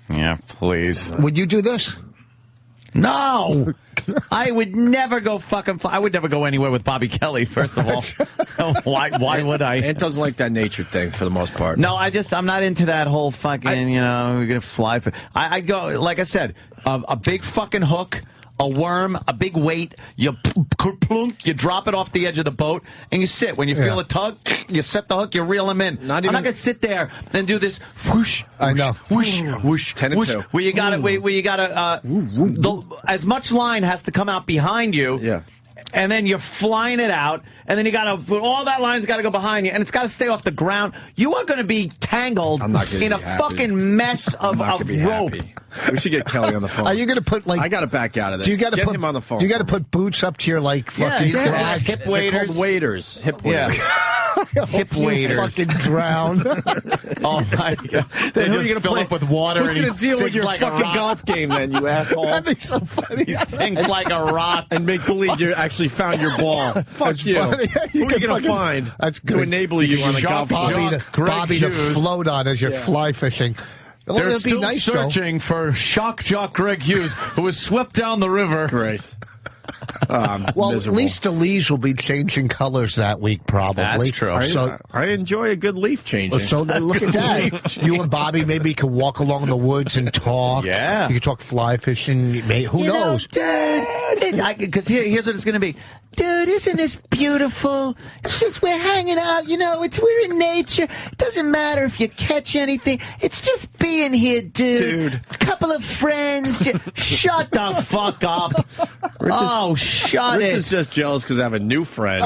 Yeah, please. Would you do this? No! I would never go I would never go anywhere with Bobby Kelly, first of all. Why would I? Ant doesn't like that nature thing for the most part. No, I'm not into that whole fucking, we're going to fly. I go, like I said, a big fucking hook, a worm, a big weight, you plunk, you drop it off the edge of the boat, and you sit. When you feel a tug, you set the hook, you reel them in. I'm not going to sit there and do this whoosh, I know. Whoosh, whoosh, 10 and 2. Where you got to, as much line has to come out behind you. Yeah. and then you're flying it out, and then you got to, all that line's got to go behind you, and it's got to stay off the ground. You are going to be tangled in a fucking mess of rope. We should get Kelly on the phone. Are you going to put, like... I got to back out of this. Do you got to get put him on the phone? Do you got to put boots up to your, like, fucking... Yeah, hip waders. They're called waders. Hip waders. Hip waders. Fucking drown. Oh, my God. They who are just you gonna fill play? up with water. Who's and going to deal with your like fucking golf game, then, you asshole? That'd be so funny. He sings like a rock. And make believe you actually found your ball. Fuck you. Funny. Who are you going to find to enable you on the golf course? Bobby to float on as you're fly fishing. Well, They're it'd be still nice, searching for Shock Jock Greg Hughes, who was swept down the river. Great. Well, miserable. at least the leaves will be changing colors that week, probably. That's true. I enjoy a good leaf changing. So look at that. You and Bobby maybe could walk along the woods and talk. Yeah. You could talk fly fishing. Who knows? Because here's what it's going to be. Dude, isn't this beautiful? It's just we're hanging out, we're in nature. It doesn't matter if you catch anything. It's just being here, dude. A couple of friends. Shut the fuck up. Shut Rich it. is just jealous because I have a new friend.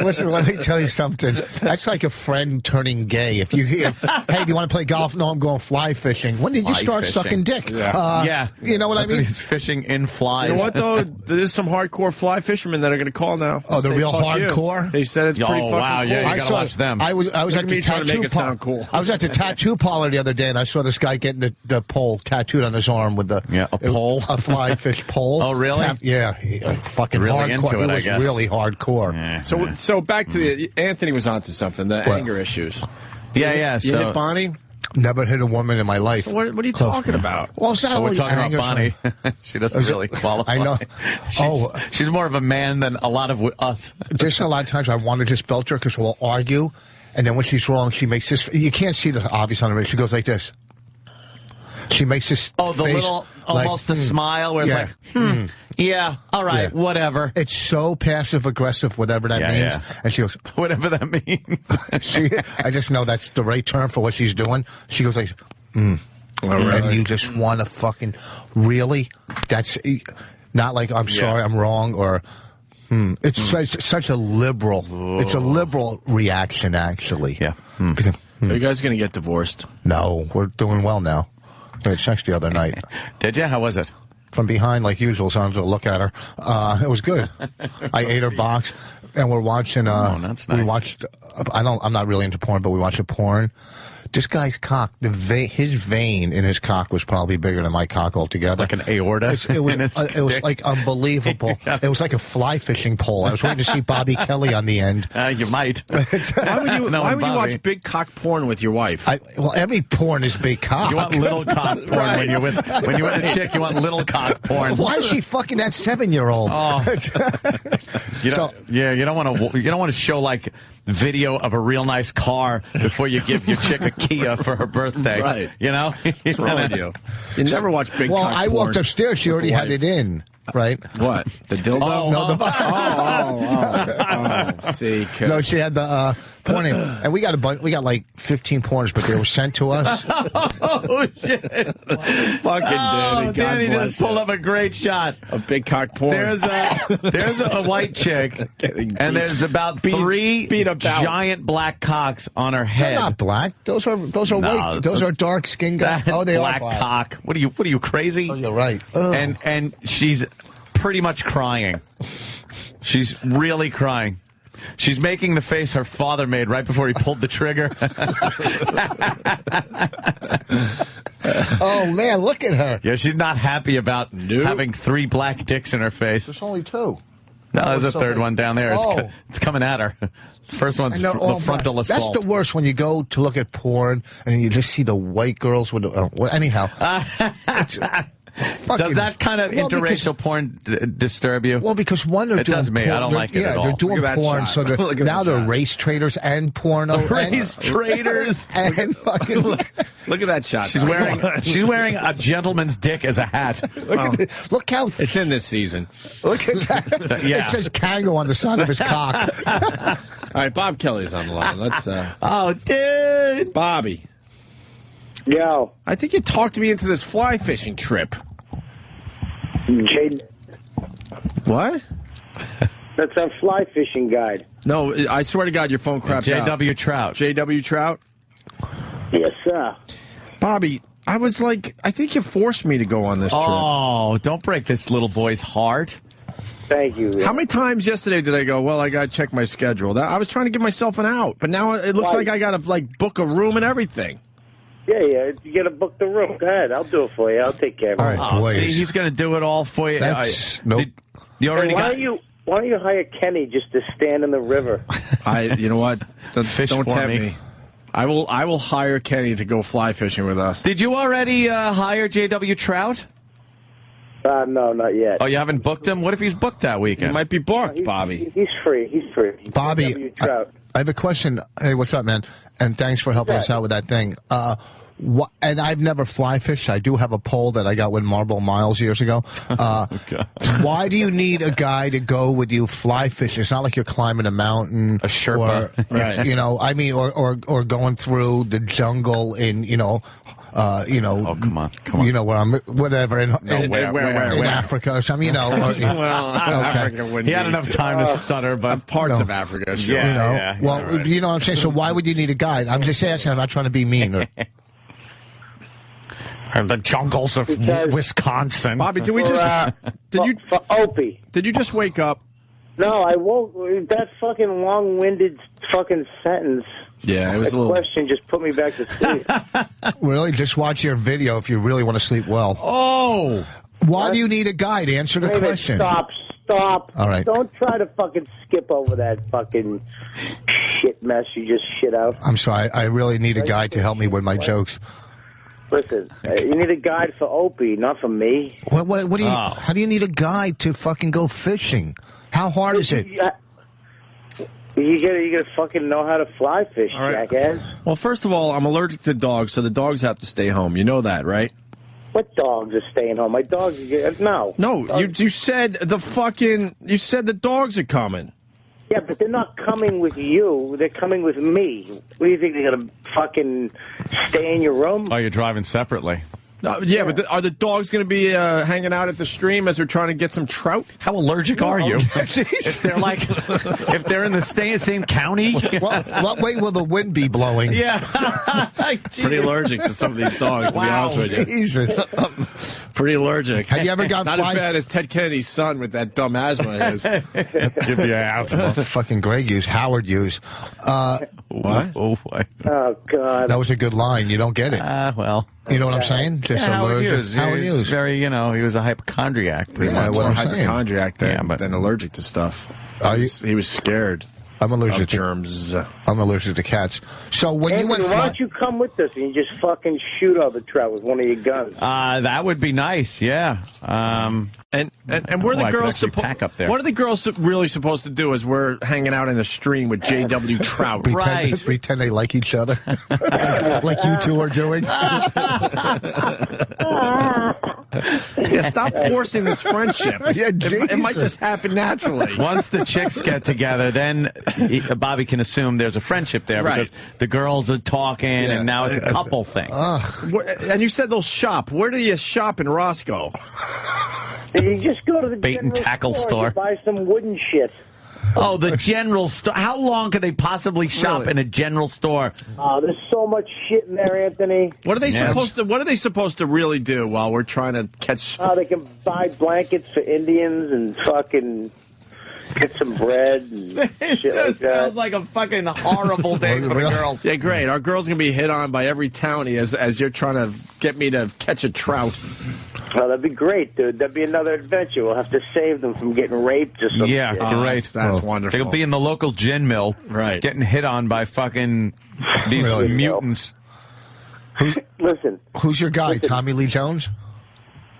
Listen, let me tell you something. That's like a friend turning gay. If you hear, hey, do you want to play golf? No, I'm going fly fishing. When did you start sucking dick? Yeah. You know what I mean? He's fishing in flies. You know what, though? There's some hardcore fly fishermen that are going to call now. Oh, they're real hardcore? You. They said it's pretty fucking wow, cool. yeah, you got to watch them. I was at the tattoo sound cool. I was at the tattoo parlor the other day, and I saw this guy getting the pole tattooed on his arm with a pole? A fly fish pole. Oh, really? Fucking really hardcore. Into it, was I guess. really hardcore. Yeah. So back to Anthony was onto something, the anger issues. Yeah. You So hit Bonnie? Never hit a woman in my life. So what are you talking about? Well, it's not we're really talking anger. about Bonnie. She doesn't really qualify. I know. She's more of a man than a lot of us. Just a lot of times I want to just belt her because we'll argue, and then when she's wrong, she makes this. You can't see the obvious on the radio. She goes like this. She makes this. Oh, the face little, almost a smile where it's like, yeah, all right, whatever. It's so passive aggressive, whatever that means. Yeah. And she goes, whatever that means. I just know that's the right term for what she's doing. She goes like, Oh, really? and you just want to fucking really. That's not like I'm sorry, I'm wrong, or. It's such a liberal. It's a liberal reaction, actually. Yeah. Are you guys going to get divorced? No, we're doing well now. I had sex the other night. Did you? How was it? From behind, like usual, so I'm going to look at her. It was good. I ate her box, and we're watching. That's nice. We watched. I'm not really into porn, but we watched a porn. This guy's cock, his vein in his cock was probably bigger than my cock altogether. Like an aorta? It was like unbelievable. Yeah. It was like a fly fishing pole. I was waiting to see Bobby Kelly on the end. You might. Why would you watch big cock porn with your wife? Well, every porn is big cock. You want little cock porn Right. when you're with a chick. You want little cock porn. Why is she fucking that 7-year-old? You don't want to show like video of a real nice car before you give your chick a Kia for her birthday. Right. You know? What's wrong with you? You never watch big cock porn. I walked upstairs. She already had it in. Right? What? The dildo? See, no, she had the porn in. And we got like 15 porns, but they were sent to us. Oh, shit. Fucking Danny just pulled up a great shot. A big cock porn. There's a white chick, and there's about three giant black cocks on her head. They're not black. Those are white. Those are dark skinned guys. That's they black are black cock. What are you crazy? Oh, you're right. And she's pretty much crying. She's really crying. She's making the face her father made right before he pulled the trigger. Oh, man, look at her. Yeah, she's not happy about having 3 black dicks in her face. There's only 2. No, there's a third one down there. It's coming at her. First one's the frontal assault. That's the worst when you go to look at porn and you just see the white girls with anyhow. Does that kind of interracial porn disturb you? Well, because one, they're it doing does me. porn. I don't like it at all. They're doing porn, so now they're race traders and porno. Race traders and fucking look at that shot. She's wearing a gentleman's dick as a hat. Look how it's in this season. Look at that. Yeah. It says Kango on the side of his cock. All right, Bob Kelly's on the line. Let's. Oh, dude, Bobby. Yo. I think you talked me into this fly fishing trip. Jade. What? That's our fly fishing guide. No, I swear to God, your phone crapped out. J.W. Trout. J.W. Trout? Yes, sir. Bobby, I was like, I think you forced me to go on this trip. Oh, don't break this little boy's heart. Thank you. How many times yesterday did I go, well, I got to check my schedule? I was trying to give myself an out, but now it looks like I got to, like, book a room and everything. Yeah, you got to book the room. Go ahead, I'll do it for you. I'll take care of it. All right, Oh, see, he's going to do it all for you. Nope. You already why got... don't you hire Kenny just to stand in the river? You know what? Fish don't for tempt me. me. I will hire Kenny to go fly fishing with us. Did you already hire J.W. Trout? No, not yet. Oh, you haven't booked him? What if he's booked that weekend? He might be booked, Bobby. He's free. He's free. Bobby, I have a question. Hey, what's up, man? And thanks for helping us out with that thing. And I've never fly fished. I do have a pole that I got with Marble Miles years ago. Why do you need a guy to go with you fly fishing? It's not like you're climbing a mountain, a Sherpa, right? You know, I mean, or going through the jungle in, Oh, come on. You know where I'm, whatever, in Africa or something, you know. Africa wouldn't he had be. enough time to stutter, but parts of Africa, sure. Yeah, well, you know what I'm saying? So why would you need a guide? I'm just asking. I'm not trying to be mean. And the jungles of Wisconsin. Bobby, did we just for Opie? Did you just wake up? No, I won't. That fucking long-winded fucking sentence. Yeah, it was a little. Question just put me back to sleep. Really, just watch your video if you really want to sleep well. Oh, why do you need a guide? Answer the question. Stop. All right. Don't try to fucking skip over that fucking shit mess you just shit out. I'm sorry. I really need a guide to help me with my jokes. Listen, you need a guide for Opie, not for me. What do you? How do you need a guide to fucking go fishing? How hard is it? You gotta fucking know how to fly fish, jackass. Well, first of all, I'm allergic to dogs, so the dogs have to stay home. You know that, right? What dogs are staying home? My dogs no. No, you said you said the dogs are coming. Yeah, but they're not coming with you. They're coming with me. What do you think, they're going to fucking stay in your room? Oh, you're driving separately. Yeah, but are the dogs going to be hanging out at the stream as we're trying to get some trout? How allergic are you? If they're in the same county? What way will the wind be blowing? Yeah. Pretty allergic to some of these dogs, to be honest with you. Jesus. Pretty allergic. Have you ever got Not as bad as Ted Kennedy's son with that dumb asthma is. Give me asthma. Fucking Greg used, Howard used. What? Oh, God. That was a good line. You don't get it. Well. You know what I'm saying? Just Howard Hughes. Howard He was Hughes. very, he was a hypochondriac. Yeah, what More I'm saying. hypochondriac than allergic to stuff. He was scared. I'm allergic of germs. I'm allergic to cats. So when Anthony, you went, why don't you come with us and you just fucking shoot all the trout with one of your guns? That would be nice. Yeah. And where the girls pack up there? What are the girls really supposed to do as we're hanging out in the stream with J.W. Trout? pretend they like each other, like you two are doing. Yeah, stop forcing this friendship. Yeah, it might just happen naturally. Once the chicks get together, then Bobby can assume there's a friendship there because the girls are talking, and now it's a couple thing. And you said they'll shop. Where do you shop in Roscoe? You just go to the bait and tackle store. Buy some wooden shit. Oh, the general store. How long could they possibly shop in a general store? Oh, there's so much shit in there, Anthony. What are they supposed to really do while we're trying to catch? They can buy blankets for Indians and fucking get some bread and shit like that. Sounds like a fucking horrible day for the girls. Yeah, great. Our girls gonna be hit on by every townie as you're trying to get me to catch a trout. Oh, that'd be great, dude. That'd be another adventure. We'll have to save them from getting raped or something. Yeah, great. That's wonderful. They'll be in the local gin mill, getting hit on by fucking these mutants. Listen. Who's your guy, Tommy Lee Jones?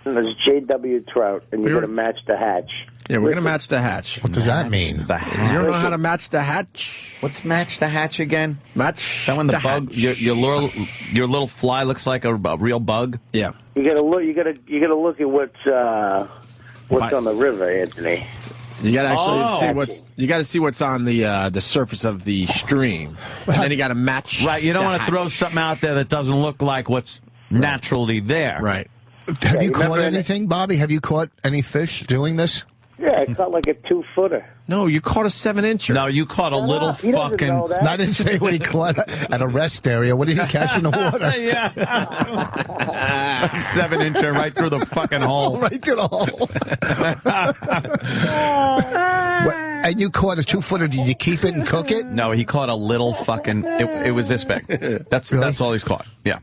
There's J.W. Trout, and you're going to match the hatch. Yeah, we're going to match the hatch. What does that mean? The hatch. You don't know how to match the hatch? What's match the hatch again? Match that when the bug, hatch. your little fly looks like a real bug. Yeah. You got to look. You got to look at what's on the river, Anthony. You got to actually see what's. You got to see what's on the surface of the stream, and then you got to match. Right. You don't want to throw something out there that doesn't look like what's naturally there. Right. Have you caught anything, Bobby? Have you caught any fish doing this? Yeah, I caught like a 2-footer. No, you caught a 7-incher. No, you caught a little He doesn't fucking... know that. I didn't say what he caught at a rest area. What did he catch in the water? Yeah. 7-incher right through the fucking hole. Right through the hole. And you caught a 2-footer. Did you keep it and cook it? No, he caught a little fucking... It was this big. That's all he's caught. Yeah.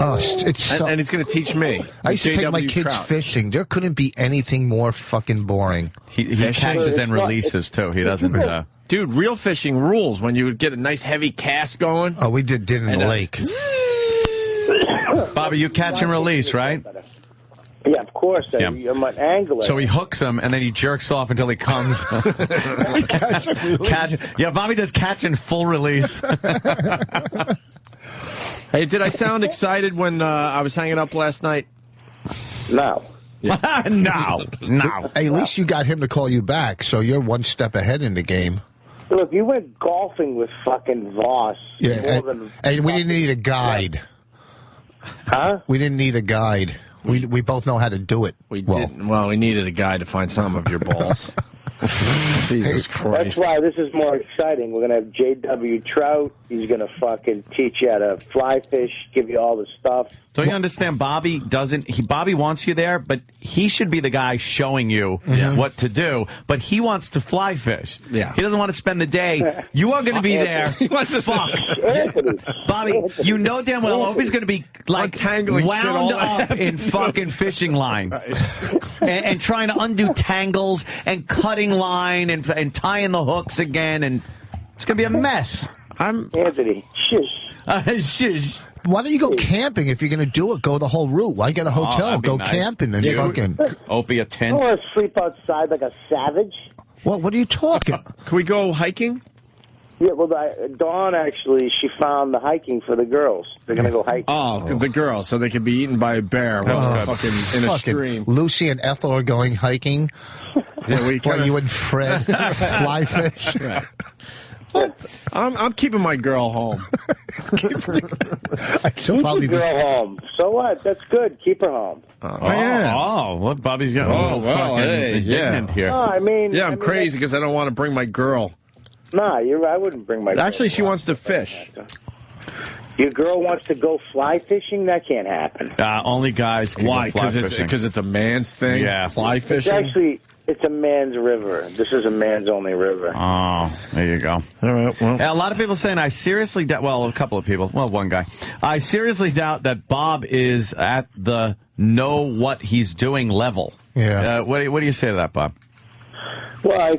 Oh, it's so... And he's going to teach me. I used to take my JW kids Trout. fishing. There couldn't be anything more fucking boring. He catches and releases, too. He doesn't... Dude, real fishing rules when you would get a nice heavy cast going. Oh, we did in the lake. Bobby, you catch and release, right? Yeah, of course. Yeah. I'm an angler. So he hooks him, and then he jerks off until he comes. Yeah, Bobby does catch and full release. Hey, did I sound excited when I was hanging up last night? No. Yeah. No. Hey, at least you got him to call you back, so you're one step ahead in the game. Look, you went golfing with fucking Voss. Yeah, and we didn't need a guide. Huh? We didn't need a guide. We both know how to do it. We didn't. Well, we needed a guy to find some of your balls. Jesus Christ. That's why this is more exciting. We're going to have JW Trout. He's going to fucking teach you how to fly fish, give you all the stuff. Don't you understand? Bobby doesn't. Bobby wants you there, but he should be the guy showing you what to do. But he wants to fly fish. Yeah. He doesn't want to spend the day. You are going to be there. Fuck. Bobby, you know damn well Opie's going to be like Untangling shit all wound up in fucking fishing line. And trying to undo tangles and cutting line and tying the hooks again. And it's going to be a mess. Anthony, shush. Shush. Why don't you go camping if you're going to do it? Go the whole route. Why get a hotel? that'd be Go nice. camping and fucking... Opie, a I tent. don't want to sleep outside like a savage. What are you talking? Can we go hiking? Yeah, well, Dawn, actually, she found the hiking for the girls. They're going to go hiking. Oh, the girls, so they could be eaten by a bear while fucking in a stream. Lucy and Ethel are going hiking. Yeah, While you and Fred fly fish. Right. I'm keeping my girl home. Keep the girl home. So what? That's good. Keep her home. What Bobby's got? Well, hey, yeah. Here. No, I'm crazy because I don't want to bring my girl. Nah, I wouldn't bring my girl. Actually, she wants to fish. Your girl wants to go fly fishing? That can't happen. Only guys can Why? go fly fishing. Because it's a man's thing? Yeah. Fly fishing? It's a man's river. This is a man's only river. Oh, there you go. All right, well. A lot of people saying, I seriously doubt, well, a couple of people, well, one guy. I seriously doubt that Bob is at the know what he's doing level. Yeah. What do you say to that, Bob? Well, I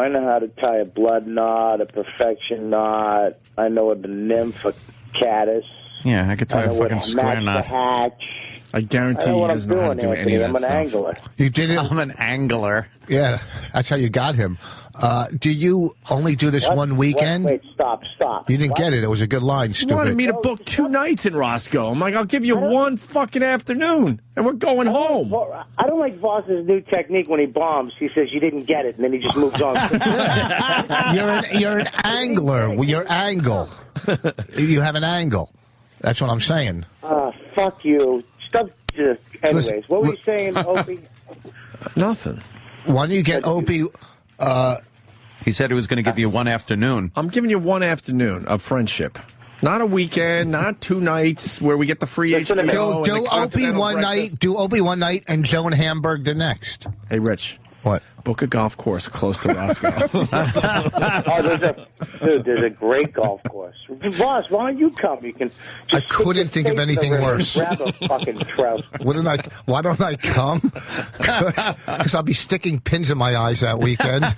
know how to tie a blood knot, a perfection knot. I know what the nymph, a caddis. Yeah, I could tie a fucking square match knot. the hatch. I guarantee I know he what I'm doesn't know how to doing, do any of Anthony. that I'm an stuff. angler. You did it? I'm an angler. Yeah, that's how you got him. Do you only do this one weekend? Wait, stop. You didn't get it. It was a good line, You stupid. wanted me to book 2 nights in Roscoe. I'm like, I'll give you one fucking afternoon, and we're going home. Well, I don't like Voss's new technique when he bombs. He says you didn't get it, and then he just moves on. You're an angler. Your angle. You have an angle. That's what I'm saying. Fuck you. Stop. Anyways, what were you saying, Opie? Nothing. Why don't you get Opie... He said he was going to give you one afternoon. I'm giving you one afternoon of friendship. Not a weekend, not 2 nights where we get the free HBO. Do Opie one night. Do Opie one night and Joan Hamburg the next. Hey, Rich. What? Book a golf course close to Roscoe. There's a great golf course. Voss, why don't you come? You can. I couldn't think of anything worse. Grab a fucking trout. Why don't I come? Because I'll be sticking pins in my eyes that weekend.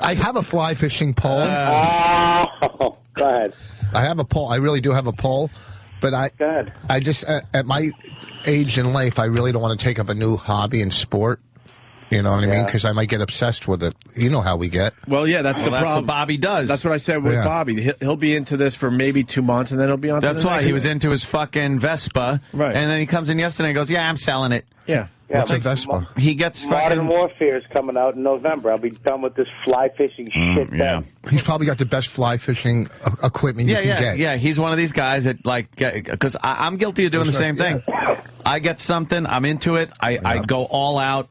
I have a fly fishing pole. Go ahead. I have a pole. I really do have a pole. But I just, at my age in life, I really don't want to take up a new hobby and sport. You know what I mean? Because I might get obsessed with it. You know how we get. Well, yeah, that's the problem. That's what Bobby does. That's what I said with Bobby. He'll be into this for maybe 2 months, and then he'll be on to That's the why next he was thing. into his fucking Vespa. Right. And then he comes in yesterday and goes, yeah, I'm selling it. Yeah. What's a Vespa? He gets Modern fucking... Warfare is coming out in November. I'll be done with this fly fishing shit. Then. He's probably got the best fly fishing equipment you can get. Yeah, he's one of these guys that, like, because I'm guilty of doing the same thing. I get something, I'm into it, I go all out.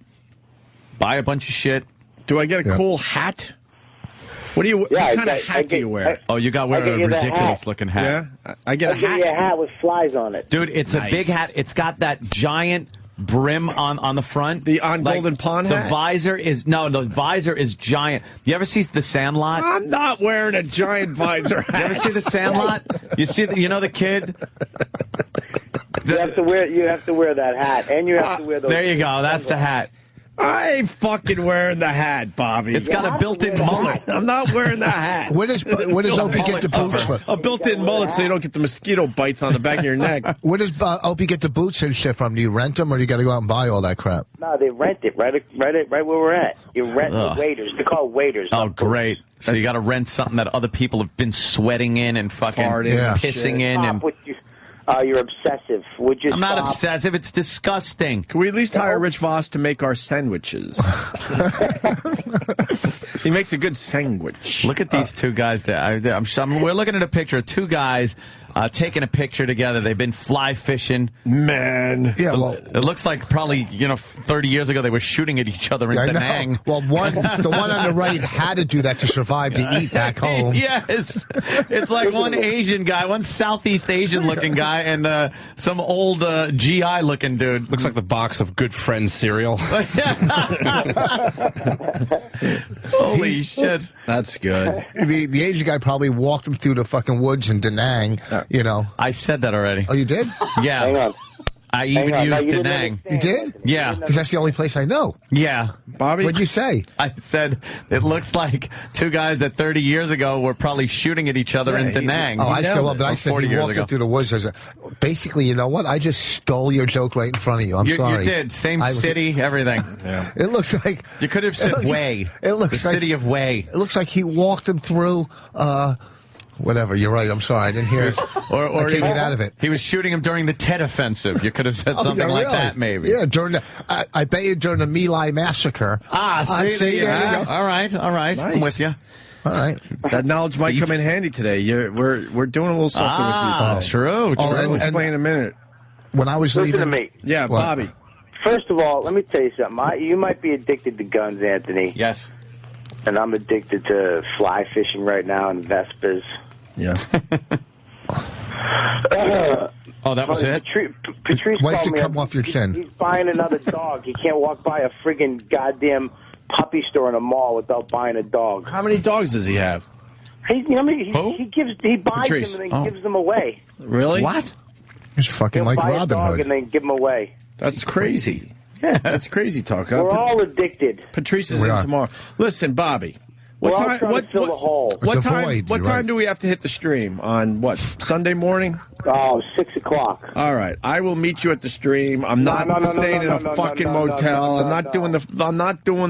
buy a bunch of shit. Do I get a cool hat? What kind of hat do you wear? You got to wear a ridiculous-looking hat. Yeah, I get a hat. Give you a hat with flies on it. Dude, it's a big hat. It's got that giant brim on the front. The Golden Pond hat? The visor is giant. You ever see The Sandlot? I'm not wearing a giant visor hat. You ever see The Sandlot? You see, the kid? You have to wear that hat, and you have to wear those. There you go. That's the hat. I ain't fucking wearing the hat, Bobby. It's got a built-in mullet. I'm not wearing the hat. Where does Opie get the boots from? A built-in mullet so you don't get the mosquito bites on the back of your neck. Where does Opie get the boots and shit from? Do you rent them, or do you got to go out and buy all that crap? No, they rent it right where we're at. You rent the waiters. They call it waiters. Oh, great. So you got to rent something that other people have been sweating in and fucking pissing in. And you're obsessive. I'm not obsessive. It's disgusting. Can we at least hire Rich Voss to make our sandwiches? He makes a good sandwich. Look at these two guys there. We're looking at a picture of two guys taking a picture together. They've been fly fishing. Man. Yeah, well, it looks like probably, 30 years ago they were shooting at each other in Da Nang. Well, the one on the right had to do that to survive, to eat back home. Yes. It's like one Asian guy, one Southeast Asian looking guy, and some old GI looking dude. Looks like the box of Good Friends cereal. Holy shit. That's good. The Asian guy probably walked him through the fucking woods in Da Nang, I said that already. Oh, you did? Yeah. Hang on. I even used Da Nang. You did? Yeah. Because that's the only place I know. Yeah. Bobby? What'd you say? I said it looks like two guys that 30 years ago were probably shooting at each other in Da Nang. Oh, I said he walked him through the woods. Basically, you know what? I just stole your joke right in front of you. I'm sorry. You did. Same city, everything. Yeah. It looks like... You could have said Way. It looks the city of Way. It looks like he walked him through... Whatever, you're right. I'm sorry, I didn't hear it. Or I can't get out of it. He was shooting him during the Tet Offensive. You could have said something like that, maybe. Yeah, I bet you during the My Lai massacre. See, yeah. All right. Nice. I'm with you. All right. That knowledge might come in handy today. We're doing a little something with you. True. I'll explain in a minute. When I was Listen to me. Yeah, what? Bobby. First of all, let me tell you something. You might be addicted to guns, Anthony. Yes. And I'm addicted to fly fishing right now and Vespas. Yeah. That was it? Patrice Wait called to me come off your chin. He's buying another dog. He can't walk by a friggin' goddamn puppy store in a mall without buying a dog. How many dogs does he have? He buys Patrice. them and then gives them away. Really? What? It's fucking He'll like buy Robin a dog Hood. and then give them away. That's crazy. Yeah, that's crazy talk. We're all addicted. Patrice is in tomorrow. Listen, Bobby. What time? What time do we have to hit the stream on? What, Sunday morning? Oh, 6 o'clock. All right, I will meet you at the stream. I'm not staying in a fucking motel. I'm not doing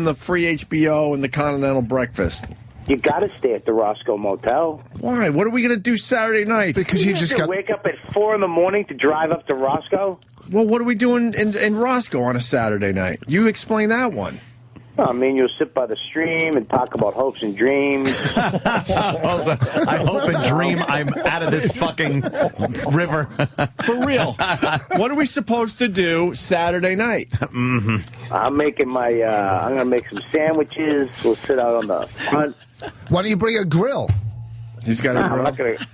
the free HBO and the continental breakfast. You got to stay at the Roscoe Motel. Why? What are we going to do Saturday night? Because you just got to wake up at 4 in the morning to drive up to Roscoe. Well, what are we doing in Roscoe on a Saturday night? You explain that one. I mean, you'll sit by the stream and talk about hopes and dreams. I hope and dream I'm out of this fucking river. For real. What are we supposed to do Saturday night? Mm-hmm. I'm going to make some sandwiches. We'll sit out on the front. Why don't you bring a grill? He's got a grill. I'm not going to...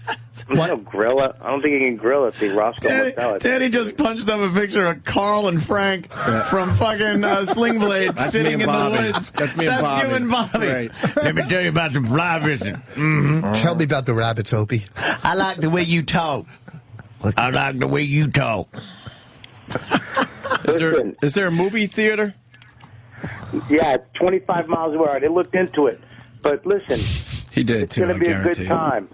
grill it. I don't think you can grill at the Roscoe Motel. Daddy just punched up a picture of Carl and Frank from fucking Sling Blade sitting in the woods. That's me and Bobby. That's you and Bobby. Right. Let me tell you about some fly fishing. Mm-hmm. Tell me about the rabbits, Opie. I like the way you talk. I like the way you talk. Is there a movie theater? Yeah, 25 miles away. They looked into it. But listen, he did it's going to be a good time.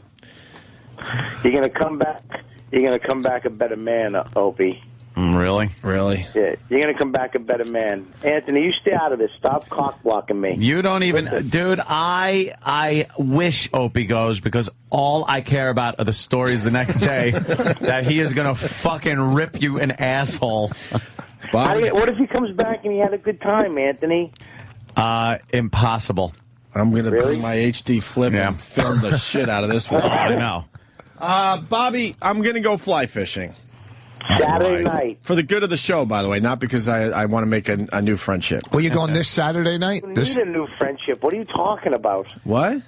You're going to come back. You're going to come back a better man, Opie. Really? Really? Yeah, you're going to come back a better man. Anthony, you stay out of this. Stop cock-blocking me. You don't even... Dude, I wish Opie goes because all I care about are the stories the next day that he is going to fucking rip you an asshole. What if he comes back and he had a good time, Anthony? Impossible. I'm going to bring my HD flip and film the shit out of this one. I know. Bobby, I'm going to go fly fishing. Saturday night. For the good of the show, by the way, not because I want to make a new friendship. Well, you going this Saturday night? You need a new friendship. What are you talking about? What?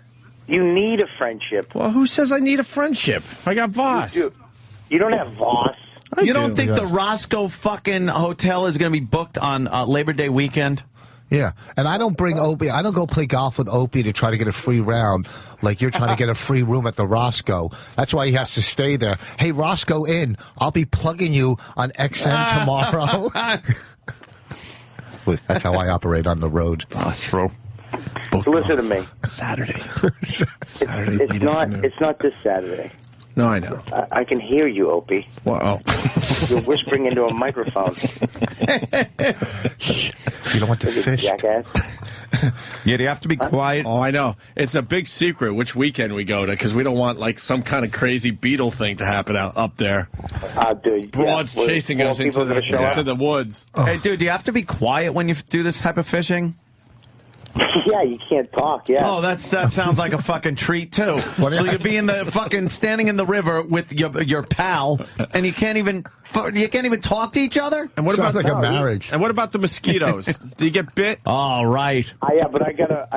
You need a friendship. Well, who says I need a friendship? I got Voss. You don't have Voss. You don't think the Roscoe fucking hotel is going to be booked on Labor Day weekend? Yeah, and I don't bring Opie. I don't go play golf with Opie to try to get a free round like you're trying to get a free room at the Roscoe. That's why he has to stay there. Hey, Roscoe Inn, I'll be plugging you on XM tomorrow. That's how I operate on the road. Roscoe. So listen to me. Saturday. It's not this Saturday. No, I know. I can hear you, Opie. Wow. You're whispering into a microphone. You don't want to fish. Jackass. Yeah, do you have to be quiet? Oh, I know. It's a big secret which weekend we go to because we don't want like some kind of crazy beetle thing to happen up there. Dude, Broads chasing us into the woods. Hey, dude, do you have to be quiet when you do this type of fishing? Yeah, you can't talk. Yeah. Oh, that sounds like a fucking treat too. So you could be in the fucking standing in the river with your pal, and you can't even talk to each other. And what Sounds about like a marriage? And what about the mosquitoes? Do you get bit? All right. Yeah, but I got a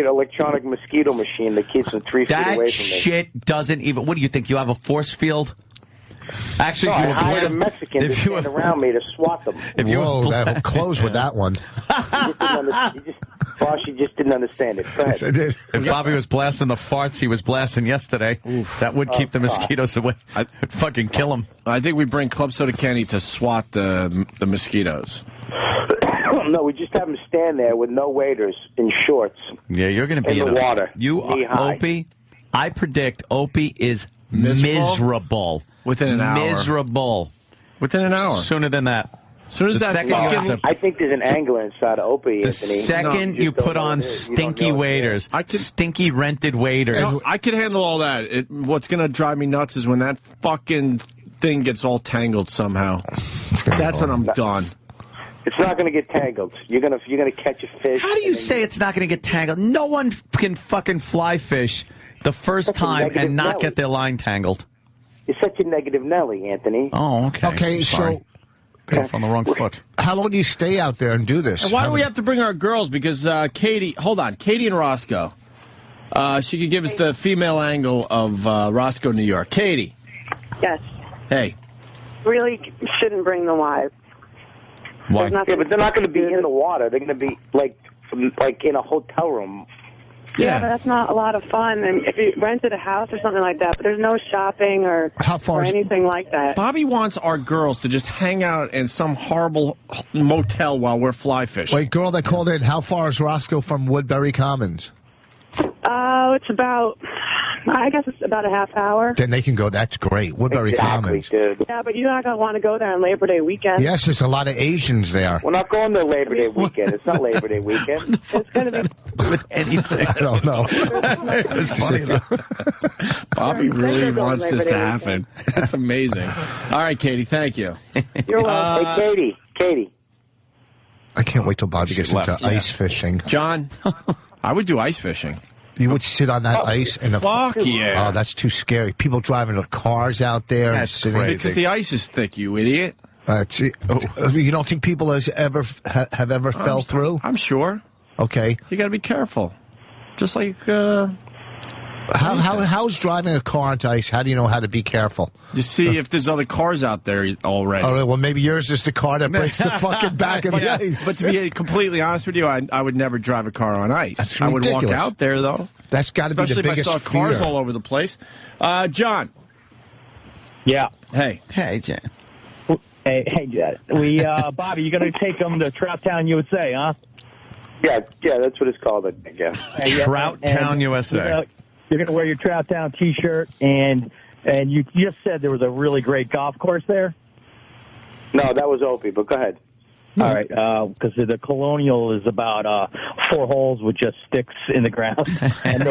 electronic mosquito machine that keeps them 3 feet away from me. That shit doesn't even. What do you think? You have a force field? Actually, no, if you I hired a Mexican to stand around me to swat them. Whoa, close with that one. You just didn't understand it. Go ahead. If Bobby was blasting the farts he was blasting yesterday, that would keep the mosquitoes away. I'd fucking kill them. I think we bring Club Soda Kenny to swat the mosquitoes. No, we just have him stand there with no waders in shorts. Yeah, you're going to be in the water. You, Opie, I predict Opie is miserable. Within an hour. Miserable. Within an hour. Sooner than that. Soon as that fucking... I think there's an angler inside of Opie, The Anthony. second you put on stinky waders, stinky rented waders. I can handle all that. What's going to drive me nuts is when that fucking thing gets all tangled somehow. That's when I'm done. It's not going to get tangled. You're gonna catch a fish. How do you say it's not going to get tangled? No one can fucking fly fish the first time and not get their line tangled. You're such a negative Nelly, Anthony. Oh, okay. Okay, Sorry. Off on the wrong foot. How long do you stay out there and do this? And why do we have to bring our girls? Because Katie and Roscoe, she could give us the female angle of Roscoe, New York. Katie. Yes. Hey. Really shouldn't bring the wives. Why? Yeah, but they're not going to be in the water. They're going to be like in a hotel room. Yeah, but that's not a lot of fun. And if you rented a house or something like that, but there's no shopping or anything like that. Bobby wants our girls to just hang out in some horrible motel while we're fly fishing. Wait, girl that called in, how far is Roscoe from Woodbury Commons? It's about, I guess it's about a half hour. Then they can go. That's great. Woodbury Commons. Dude. Yeah, but you're not going to want to go there on Labor Day weekend. Yes, there's a lot of Asians there. We're not going to Labor Day weekend. It's not Labor Day weekend. It's going to be with anything. I don't know. It's funny, though. Bobby really wants this to happen. That's amazing. All right, Katie, thank you. You're welcome. Hey, Katie. I can't wait till Bobby gets into ice fishing. John, I would do ice fishing. You would sit on that ice in a... Fuck yeah. Oh, that's too scary. People driving their cars out there. That's crazy. Because the ice is thick, you idiot. You don't think people have ever fell through? I'm sure. Okay. You got to be careful. Just like... How's driving a car into ice? How do you know how to be careful? You see if there's other cars out there already. All right, well, maybe yours is the car that breaks the fucking back of the ice. But to be completely honest with you, I would never drive a car on ice. That's I would walk ridiculous. out there, though. That's got to be the biggest Especially if I saw cars fear. all over the place. John. Yeah. Hey. Hey, John. Hey, Jen. Bobby, you going to take them to Trout Town, USA, huh? Yeah, that's what it's called, I guess. Trout Town, USA. You're going to wear your Trout Town T-shirt, and you just said there was a really great golf course there? No, that was Opie, but go ahead. All right, because the Colonial is about 4 holes with just sticks in the ground. And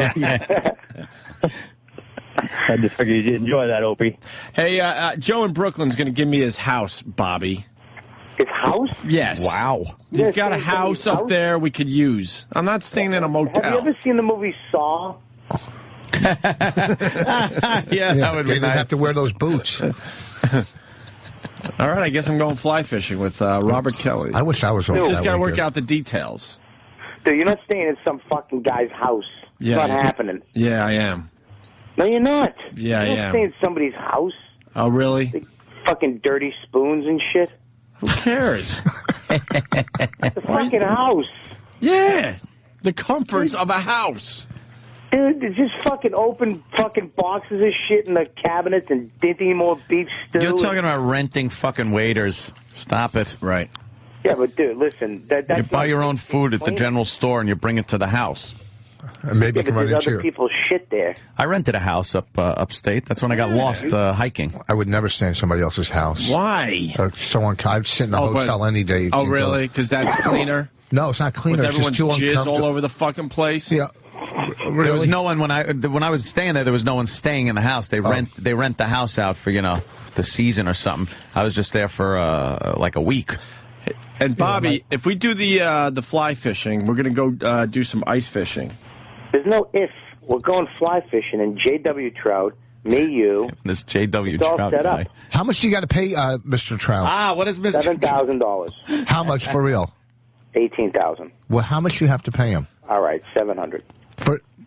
I just figured you'd enjoy that, Opie. Hey, Joe in Brooklyn's going to give me his house, Bobby. His house? Yes. Wow. He's got a house up there we could use. I'm not staying in a motel. Have you ever seen the movie Saw? Yeah, that would be They didn't nice. have to wear those boots. All right, I guess I'm going fly fishing with Robert Kelly. I wish I was on that Just got to work weekend. out the details. Dude, you're not staying in some fucking guy's house. Yeah, it's not happening. Yeah, I am. No, you're not. Yeah, you're I not am. staying in somebody's house. Oh, really? Big fucking dirty spoons and shit. Who cares? The fucking house. Yeah, the comforts of a house. Dude, there's just fucking open fucking boxes of shit in the cabinets and dinty more beef stew. You're talking about renting fucking waiters. Stop it. Right. Yeah, but dude, listen. That's you buy your own food at the general store and you bring it to the house. And maybe you can run there's into other people's shit there. I rented a house upstate. That's when I got lost hiking. I would never stay in somebody else's house. Why? I'd sit in a hotel any day. Oh, really? Because that's cleaner? No, it's not cleaner. With It's just everyone's too jizz uncomfortable. all over the fucking place? Yeah. Really? There was no one when I was staying there. There was no one staying in the house. They rent the house out for the season or something. I was just there for like a week. And Bobby, if we do the fly fishing, we're going to go do some ice fishing. There's no if. We're going fly fishing, and J.W. Trout, me, you. This J.W. It's all Trout set guy. up. How much do you got to pay, Mr. Trout? What is Mr. $7,000. How much for real? $18,000. Well, how much do you have to pay him? All right, $700.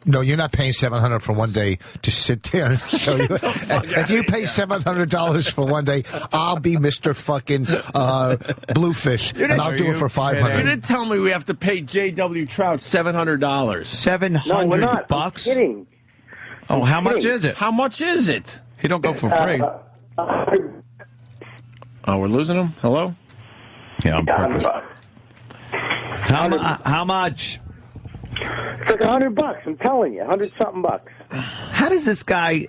No, you're not paying $700 for one day to sit there and show you. If you pay $700 for one day, I'll be Mr. fucking Bluefish, and I'll do it for $500. You didn't tell me we have to pay J.W. Trout $700. $700 No, we're not. bucks? I'm kidding. Oh, how much is it? How much is it? He don't go for free. Oh, we're losing him? Hello? Yeah, on purpose. How much? It's like $100. I'm telling you, 100-something bucks. How does this guy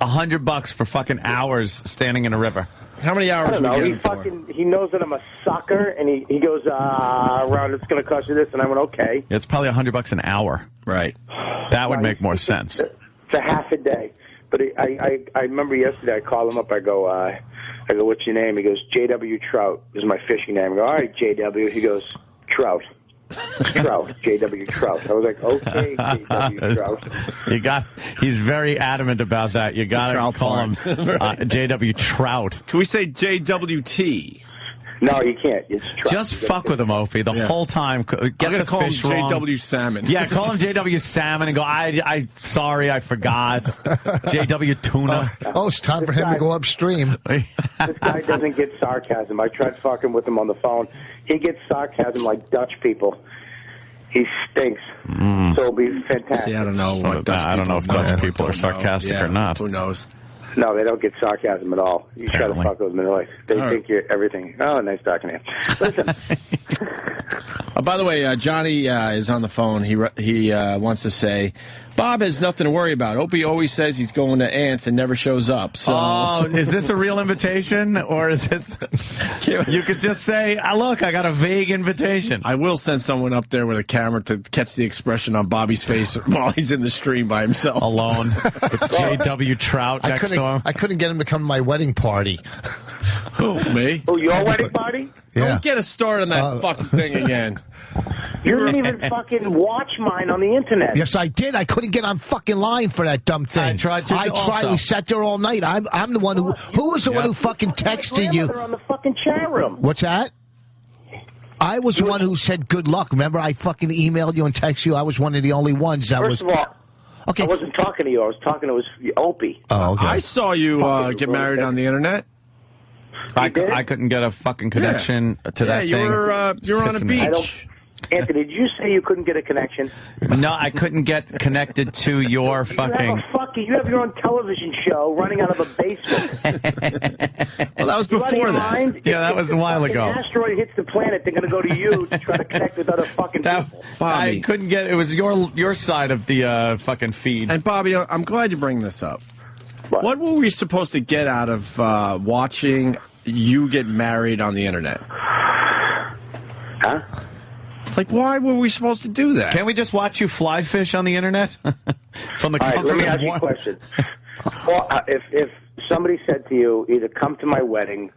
$100 for fucking hours standing in a river? How many I hours don't we know. getting for? He knows that I'm a sucker, and he goes, around, it's going to cost you this, and I went, okay. It's probably $100 an hour. Right. That would make more sense. It's a half a day. But I remember yesterday I called him up. I go, what's your name? He goes, J.W. Trout is my fishing name. I go, all right, J.W. He goes, Trout. Trout, J.W. Trout. I was like, okay, J.W. Trout. He's very adamant about that. You got to call him J.W. Trout. Can we say J.W.T.? No, you can't. It's Trout. Just fuck with him, Opie, the whole time. Get I'm going to the call him fish wrong. J.W. Salmon. Yeah, call him J.W. Salmon and go, sorry, I forgot. J.W. Tuna. It's time for him to go upstream. This guy doesn't get sarcasm. I tried fucking with him on the phone. He gets sarcasm like Dutch people. He stinks. So it'll be fantastic. See, I don't know what Dutch I don't know if Dutch people are sarcastic or not. Who knows? No, they don't get sarcasm at all. You try to fuck with them, and they're like, they think you're everything. Oh, nice talking to you. Listen. By the way, Johnny is on the phone. He wants to say, Bob has nothing to worry about. Opie always says he's going to Ants and never shows up. So. Oh, is this a real invitation? Or is this... You could just say, look, I got a vague invitation. I will send someone up there with a camera to catch the expression on Bobby's face while he's in the stream by himself. Alone. With J.W. Trout next to him. I couldn't get him to come to my wedding party. Who, me? Oh, your wedding party? Yeah. Don't get a start on that fucking thing again. You didn't even fucking watch mine on the internet. Yes, I did. I couldn't get on fucking line for that dumb thing. I tried to also. We sat there all night. I'm the one who was the one who fucking texted you. On the fucking chat room. What's that? I was the one who said good luck. Remember, I fucking emailed you and texted you. I was one of the only ones that First of all, okay. I wasn't talking to you. I was talking to Opie. Oh, okay. I saw you get married on the internet. I couldn't get a fucking connection to that thing. Yeah, you were on a beach. Anthony, did you say you couldn't get a connection? No, I couldn't get connected to your fucking... You have your own television show running out of a basement. Well, that was before that. Yeah, that was a while ago. If an asteroid hits the planet, they're going to go to you to try to connect with other fucking people. I couldn't get... It was your side of the fucking feed. And Bobby, I'm glad you bring this up. What were we supposed to get out of watching you get married on the internet? Huh? Like, why were we supposed to do that? Can't we just watch you fly fish on the internet? From the All right, let me ask of you a question. Well, if somebody said to you, either come to my wedding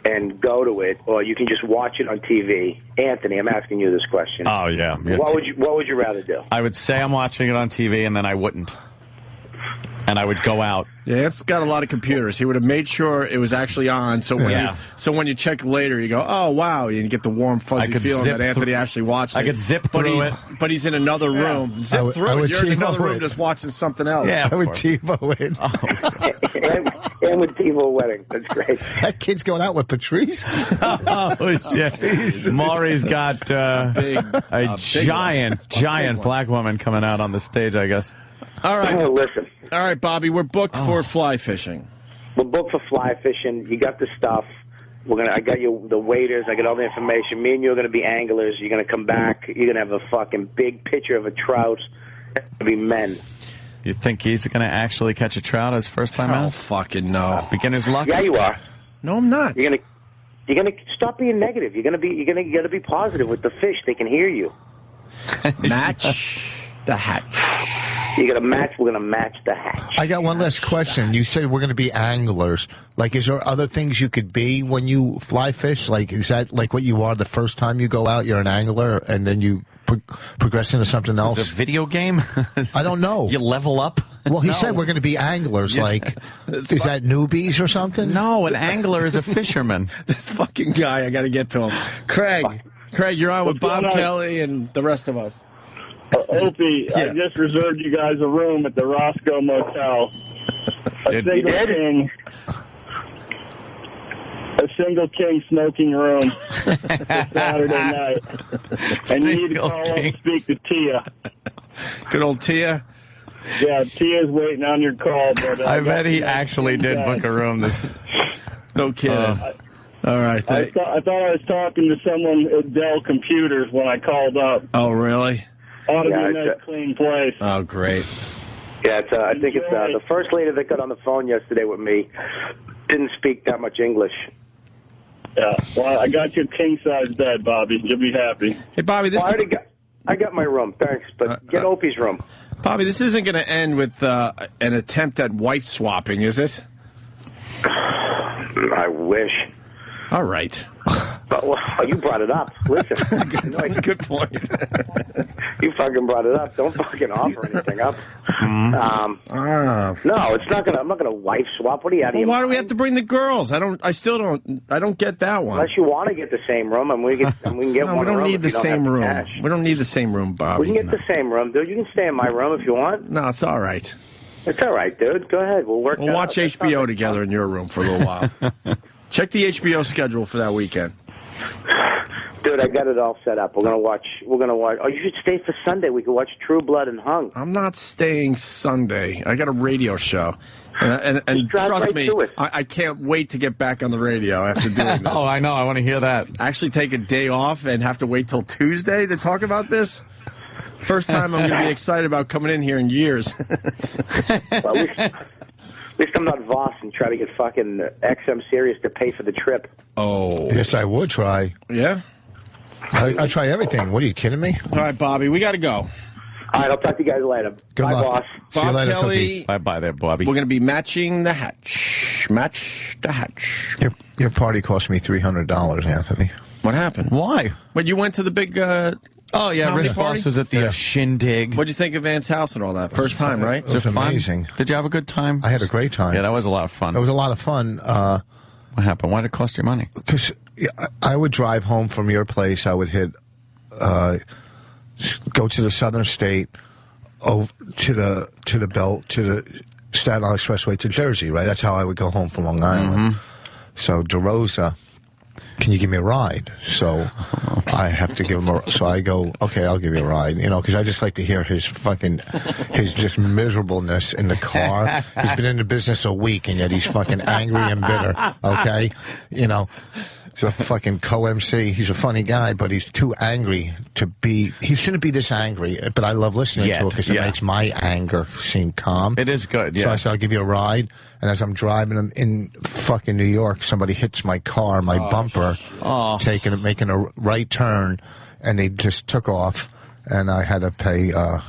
and go to it, or you can just watch it on TV. Anthony, I'm asking you this question. Oh, yeah. What would you rather do? I would say I'm watching it on TV, and then I wouldn't. and I would go out. Yeah, it's got a lot of computers. He would have made sure it was actually on, so when you check later, you go, oh, wow, and you get the warm, fuzzy feeling that Anthony actually watched it. I could zip through it. But he's in another room. Zip through it. You're in another room just watching something else. Yeah, I would TiVo it. And with TiVo wedding. That's great. That kid's going out with Patrice. Oh, shit. Maury's got a giant black woman coming out on the stage, I guess. All right. Oh, listen. All right, Bobby, we're booked for fly fishing. We're booked for fly fishing. You got the stuff. I got you the waiters. I got all the information. Me and you are going to be anglers. You're going to come back. You're going to have a fucking big picture of a trout. It's going to be men. You think he's going to actually catch a trout his first time out? Oh, fucking no. Beginner's luck? Yeah, you are. No, I'm not. You're gonna stop being negative. You gotta be positive with the fish. They can hear you. Match the hatch. You gotta match. We're gonna match the hatch. I got one last question. You said we're going to be anglers. Like, is there other things you could be when you fly fish? Like, is that like what you are the first time you go out? You're an angler, and then you progress into something else? Is it a video game? I don't know. You level up? Well, he said we're going to be anglers. Like, is that newbies or something? No, an angler is a fisherman. This fucking guy, I got to get to him. Craig, you're on with Bob Kelly and the rest of us. Opie, I just reserved you guys a room at the Roscoe Motel. A single king smoking room for Saturday night. And you need to call up and speak to Tia. Good old Tia. Yeah, Tia's waiting on your call. But, I bet he actually did book a room. No kidding. All right. I thought I was talking to someone at Dell Computers when I called up. Oh, really? Ought to be a nice, clean place. Oh, great. Yeah, I think it's the first lady that got on the phone yesterday with me didn't speak that much English. Yeah, well, I got your king-size bed, Bobby. You'll be happy. Hey, Bobby, I got my room, thanks, but get Opie's room. Bobby, this isn't going to end with an attempt at white swapping, is it? I wish. All right. But, well, you brought it up. Listen. Good point. You fucking brought it up. Don't fucking offer anything up. No, it's not gonna. I'm not gonna wife swap. What are you out of your why do mind? we have to bring the girls? I don't get that one. Unless you want to get the same room, and we can get no, one. We don't room need the if you same don't room. have cash. We don't need the same room, Bobby. We can get the same room, dude. You can stay in my room if you want. No, it's all right. It's all right, dude. Go ahead. We'll work. We'll watch HBO together in your room for a little while. Check the HBO schedule for that weekend. Dude, I got it all set up. We're gonna watch. Oh, you should stay for Sunday. We could watch True Blood and Hung. I'm not staying Sunday. I got a radio show, and trust me, I can't wait to get back on the radio after doing this. Oh, I know. I want to hear that. Actually, take a day off and have to wait till Tuesday to talk about this. First time I'm going to be excited about coming in here in years. Well, at least I'm not Voss and try to get fucking XM Sirius to pay for the trip. Oh. Yes, I would try. Yeah? I try everything. What, are you kidding me? All right, Bobby, we got to go. All right, I'll talk to you guys later. Good Bye, luck. boss. Bob later, Kelly. Bye-bye there, Bobby. We're going to be matching the hatch. Match the hatch. Your party cost me $300, Anthony. What happened? Why? When you went to the big oh, yeah, comedy Rick party? Voss was at the shindig. What'd you think of Van's house and all that? First time, right? It was amazing. Fun? Did you have a good time? I had a great time. Yeah, that was a lot of fun. It was a lot of fun. What happened? Why did it cost you money? Because I would drive home from your place. I would hit, go to the Southern State, to the Belt, to the Staten Island Expressway to Jersey. Right, that's how I would go home from Long Island. So DeRosa, can you give me a ride? So I have to give him so I go, okay, I'll give you a ride, because I just like to hear his just miserableness in the car. He's been in the business a week and yet he's fucking angry and bitter, okay? He's a fucking co-MC. He's a funny guy, but he's too angry to be. He shouldn't be this angry, but I love listening to it because it makes my anger seem calm. It is good, yeah. So I said, I'll give you a ride. And as I'm driving in fucking New York, somebody hits my car, my bumper, making a right turn, and they just took off, and I had to pay a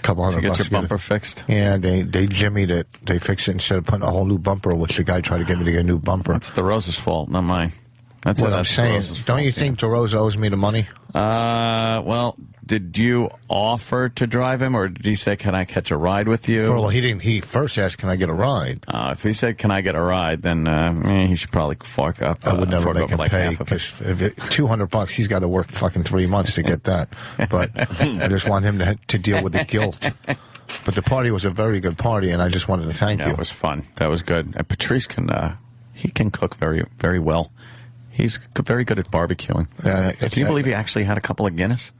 couple $100 to get bucks. your bumper fixed? Yeah, they jimmied it. They fixed it instead of putting a whole new bumper, which the guy tried to get me to get a new bumper. That's the Rose's fault, not mine. That's what I'm saying. Don't you think DeRosa owes me the money? Well, did you offer to drive him, or did he say, "Can I catch a ride with you"? Well, he didn't. He first asked, "Can I get a ride?" If he said, "Can I get a ride?" then he should probably fork up. I would never make him like pay because $200, he's got to work fucking 3 months to get that. But I just want him to deal with the guilt. But the party was a very good party, and I just wanted to thank you. It was fun. That was good. And Patrice can cook very, very well. He's very good at barbecuing. Do you believe he actually had a couple of Guinness?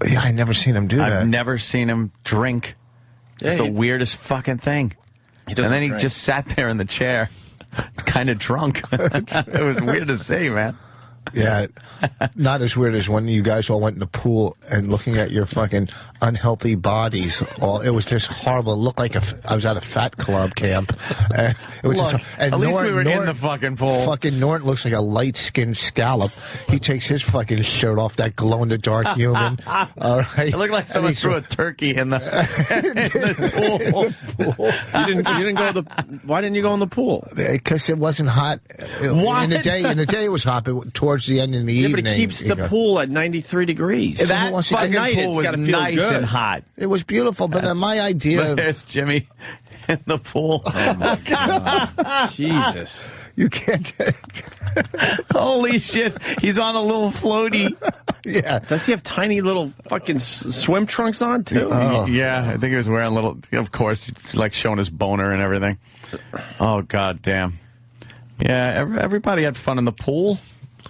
Yeah, I never seen him do that. I've never seen him drink. It's the weirdest fucking thing. And then he just sat there in the chair, kind of drunk. It was weird to see, man. Yeah, not as weird as when you guys all went in the pool and looking at your fucking unhealthy bodies. It was just horrible. It looked like I was at a fat club camp. It was at least we were in the fucking pool. Fucking Norton looks like a light-skinned scallop. He takes his fucking shirt off, that glow-in-the-dark human. All right. It looked like someone threw a turkey in the pool. You didn't go to the. Why didn't you go in the pool? Because it wasn't hot. Why? In the day it was hot, but towards the end in the evening. But it keeps the pool at 93 degrees. That fucking pool was nice and hot. It was beautiful, but my idea... There's Jimmy in the pool. Oh, my God. Jesus. You can't... Holy shit. He's on a little floaty. Yeah. Does he have tiny little fucking swim trunks on, too? Yeah, I think he was wearing little... Of course, like showing his boner and everything. Oh, God damn. Yeah, everybody had fun in the pool.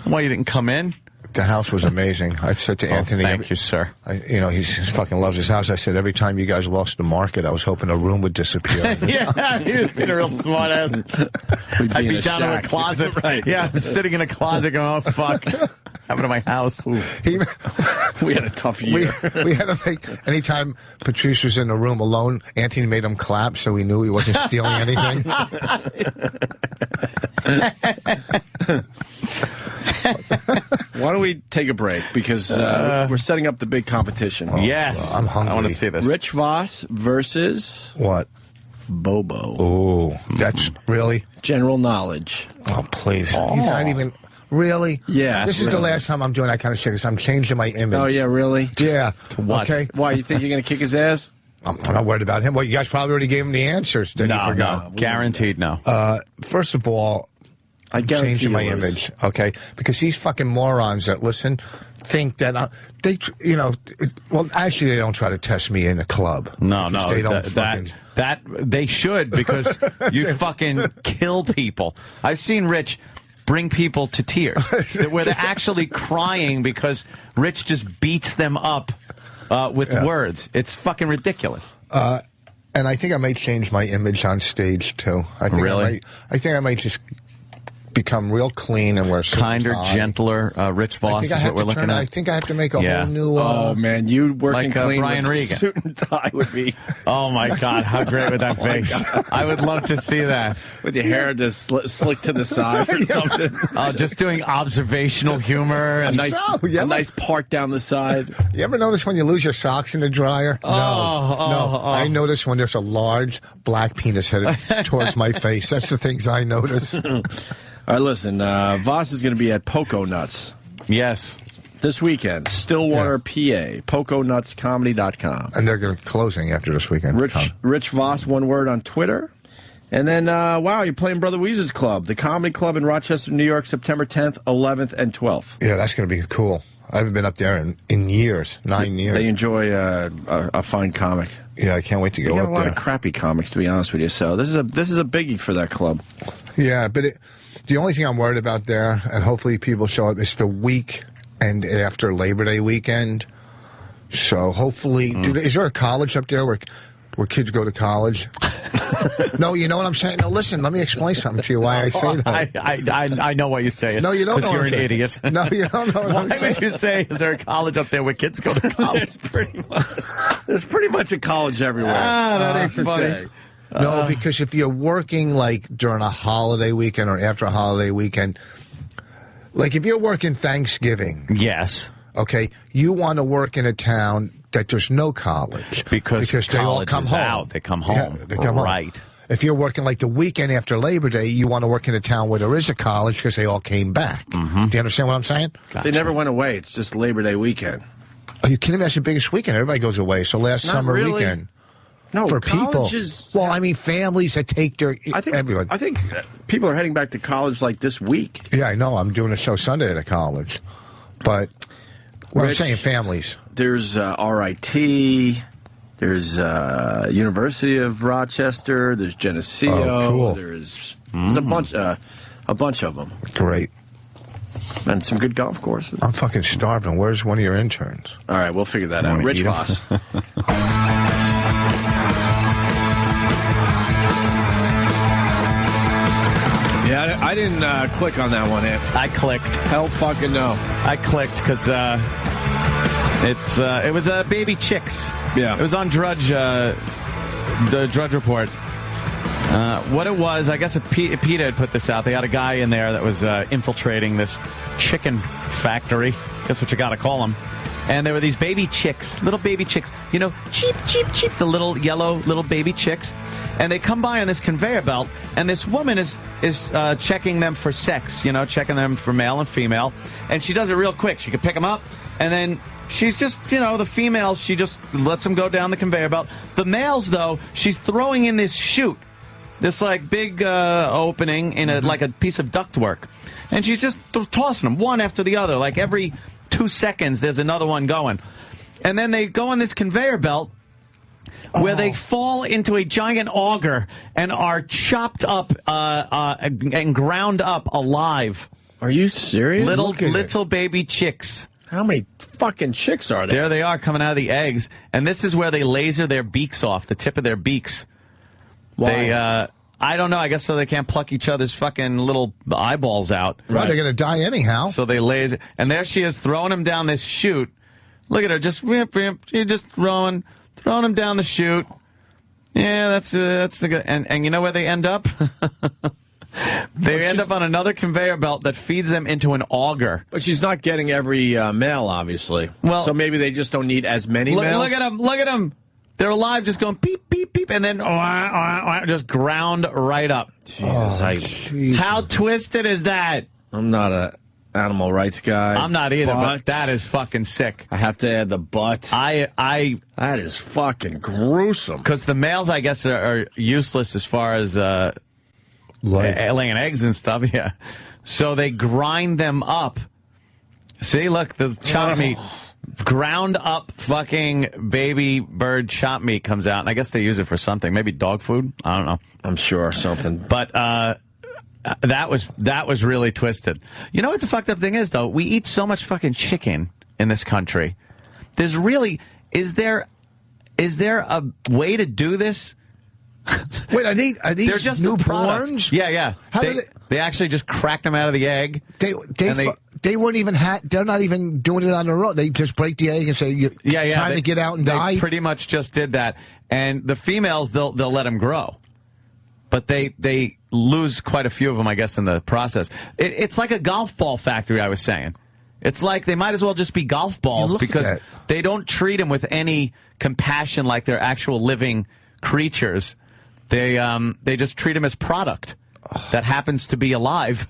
Why you didn't come in? The house was amazing. I said to Anthony... Thank you, sir. He fucking loves his house. I said, every time you guys lost the market, I was hoping a room would disappear. Yeah, he was being a real smart ass. I'd be down in a closet. Right. Yeah, I'm sitting in a closet going, oh, fuck. Happened to my house. We had a tough year. We had to make... Anytime Patrice was in the room alone, Anthony made him clap so he knew he wasn't stealing anything. Why don't we take a break? Because we're setting up the big competition. Yes. I'm hungry. I want to see this. Rich Voss versus... What? Bobo. Oh, that's really... General knowledge. Oh, please. He's not even... Really? Yeah. This is the last time I'm doing that kind of shit because I'm changing my image. Oh, yeah, really? Yeah. To what? Okay. Why, you think you're going to kick his ass? I'm not worried about him. Well, you guys probably already gave him the answers. Then you forgot. No. Guaranteed no. First of all, I guarantee changing my image, okay? Because these fucking morons that listen think that well, actually, they don't try to test me in a club. No, they don't that they should, because you fucking kill people. I've seen Rich bring people to tears where they're actually crying because Rich just beats them up with words. It's fucking ridiculous. And I think I might change my image on stage too. I think I might just become real clean and wear kinder, gentler. Rich Voss is what we're looking at. I think I have to make a whole new. Oh man, you working like clean Brian with Regan. Suit and tie would be. Oh my God, how great would that be? I would love to see that with your hair just slick to the side or something. Just doing observational humor and a nice part down the side. You ever notice when you lose your socks in the dryer? No. I notice when there's a large black penis headed towards my face. That's the things I notice. All right, listen, Voss is going to be at Poco Nuts. Yes. This weekend, Stillwater, PA, PocoNutsComedy.com. And they're closing after this weekend. Rich Voss, one word on Twitter. And then, wow, you're playing Brother Weeze's Club, the comedy club in Rochester, New York, September 10th, 11th, and 12th. Yeah, that's going to be cool. I haven't been up there in years, 9 years. They enjoy a fine comic. Yeah, I can't wait to go up there. They got a lot of crappy comics, to be honest with you. So this is a biggie for that club. Yeah, but the only thing I'm worried about there, and hopefully people show up, is the week and after Labor Day weekend. So hopefully, is there a college up there where kids go to college? No, you know what I'm saying? No, listen, let me explain something to you why I say that. I know why you say it. No, you don't know. Because you're an idiot. No, you don't know. Why would you say, is there a college up there where kids go to college? There's pretty much a college everywhere. That's funny. No, because if you're working like during a holiday weekend or after a holiday weekend, like if you're working Thanksgiving. Yes. Okay, you want to work in a town that there's no college. Because they all come home. Out. They come home. Yeah, they come home. Right. if you're working like the weekend after Labor Day, you want to work in a town where there is a college because they all came back. Mm-hmm. Do you understand what I'm saying? They never went away. It's just Labor Day weekend. Are you kidding me? That's the biggest weekend. Everybody goes away. So last Not summer really. weekend. No, for people. colleges. Well, I mean, families that take their. Everyone. I think people are heading back to college like this week. Yeah, I know. I'm doing a show Sunday at a college, but what I'm saying, families. There's RIT. There's University of Rochester. There's Geneseo. Oh, cool. There's a bunch of them. Great. And some good golf courses. I'm fucking starving. Where's one of your interns? All right, we'll figure that out. Rich Voss. Yeah, I didn't click on that one, Ant. I clicked. Hell fucking no. I clicked because it was Baby Chicks. Yeah. It was on Drudge, the Drudge Report. What it was, I guess PETA had put this out. They had a guy in there that was infiltrating this chicken factory. That's what you got to call them. And there were these baby chicks, little baby chicks, cheep, cheep, cheep, the little yellow little baby chicks. And they come by on this conveyor belt, and this woman is checking them for sex, checking them for male and female. And she does it real quick. She can pick them up, and then she's just, the females, she just lets them go down the conveyor belt. The males, though, she's throwing in this chute, this, big opening in like a piece of ductwork. And she's just tossing them one after the other, like every 2 seconds there's another one going. And then they go on this conveyor belt where they fall into a giant auger and are chopped up and ground up alive. Are you serious? Little baby chicks. How many fucking chicks are there? There they are coming out of the eggs. And this is where they laser their beaks off, the tip of their beaks. Why? I don't know. I guess so they can't pluck each other's fucking little eyeballs out. Right. They're going to die anyhow. So they laser. And there she is throwing them down this chute. Look at her. Just she's just throwing them down the chute. Yeah, that's the good. And you know where they end up? They end up on another conveyor belt that feeds them into an auger. But she's not getting every male, obviously. Well, so maybe they just don't need as many males. Look at them. Look at them. They're alive, just going beep, beep, beep, and then just ground right up. Jesus. How twisted is that? I'm not a animal rights guy. I'm not either, but that is fucking sick. I have to add the butt. That is fucking gruesome. Because the males, I guess, are useless as far as laying eggs and stuff, yeah. So they grind them up. See, look, the chop meat. Ground up fucking baby bird chop meat comes out, and I guess they use it for something. Maybe dog food? I don't know. I'm sure something. But that was really twisted. You know what the fucked up thing is, though? We eat so much fucking chicken in this country. Is there a way to do this? Wait, are these They're just newborns? Yeah. How they actually just cracked them out of the egg. They weren't even they're not even doing it on their own. They just break the egg and say, "You're trying to get out and die." They pretty much just did that. And the females, they'll let them grow, but they lose quite a few of them, I guess, in the process. It's like a golf ball factory. I was saying, it's like they might as well just be golf balls because they don't treat them with any compassion like they're actual living creatures. They just treat them as product that happens to be alive.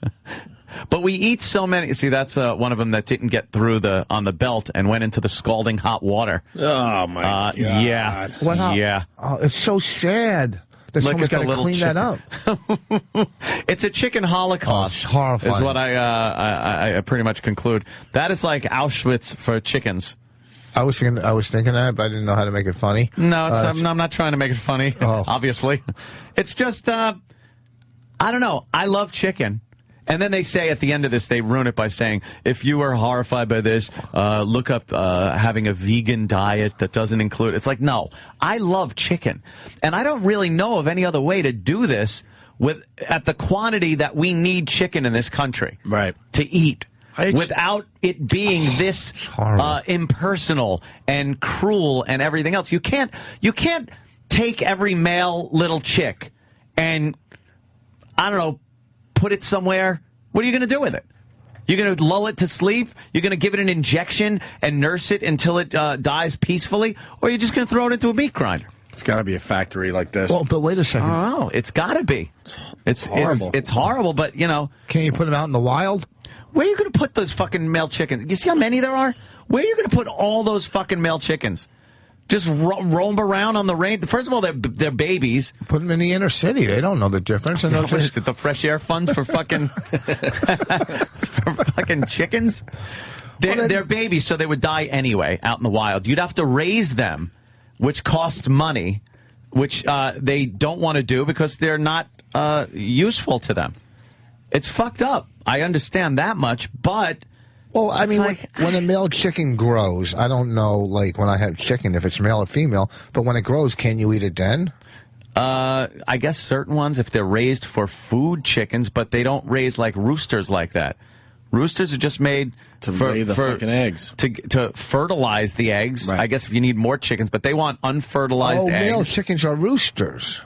But we eat so many. See, that's one of them that didn't get through on the belt and went into the scalding hot water. Oh my God! Yeah, yeah. Oh, it's so sad that someone's got to clean that up. It's a chicken holocaust. It's horrifying. Is what I pretty much conclude. That is like Auschwitz for chickens. I was thinking that, but I didn't know how to make it funny. No, I'm not trying to make it funny. Obviously, it's just I don't know. I love chicken. And then they say at the end of this, they ruin it by saying, if you are horrified by this, look up having a vegan diet that doesn't include... It's like, no, I love chicken. And I don't really know of any other way to do this at the quantity that we need chicken in this country. Right. To eat. Without it being this impersonal and cruel and everything else. You can't take every male little chick and, I don't know, put it somewhere. What are you going to do with it? You're going to lull it to sleep? You're going to give it an injection and nurse it until it dies peacefully? Or are you just going to throw it into a meat grinder? It's got to be a factory like this. Well, but wait a second. I don't know. It's got to be. It's horrible. It's horrible, but, you know. Can't you put them out in the wild? Where are you going to put those fucking male chickens? You see how many there are? Where are you going to put all those fucking male chickens? Just roam around on the range? First of all, they're babies. Put them in the inner city. They don't know the difference. And What is it, the fresh air fund for fucking, for fucking chickens? They're babies, so they would die anyway out in the wild. You'd have to raise them, which costs money, which they don't want to do because they're not useful to them. It's fucked up. I understand that much, but... Well, I mean, like, when a male chicken grows, I don't know, like, when I have chicken, if it's male or female, but when it grows, can you eat it then? I guess certain ones, if they're raised for food chickens, but they don't raise, like, roosters like that. Roosters are just made to lay the fucking eggs. To fertilize the eggs. Right. I guess if you need more chickens, but they want unfertilized eggs. Male chickens are roosters.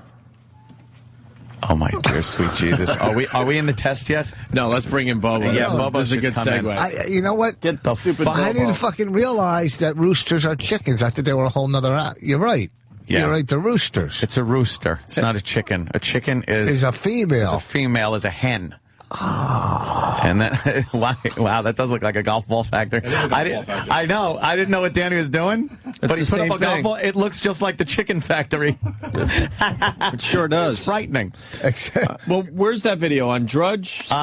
Oh my dear sweet Jesus! Are we in the test yet? No, let's bring in Bobo. Yeah, Bobo is a good segue. You know what? Get the stupid Bobo. I didn't fucking realize that roosters are chickens. I thought they were a whole nother. You're right. Yeah. You're right. They're roosters. It's a rooster. It's not a chicken. A chicken is a female. A female is a hen. Oh. And that wow, that does look like a golf ball factory. I know. I didn't know what Danny was doing, but he put up a golf ball. It looks just like the chicken factory. It sure does. It's frightening. Well, where's that video on Drudge? Still?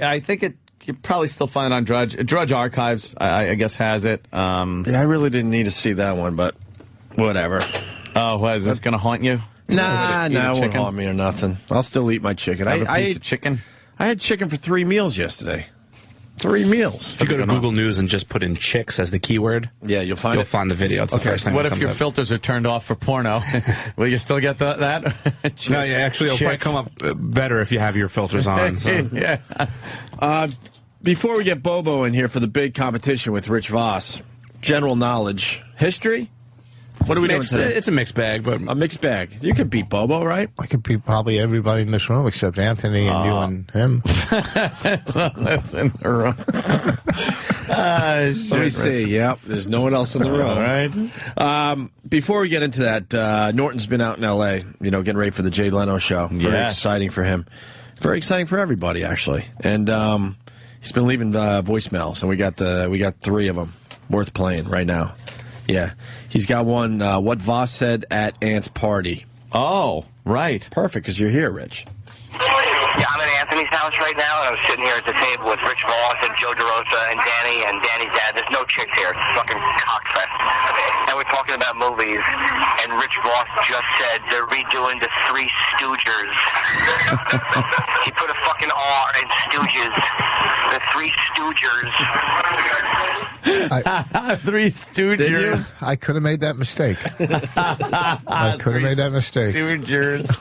I think you probably still find it on Drudge. Drudge Archives, I guess, has it. Yeah, I really didn't need to see that one, but whatever. Oh, what, is this going to haunt you? Nah, it won't haunt me or nothing. I'll still eat my chicken. I ate chicken. I had chicken for 3 meals yesterday. 3 meals. If you go to Google News and just put in chicks as the keyword, you'll find the video. It's the first thing what that if your comes up. filters are turned off for porno? Will you still get that? No, yeah, actually, it'll probably come up better if you have your filters on. So. Yeah. Before we get Bobo in here for the big competition with Rich Voss, general knowledge, history. What are we doing today? It's a mixed bag, but a mixed bag. You could beat Bobo, right? I could beat probably everybody in this room except Anthony and you and him. That's in the room. Let me see. Yep, there's no one else in the room. All right. Before we get into that, Norton's been out in L.A., getting ready for the Jay Leno show. Very exciting for him. Very exciting for everybody, actually. And he's been leaving voicemails, and we got 3 of them worth playing right now. Yeah. He's got one, what Voss said at Ant's party. Oh, right. Perfect, because you're here, Rich. Yeah, I'm at Anthony's house right now, and I'm sitting here at the table with Rich Voss and Joe DeRosa and Danny's dad. There's no chicks here. It's fucking cockfest. And we're talking about movies, and Rich Voss just said they're redoing the Three Stoogers. He put a fucking R in Stooges. The Three Stoogers. Three Stoogers. I could have made that mistake. I could have made that mistake. Stoogers.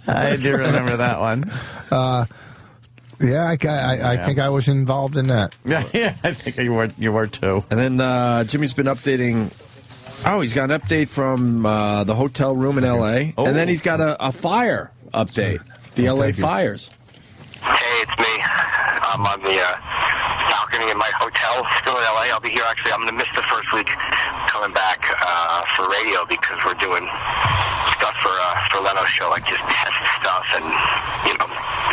I do remember that one. Yeah, I think I was involved in that. Yeah, I think you were too. And then Jimmy's been updating. Oh, he's got an update from the hotel room in L.A. And then he's got a fire update. The L.A. fires. Hey, it's me. I'm on the balcony in my hotel, still in L.A. I'll be here, actually. I'm going to miss the first week coming back for radio because we're doing stuff for Leno's show, like just test stuff and,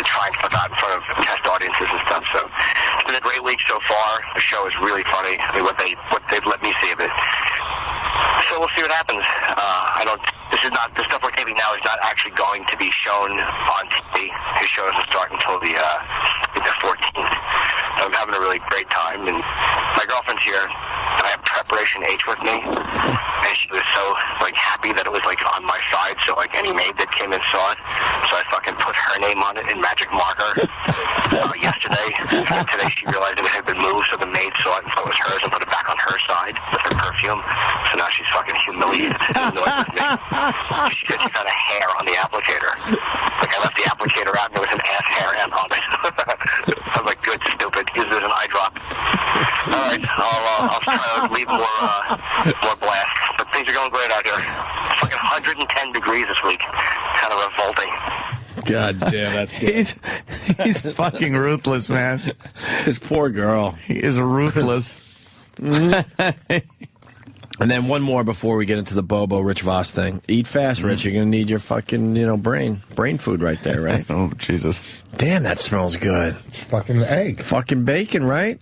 trying to put that in front of test audiences and stuff. So it's been a great week so far. The show is really funny. I mean, what they've let me see of it. So we'll see what happens. The stuff we're taping now is not actually going to be shown on TV. His show doesn't start until the 14th. So I'm having a really great time, and my girlfriend's here, and I have Preparation H with me, and she was so happy that it was on my side. So any maid that came in saw it. So I fucking put her name on it in magic marker yesterday. And today she realized it had been moved, so the maid saw it and thought it was hers and put it back on her side with her perfume. So now she's fucking humiliated and annoyed with me. She said she found a hair on the applicator. I left the applicator out and there was an ass hair on it. I was like, good, stupid. Use it as an eye drop. All right, I'll try to leave more blast. But things are going great out here. Fucking 110 degrees this week. Kind of revolting. God damn, that's good. He's fucking ruthless, man. This poor girl. He is ruthless. And then one more before we get into the Bobo Rich Voss thing. Eat fast, Rich. You're going to need your fucking, brain food right there, right? Oh, Jesus. Damn, that smells good. It's fucking egg. Fucking bacon, right?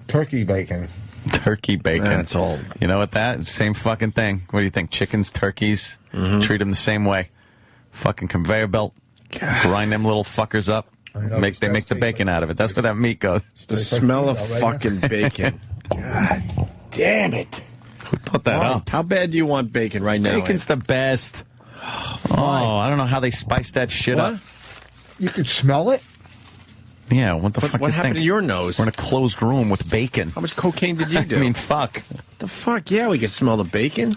Turkey bacon. Turkey bacon. That's all. You know what that? Same fucking thing. What do you think? Chickens, turkeys, treat them the same way. Fucking conveyor belt. Grind them little fuckers up. They make the bacon out of it. That's where that meat goes. The smell of fucking bacon. God damn it. Who put that up? How bad do you want bacon right now? Bacon's the best. Oh, I don't know how they spice that shit up. You could smell it? Yeah, what the fuck What you happened think? to your nose? We're in a closed room with bacon. How much cocaine did you do? I mean, fuck. What the fuck? Yeah, we can smell the bacon.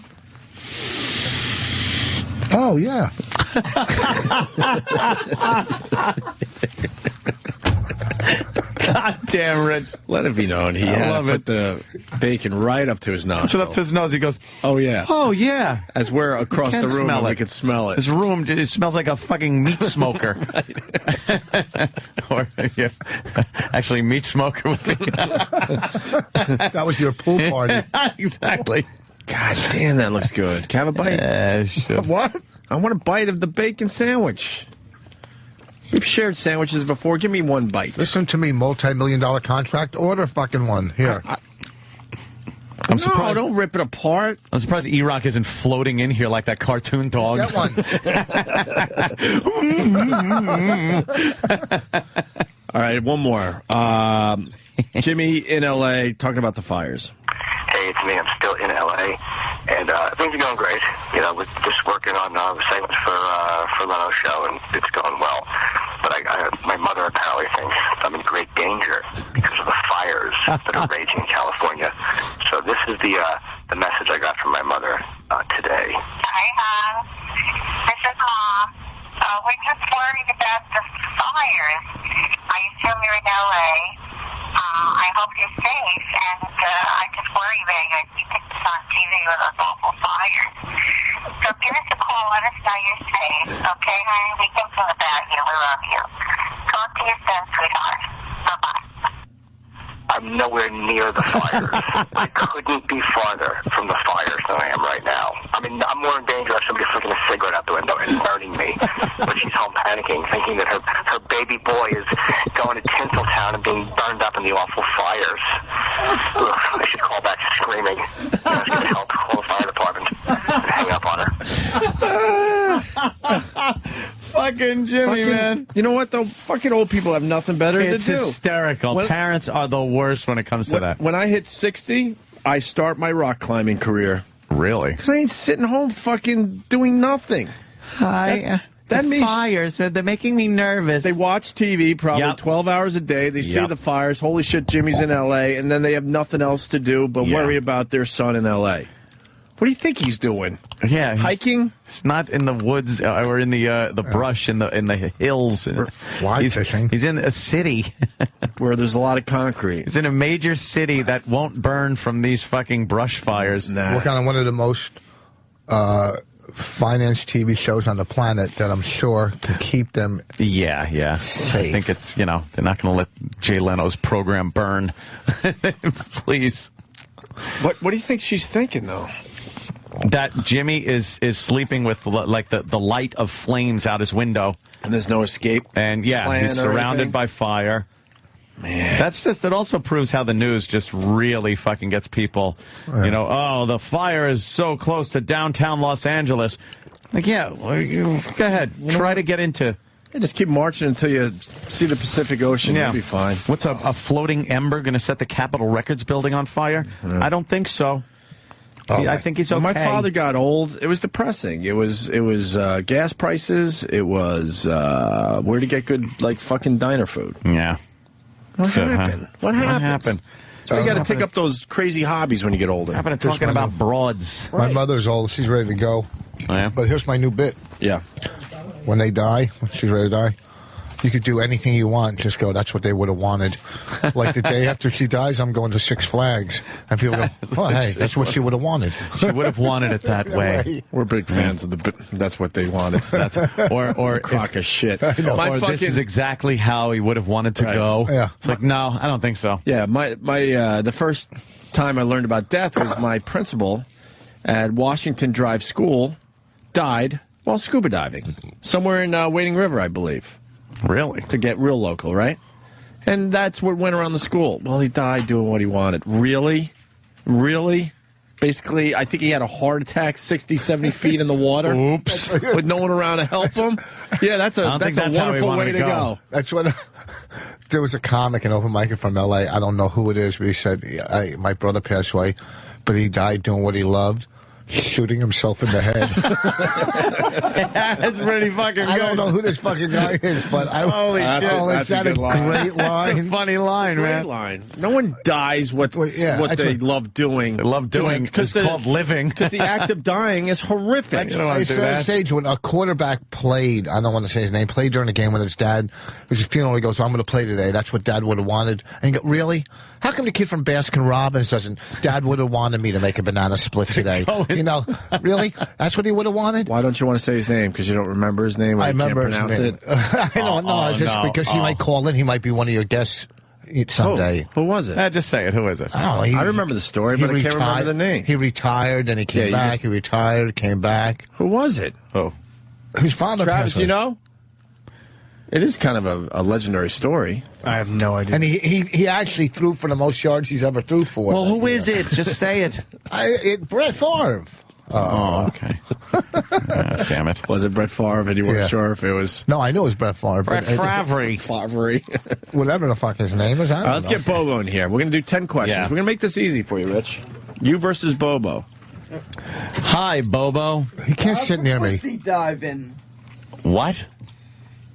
Oh, yeah. God damn, Rich. Let it be known. He had to put the bacon right up to his nose. Puts it up to his nose. He goes, oh, yeah. Oh, yeah. As we're across the room, and we can smell it. This room, it smells like a fucking meat smoker. Or, yeah. Actually, meat smoker would be. That was your pool party. Exactly. God damn, that looks good. Can I have a bite? Sure. What? I want a bite of the bacon sandwich. We've shared sandwiches before. Give me one bite. Listen to me, multi-million-dollar contract. Order fucking one. Here. I'm surprised. No, don't rip it apart. I'm surprised E-Rock isn't floating in here like that cartoon dog. Get one. All right, one more. Jimmy in L.A. talking about the fires. Hey, it's me. I'm still in L.A. and things are going great. We're just working on the segments for Leno's show, and it's going well. But my mother apparently thinks I'm in great danger because of the fires that are raging in California. So this is the message I got from my mother today. Hi, Mom. This is Mom. We're just worried about the fires. I assume you're in L.A. I hope you're safe, and I just worry that you picked this on TV with those awful fires. So give us a call, let us know you're safe, okay, honey? We're thinking about you. We love you. Talk to you soon, sweetheart. Bye-bye. I'm nowhere near the fires. I couldn't be farther from the fires than I am right now. I mean, I'm more in danger of somebody flicking a cigarette out the window and burning me. But she's home panicking, thinking that her baby boy is going to Tinseltown and being burned up in the awful fires. Ugh, I should call back screaming. I was going to help call the fire department and hang up on her. Fucking Jimmy, man. You know what, though? Fucking old people have nothing better It's to do. hysterical. Parents are the worst when it comes to that. When I hit 60, I start my rock climbing career. Really? Because I ain't sitting home fucking doing nothing. That means fires. They're making me nervous. They watch TV probably 12 hours a day. They see the fires. Holy shit, Jimmy's in L.A. And then they have nothing else to do but worry about their son in L.A. What do you think he's doing? Yeah, hiking. It's not in the woods or in the brush in the hills. Fly fishing. He's in a city where there's a lot of concrete. He's in a major city that won't burn from these fucking brush fires. Working on one of the most financed TV shows on the planet that I'm sure can keep them. Yeah. safe. I think it's they're not going to let Jay Leno's program burn. Please. What do you think she's thinking though? That Jimmy is sleeping with like the light of flames out his window, and there's no escape. And he's surrounded by fire. Man, it also proves how the news just really fucking gets people. Yeah. The fire is so close to downtown Los Angeles. Like, go ahead, try to get into. Just keep marching until you see the Pacific Ocean. You'll be fine. What's a floating ember going to set the Capitol Records building on fire? Yeah. I don't think so. I think he's okay. When my father got old, it was depressing. It was gas prices. It was where to get good fucking diner food. Yeah. What happened? So you got to take up those crazy hobbies when you get older. Happened to talking about broads. My mother's old. She's ready to go. Yeah. But here's my new bit. Yeah. When they die, when she's ready to die, you could do anything you want. Just go, that's what they would have wanted. Like the day after she dies, I'm going to Six Flags. And people go, oh, hey, that's what she would have wanted. She would have wanted it that way. We're big fans of that's what they wanted. Or a crock of shit. This is exactly how he would have wanted to go. Yeah. It's like, no, I don't think so. Yeah, my the first time I learned about death was my principal at Washington Drive School died while scuba diving. Somewhere in Wading River, I believe. Really? To get real local, right? And that's what went around the school. Well, he died doing what he wanted. Really? Really? Basically, I think he had a heart attack 60, 70 feet in the water. Oops. With no one around to help him. Yeah, that's a wonderful way to go. That's what... There was a comic, an open micer from L.A. I don't know who it is, but he said, my brother passed away, but he died doing what he loved. Shooting himself in the head. That's pretty fucking good. I don't know who this fucking guy is, but holy shit, that's a great line. That's a funny line, great man. Line. No one dies what they love doing. They love doing because it's called living. Because the act of dying is horrific. I saw a stage when a quarterback played, I don't want to say his name, played during the game when his dad, it was his funeral, he goes, I'm going to play today. That's what Dad would have wanted. And you go, really? How come the kid from Baskin-Robbins doesn't, Dad would have wanted me to make a banana split today? You know, really? That's what he would have wanted? Why don't you want to say his name? Because you don't remember his name? I remember can't pronounce his name. I don't know. Just because he might call in, he might be one of your guests someday. Who was it? Just say it. Who is it? I don't know. I remember the story, but I can't remember the name. He retired, and he came back. He retired, came back. Who was it? Oh. His father Travis, passed away. you know? It is kind of a legendary story. I have no idea. And he actually threw for the most yards he's ever threw for. Well, who is it? Just say it. Brett Favre. Okay. Damn it. Was it Brett Favre? And you weren't sure if it was... No, I knew it was Brett Favre. Brett Favre. Whatever the fuck his name is. Let's get Bobo in here. We're going to do 10 questions. Yeah. We're going to make this easy for you, Rich. You versus Bobo. Hi, Bobo. He can't sit near me. Diving. What?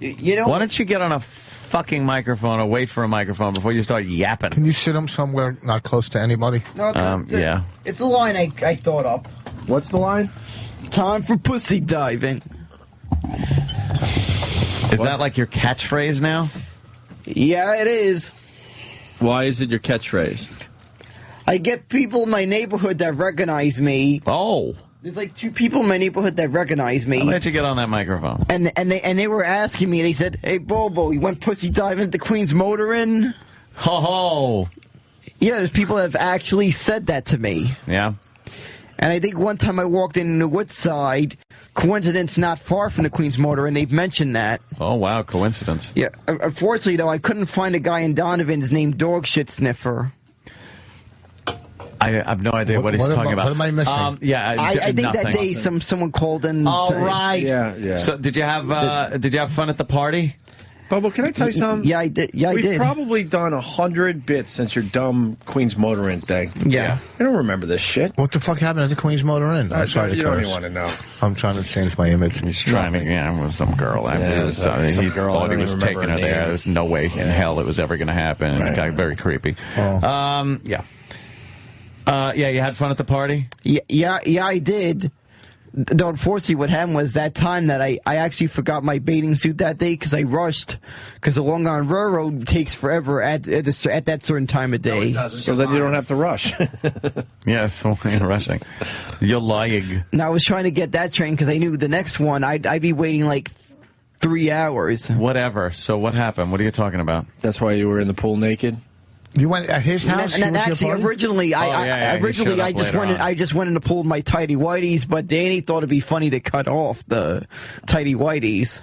You know, why don't you get on a fucking microphone or wait for a microphone before you start yapping? Can you sit him somewhere not close to anybody? No, yeah. It's a line I thought up. What's the line? Time for pussy diving. Is that like your catchphrase now? Yeah, it is. Why is it your catchphrase? I get people in my neighborhood that recognize me. Oh. There's like 2 people in my neighborhood that recognize me. I'll let you get on that microphone. And they were asking me, they said, hey, Bobo, you went pussy diving at the Queen's Motor Inn? Ho ho. Yeah, there's people that have actually said that to me. Yeah. And I think one time I walked in the Woodside, coincidence not far from the Queen's Motor Inn, they've mentioned that. Oh, wow, coincidence. Yeah, unfortunately, though, I couldn't find a guy in Donovan's named Dog Shit Sniffer. I have no idea what he's talking about. What am I missing? I think that day someone called in. All right. Yeah. So did you have fun at the party? Bobo, can I tell you something? Yeah, I did. Yeah, I did. We've probably done 100 bits since your dumb Queen's Motor Inn thing. Yeah. I don't remember this shit. What the fuck happened at the Queen's Motor Inn? I'm sorry to You don't curse. even want to know. I'm trying to change my image. He's trying to, with some girl. Yeah, some girl. Thought he was taking her there. There's no way in hell it was ever going to happen. Right. It got very creepy. Oh. Yeah. You had fun at the party? Yeah, I did. Though, unfortunately, what happened was that time that I actually forgot my bathing suit that day because I rushed. Because the Long Island Railroad takes forever at that certain time of day. So then you don't have to rush. Yeah, so interesting. You're lying. And I was trying to get that train because I knew the next one I'd be waiting like 3 hours. Whatever. So what happened? What are you talking about? That's why you were in the pool naked? You went at his house? And actually, originally, I just went in the pool with my tighty whities, but Danny thought it'd be funny to cut off the tighty whities.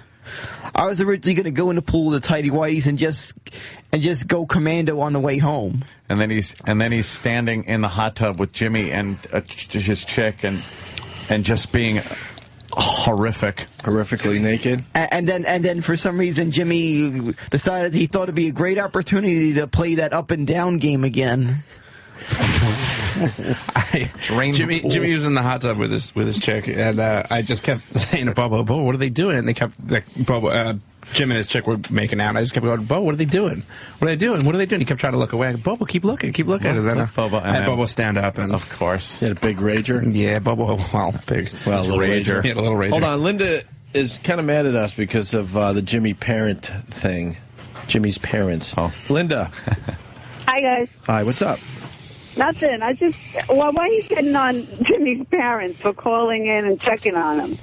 I was originally going to go in the pool with the tighty whities and just go commando on the way home. And then he's standing in the hot tub with Jimmy and his chick and just being horrifically naked. And then for some reason Jimmy decided he thought it'd be a great opportunity to play that up and down game again. Jimmy was in the hot tub with his chick, and I just kept saying to Bobo, what are they doing? And they kept Jim and his chick were making out. And I just kept going, Bobo, what are they doing? What are they doing? What are they doing? He kept trying to look away. Bobo, keep looking. And then Bobo stand up, and of course, he had a big rager. Yeah, Bobo, big, a little rager. He had a little rager. Hold on, Linda is kind of mad at us because of the Jimmy parent thing. Jimmy's parents. Oh, Linda. Hi guys. Hi, what's up? Nothing. Why are you getting on Jimmy's parents for calling in and checking on him?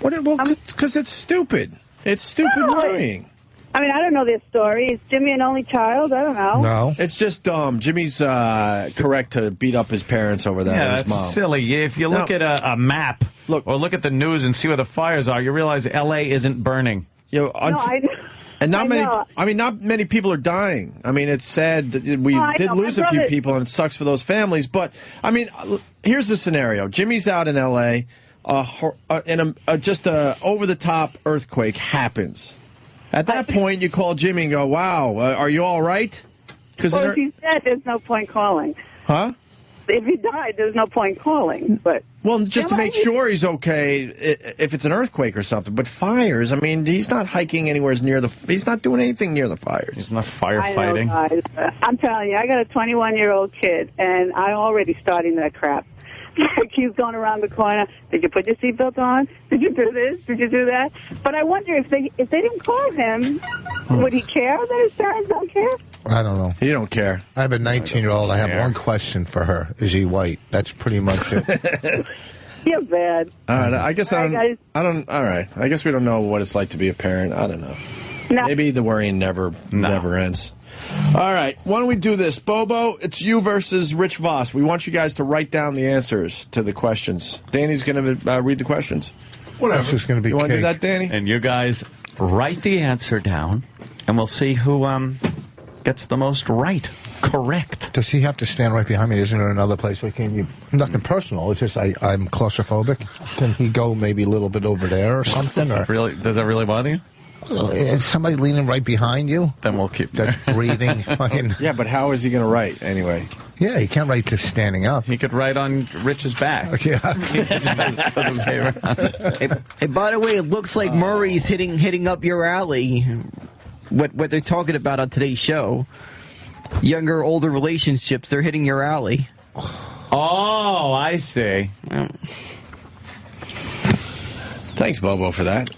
Because it's stupid. It's stupid worrying. I mean, I don't know their story. Is Jimmy an only child? I don't know. No. It's just Jimmy's correct to beat up his parents over that. Yeah, or his that's mom. silly. If you look at a map or look at the news and see where the fires are, you realize L.A. isn't burning. And not many people are dying. I mean, it's sad that we did lose a few people, and it sucks for those families. But, I mean, here's the scenario. Jimmy's out in L.A., just a over-the-top earthquake happens. At that point, you call Jimmy and go, wow, are you all right? Well, if he's dead, there's no point calling. Huh? If he died, there's no point calling. But well, just to make sure he's okay if it's an earthquake or something. But fires, I mean, he's not hiking anywhere near he's not doing anything near the fires. He's not firefighting. I know, guys. I'm telling you, I got a 21-year-old kid, and I'm already starting that crap. He's going around the corner. Did you put your seatbelt on? Did you do this? Did you do that? But I wonder if they didn't call him, would he care that his parents don't care? I don't know. You don't care. I have a 19-year-old. I have one question for her. Is he white? That's pretty much it. You're bad. All right. I guess All right, I don't. All right. I guess we don't know what it's like to be a parent. I don't know. No. Maybe the worrying never ends. All right. Why don't we do this? Bobo, it's you versus Rich Voss. We want you guys to write down the answers to the questions. Danny's going to read the questions. Whatever. This is going to be You want to do that, Danny? And you guys write the answer down, and we'll see who gets the most correct. Does he have to stand right behind me? Isn't there another place we can? Nothing personal. It's just I'm claustrophobic. Can he go maybe a little bit over there or something? Does that really bother you? Is somebody leaning right behind you? Then we'll keep that's breathing. Yeah, but how is he going to write anyway? Yeah, he can't write just standing up. He could write on Rich's back. Yeah. Hey, by the way, it looks like Murray's hitting up your alley. What they're talking about on today's show. Younger, older relationships, they're hitting your alley. Oh, I see. Thanks, Bobo, for that.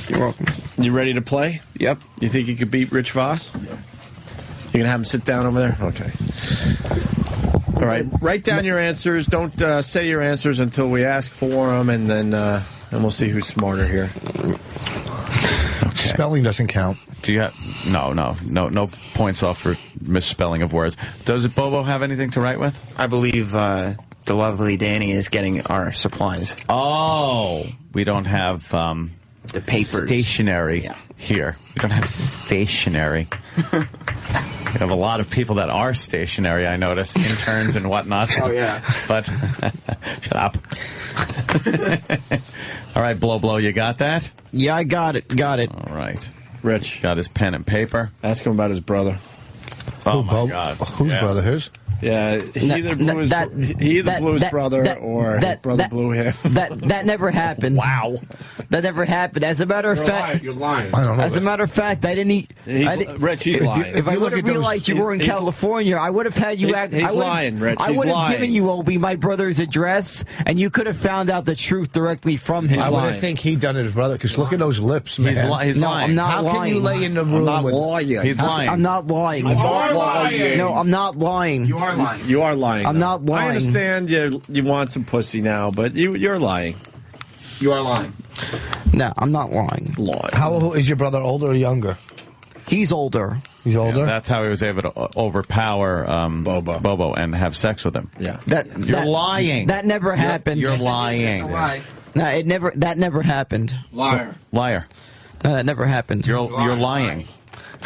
You're welcome. You ready to play? Yep. You think you could beat Rich Voss? You're going to have him sit down over there? Okay. All right. Write down your answers. Don't say your answers until we ask for them, and then we'll see who's smarter here. Okay. Spelling doesn't count. Do you have no points off for misspelling of words? Does Bobo have anything to write with? I believe the lovely Danny is getting our supplies. Oh, we don't have the papers. Stationery here. We don't have stationery. We have a lot of people that are stationary, I notice, interns and whatnot. Oh, yeah. But, shut up. All right, Blow, you got that? Yeah, I got it. All right. Rich. Got his pen and paper. Ask him about his brother. Oh, my God. Whose brother? His? Yeah, he either blew his brother or his brother blew him. That never happened. Wow. That never happened. As a matter of fact, You're lying. I don't know. As a matter of fact, I didn't eat. Rich, he's lying. If I would have realized you were in California, I would have had you act. He's lying, Rich. I would have given you, Opie, my brother's address, and you could have found out the truth directly from him. I would think he done it his brother, because look at those lips, man. He's lying. I'm not How lying. can you lay in the room? I'm not lying. He's lying. I'm not lying. You are lying. No, I'm not lying. You are lying. You are lying. I'm not lying. I understand you want some pussy now, but you're lying. You are lying. No, I'm not lying. How old is your brother, older or younger? He's older. He's older? Yeah, that's how he was able to overpower Bobo and have sex with him. Yeah. You're lying. That never happened. You're lying. No, that never happened. Liar. No, that never happened. You're lying.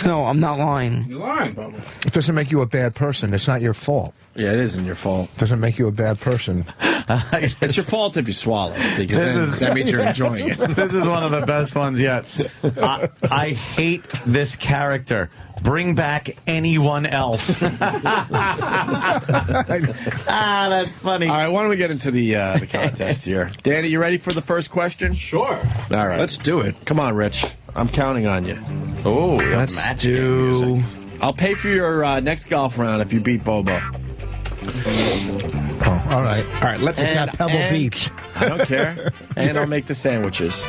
No, I'm not lying. You're lying, Bobo. It doesn't make you a bad person. It's not your fault. Yeah, it isn't your fault. It doesn't make you a bad person. It's your fault if you swallow, because that means you're enjoying it. This is one of the best ones yet. I hate this character. Bring back anyone else. That's funny. All right, why don't we get into the contest here? Danny, you ready for the first question? Sure. All right. Let's do it. Come on, Rich. I'm counting on you. Oh, let's do... I'll pay for your next golf round if you beat Bobo. Oh, all right. All right, let's get that Pebble Beach. I don't care. And I'll make the sandwiches.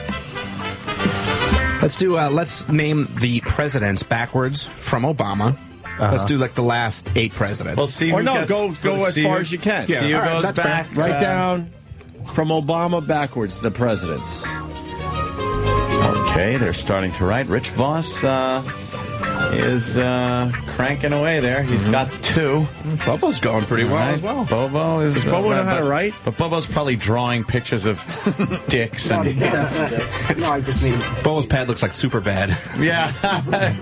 Let's do. Let's name the presidents backwards from Obama. Let's do like the last 8 presidents. Well, see or no, go as far as you can. Yeah, see who right, goes back. Fair. Write down from Obama backwards the presidents. Okay, they're starting to write. Rich Voss is cranking away there. He's got 2. Bobo's going pretty well as well. Bobo is... Does Bobo know how to write? But Bobo's probably drawing pictures of dicks. And No, I just need... Bobo's pad looks like super bad. yeah,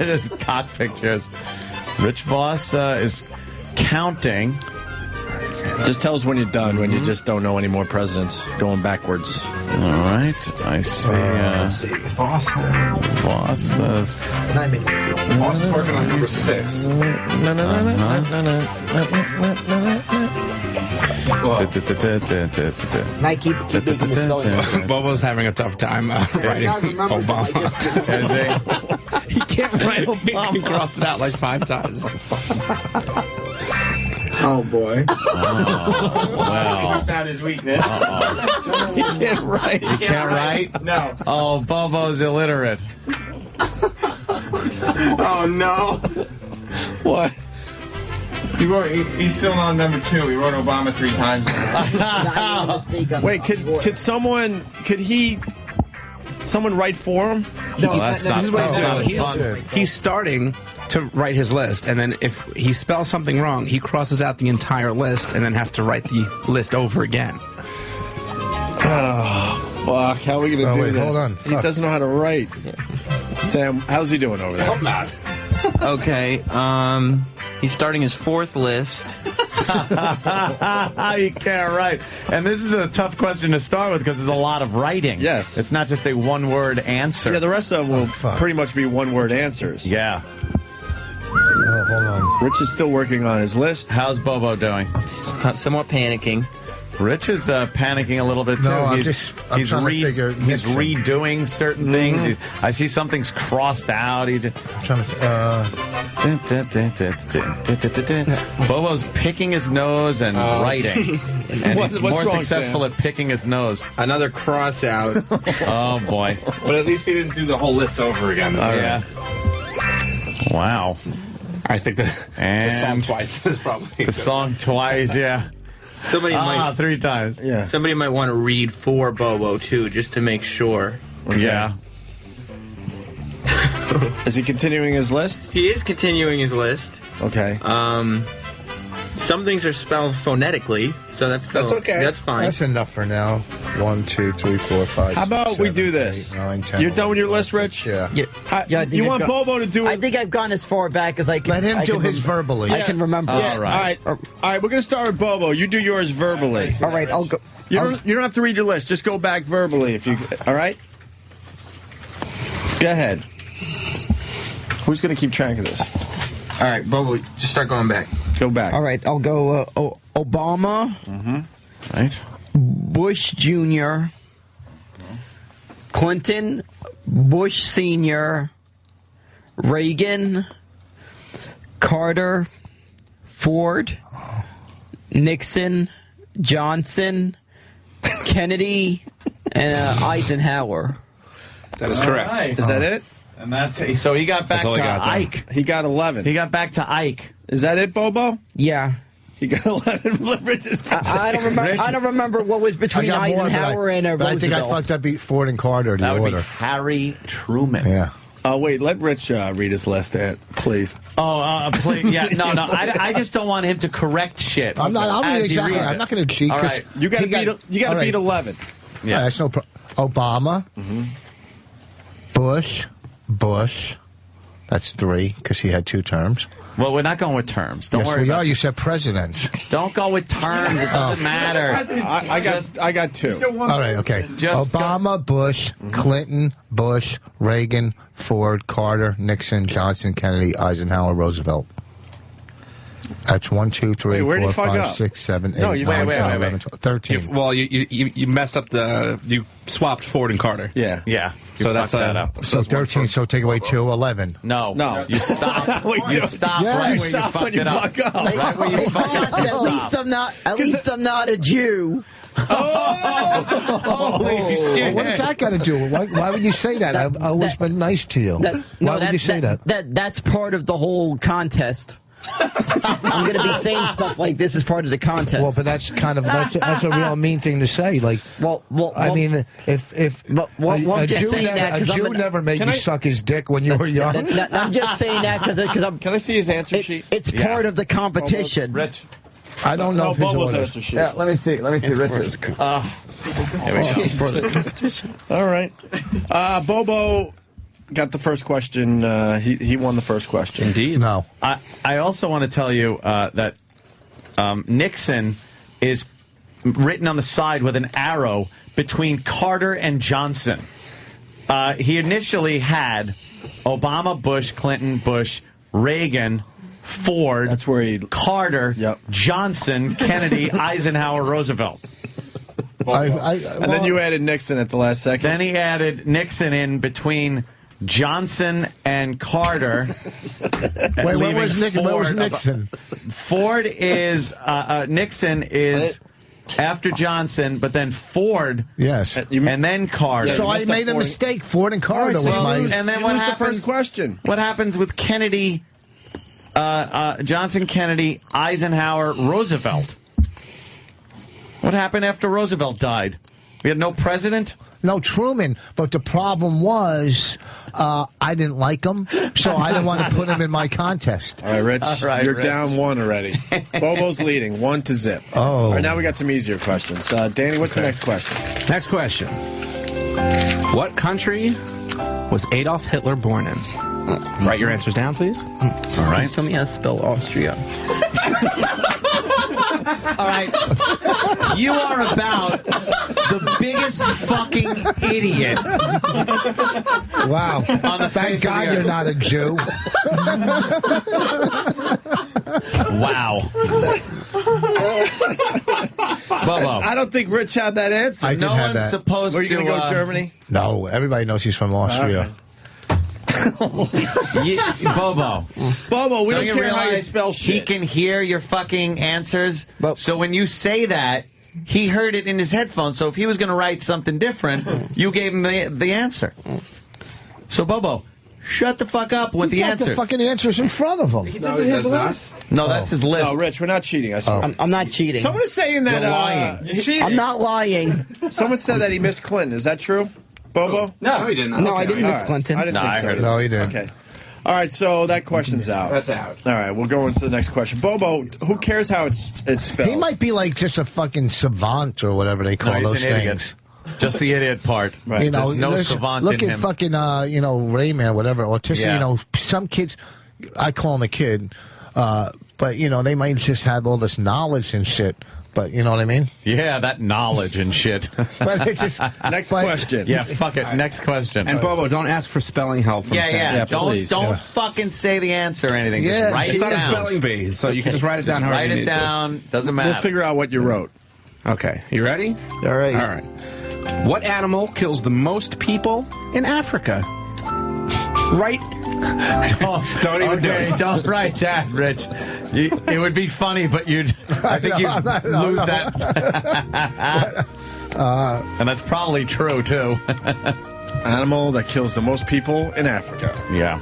it is cock pictures. Rich Voss is counting. Just tell us when you're done, when you just don't know any more presidents. Going backwards. All right. I see. Let's see. Boss. Voss says... Boss is working on number 6. Nike, keep making the spelling. Bobo's having a tough time writing Obama. He can't write Obama. He crossed it out like 5 times. Oh, boy. Oh, wow. Not his weakness. He can't write. You can't write? No. Oh, Bobo's illiterate. Oh, no. What? He wrote. He's still on number 2. He wrote Obama 3 times. Wait, could someone? Could he? Someone write for him? No, that's this is what he's not doing. fun. He's starting to write his list, and then if he spells something wrong, he crosses out the entire list and then has to write the list over again. Oh, fuck. How are we going to do this? Hold on. He doesn't know how to write. Sam, how's he doing over there? Okay, he's starting his 4th list. You can't write. And this is a tough question to start with because there's a lot of writing. Yes. It's not just a one-word answer. Yeah, the rest of them will pretty much be one-word answers. Yeah. Oh, hold on. Rich is still working on his list. How's Bobo doing? Somewhat panicking. Rich is panicking a little bit too. No, I'm he's trying to figure he's Nixon. redoing certain things. I see something's crossed out. Bobo's picking his nose and writing. And What's he's more wrong, successful Sam? at picking his nose. Another cross out. Oh boy! But at least he didn't do the whole list over again. Yeah. Wow. I think the song twice is probably the song twice. Yeah. Somebody might 3 times. Yeah. Somebody might want to read for Bobo too, just to make sure. Yeah. Is he continuing his list? He is continuing his list. Okay. Some things are spelled phonetically, so that's okay. That's fine. That's enough for now. 1, 2, 3, 4, 5. How about 7, we do this? 8, 9, 10, You're done with your list, Rich? Yeah. You want Bobo to do it? I think I've gone as far back as I can. Let him I do can his verbally. I can remember. Yeah, all right. All right, we're going to start with Bobo. You do yours verbally. All right, I'll go. You don't have to read your list. Just go back verbally if you. All right. Go ahead. Who's going to keep track of this? All right, Bobo, just start going back. Go back. All right, I'll go Obama, Right. Bush Jr., Clinton, Bush Sr., Reagan, Carter, Ford, Nixon, Johnson, Kennedy, and Eisenhower. That is correct. Right. Is that it? And that's so he got back to Ike. He got 11. He got back to Ike. Is that it, Bobo? Yeah. He got 11. Rich is I don't remember. I don't remember what was between Eisenhower and but I think I Roosevelt. fucked up Ford and Carter. That would order. be Harry Truman. Yeah. Oh, wait. Let Rich read his list, please. Oh, please. Yeah, no. I just don't want him to correct shit. I'm not. as he Exactly. reads I'm it. not going to cheat. All 'Cause right. You got to beat. all right. beat 11. Yeah. That's no problem. Obama, Bush. That's 3 because he had 2 terms. Well, we're not going with terms. Don't yes, worry we about are. You said president. Don't go with terms. It doesn't matter. I got 2. All right. Okay. Obama, Bush, Clinton, Bush, Reagan, Ford, Carter, Nixon, Johnson, Kennedy, Eisenhower, Roosevelt. That's 1, 2, 3, Wait, where did 4, you fuck 5, up? 6, 7, 8, No, you 9, wait. 10, 11, 12, 13. Well, you messed up you swapped Ford and Carter. Yeah. Yeah. So that's that up. So 13. So take away 2, 11. No. You stop. You stop Yeah, right you where stop you fucked when you it up. fuck up. Right where you fucked it up. At least I'm not. At least I'm not a Jew. Well, what does that got to do? Why would you say that? I've always been nice to you. Why would you say that? That's part of the whole contest. I'm going to be saying stuff like this as part of the contest. Well, but that's kind of that's a real mean thing to say. Like, I mean, if a Jew never made you suck his dick when you were young. I'm just saying that because I'm. Can I see his answer sheet? It's part of the competition. Rich. I don't know if his Bobo's order. answer sheet. Yeah, let me see. Rich's. Here we go. All right. Bobo got the first question. He won the first question. Indeed. No. I also want to tell you that Nixon is written on the side with an arrow between Carter and Johnson. He initially had Obama, Bush, Clinton, Bush, Reagan, Ford, that's where Carter, Johnson, Kennedy, Eisenhower, Roosevelt. And then you added Nixon at the last second. Then he added Nixon in between Johnson and Carter. Wait, where was Nixon? Ford is Nixon is after Johnson, but then Ford. Yes, and then Carter. So I made a mistake. Ford and Carter was my. And then what happens? The first question. What happens with Kennedy? Johnson, Kennedy, Eisenhower, Roosevelt. What happened after Roosevelt died? We had no president? No, Truman. But the problem was I didn't like him, so I didn't want to put him in my contest. All right, Rich, you're down 1 already. Bobo's leading 1-0. Oh. All right, now we got some easier questions. Danny, what's the next question? Next question. What country was Adolf Hitler born in? Write your answers down, please. All right. Tell me how to spell Austria. All right. You are about the biggest fucking idiot. Wow. Thank God you're not a Jew. Wow. Bobo. I don't think Rich had that answer. I did no have one's that. supposed Were you to going to go Germany? No, everybody knows he's from Austria. Bobo. Bobo, we don't you care how you realize spell shit. He can hear your fucking answers. So when you say that, he heard it in his headphones. So if he was going to write something different, you gave him the answer. So Bobo, shut the fuck up with the answers. The fucking answers in front of him. No, he does not. No, that's his list. No, Rich, we're not cheating. I swear. I'm not cheating. Someone is saying that You're lying. cheating. I'm not lying. Someone said that he missed Clinton. Is that true, Bobo? No, he didn't. No, I didn't miss Right. Clinton. I didn't think I so. heard it. No, he didn't. Okay. All right, so that question's out. That's out. All right, we'll go into the next question. Bobo, who cares how it's spelled? He might be like just a fucking savant or whatever they call No, he's those an things. idiot. Just the idiot part. Right. You know, There's no savant look in at him. fucking Rayman, whatever, autistic. Yeah. You know, some kids, I call him a kid, but you know they might just have all this knowledge and shit. But you know what I mean? Yeah, that knowledge and shit. But it's just, Next question. Yeah, fuck it. Next question. And Bobo, don't ask for spelling help from Sam. Yeah, please. Don't fucking say the answer or anything. Yeah, just write It's it not a down. spelling bee, so you can just write it down however Write you it need down. Doesn't matter. We'll figure out what you wrote. to. Okay, you ready? All right. All right. What animal kills the most people in Africa? Right. Don't even do it. Don't write that, Rich. It would be funny, but I think you'd lose that. And that's probably true, too. Animal that kills the most people in Africa. Yeah.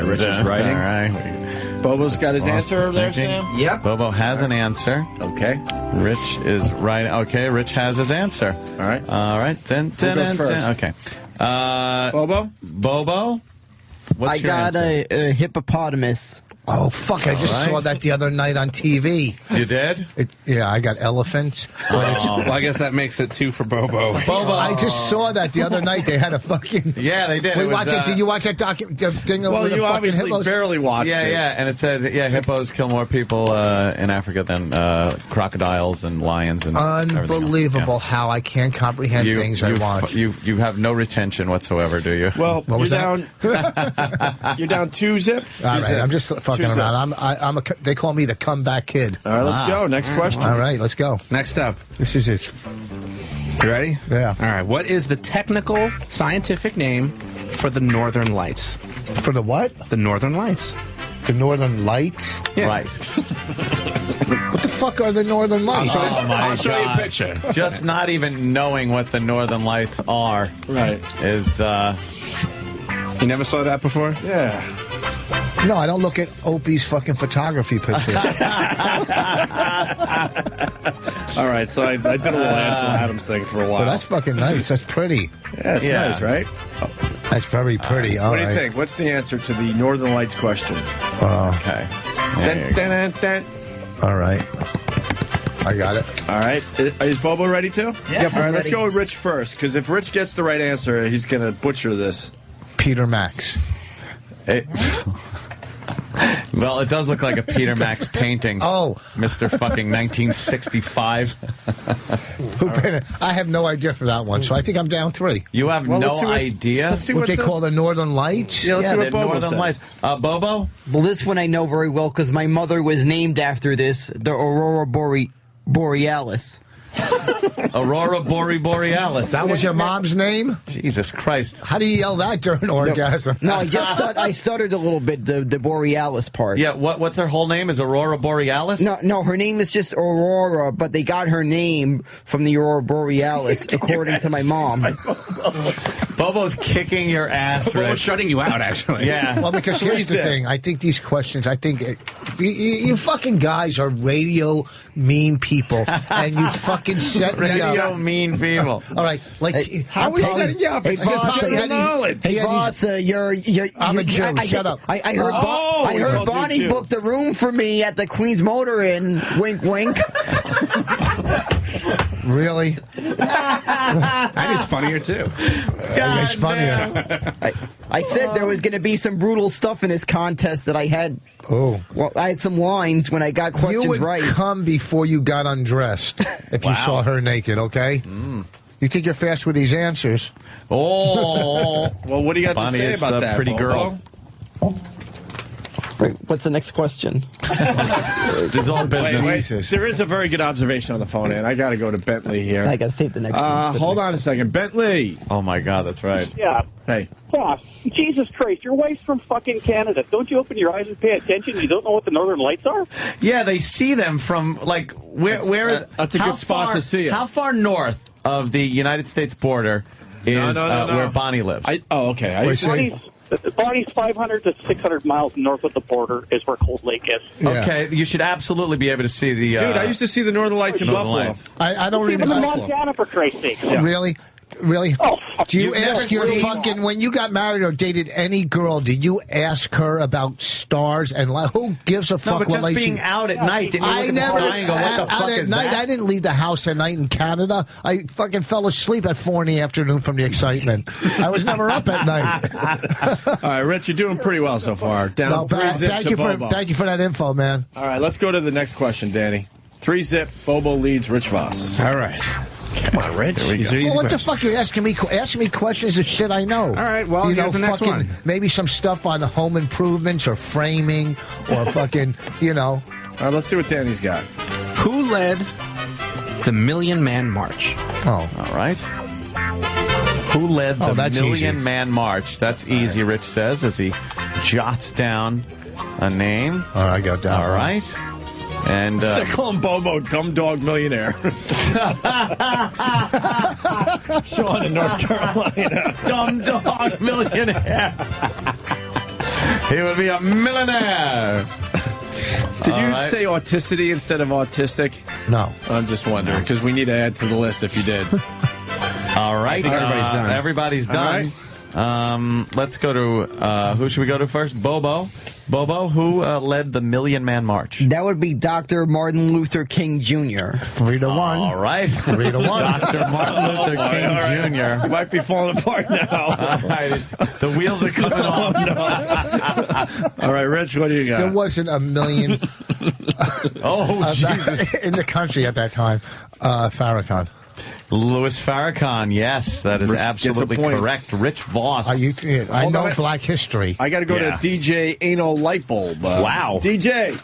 Rich is writing. All right. Bobo's got his answer over there, thinking. Sam? Yep. Bobo has an answer. Okay. Rich is right. Okay, Rich has his answer. All right. All right. Who goes first? Okay. Bobo? Bobo? What's I your got answer? a hippopotamus. oh fuck! I just saw that the other night on TV. You did? Yeah, I got elephants. Well, I guess that makes it 2 for Bobo. Bobo. I just saw that the other night. They had a fucking. Yeah, they did. Wait, It was, watch it. Did you watch that thing? Well, with the you fucking obviously hippos? barely watched Yeah, it. yeah, and it said, hippos kill more people in Africa than crocodiles and lions and everything else. Unbelievable how I can't comprehend You, things I watch. you have no retention whatsoever, do you? Well, What was you're down. You're down 2-zip. All right, I'm just fucking 2-zip. around. They call me the comeback kid. All right, let's go. Next question. All right, let's go. Next up. This is it. You ready? Yeah. All right. What is the technical scientific name for the Northern Lights? For the what? The Northern Lights. The Northern Lights? Yeah. Right. What the fuck are the Northern Lights? I'll show you a picture. Just not even knowing what the Northern Lights are, is. You never saw that before? Yeah. No, I don't look at Opie's fucking photography pictures. All right, so I did a little Ansel Adams thing for a while. Well, that's fucking nice. That's pretty. Yeah, it's nice, right? That's very pretty. All what right. do you think? What's the answer to the Northern Lights question? Okay. All right. I got it. All right. Is Bobo ready too? Yeah, Yep. All right, I'm let's ready. go with Rich first, because if Rich gets the right answer, he's going to butcher this. Peter Max. Well, it does look like a Peter Max painting. Oh. Mr. fucking 1965. I have no idea for that one, so I think I'm down 3. You have no idea? Let's see what they call the Northern Lights? Yeah, let's see what the Bobo Northern says. Lights. Bobo? Well, this one I know very well because my mother was named after this, the Aurora Borealis. Aurora Borealis. That was your mom's name? Jesus Christ. How do you yell that during orgasm? No, I stuttered a little bit, the Borealis part. Yeah, what's her whole name? Is Aurora Borealis? No, her name is just Aurora, but they got her name from the Aurora Borealis, according to my mom. Bobo's kicking your ass, Bobo's Rich. shutting you out, actually. Yeah. Well, because here's the thing. I think these questions, you fucking guys are radio mean people, and you fucking set me up. Radio mean people. All right, like how are you setting you up? Hey, It's just boss, common knowledge. Hey, boss, you're I'm a Jew. Shut up. I heard, I heard Bonnie booked a room for me at the Queen's Motor Inn. Wink, wink. Really? That is funnier, too. It's funnier. I said there was going to be some brutal stuff in this contest that I had. Oh. Well, I had some lines when I got questions You would right. come before you got undressed if you saw her naked, okay? You think you're fast with these answers? Oh. Well, what do you got Bonnie to say is about a that, pretty Bobo? girl. Wait, what's the next question? There's all business. Wait. There is a very good observation on the phone, and I got to go to Bentley here. I got to save the next one. Hold on a second. Bentley. Oh, my God, that's right. Yeah. Hey. Boss, Jesus Christ, your wife's from fucking Canada. Don't you open your eyes and pay attention? You don't know what the Northern Lights are? Yeah, they see them from, like, where is... That's a good spot to see it. How far north of the United States border is where Bonnie lives? Bonnie's 500 to 600 miles north of the border is where Cold Lake is. Yeah. Okay, you should absolutely be able to see the... Dude, I used to see the Northern Lights in Northern Buffalo. Lights. I don't Even remember. in Montana, for Christ's sake. Really? Really? Oh, do you you've ask never your seen- fucking, when you got married or dated any girl, did you ask her about stars and who gives a fuck but what just lights being out at night, didn't you look I at the never, sky and go, what the out fuck at is night, that? I didn't leave the house at night in Canada. I fucking fell asleep at 4 in the afternoon from the excitement. I was never up at night. All right, Rich, you're doing pretty well so far. Down Well, 3-zip thank to you Bobo. thank you for that info, man. All right, let's go to the next question, Danny. 3-zip, Bobo leads Rich Voss. All right. Come on, Rich. Well, what the fuck are you asking me? Asking me questions of shit I know. All right, well, you know, here's the next fucking, one. maybe some stuff on home improvements or framing or fucking, you know. All right, let's see what Danny's got. Who led the Million Man March? Oh. All right. Who led the that's Million easy. Man March? That's easy, Rich says, as he jots down a name. All right, I got that. All right. And They call him Bobo, Dumb Dog Millionaire. Sean in North Carolina. Dumb Dog Millionaire. He would be a millionaire. Did you say auticity instead of autistic? No. I'm just wondering, because we need to add to the list if you did. All right. Everybody's done. Everybody's All done. Let's go to, who should we go to first? Bobo. Bobo, who led the Million Man March? That would be Dr. Martin Luther King Jr. 3-1. All right. 3-1. Dr. Martin Luther King Jr. You might be falling apart now. All right. The wheels are coming off. All right, Rich, what do you got? There wasn't a million Oh, Jesus. in the country at that time. Farrakhan. Louis Farrakhan, yes, that is Rich gets a absolutely point. correct. Rich Voss. I Hold know on. black history. I got to go Yeah. to DJ Anal Lightbulb. Wow. DJ.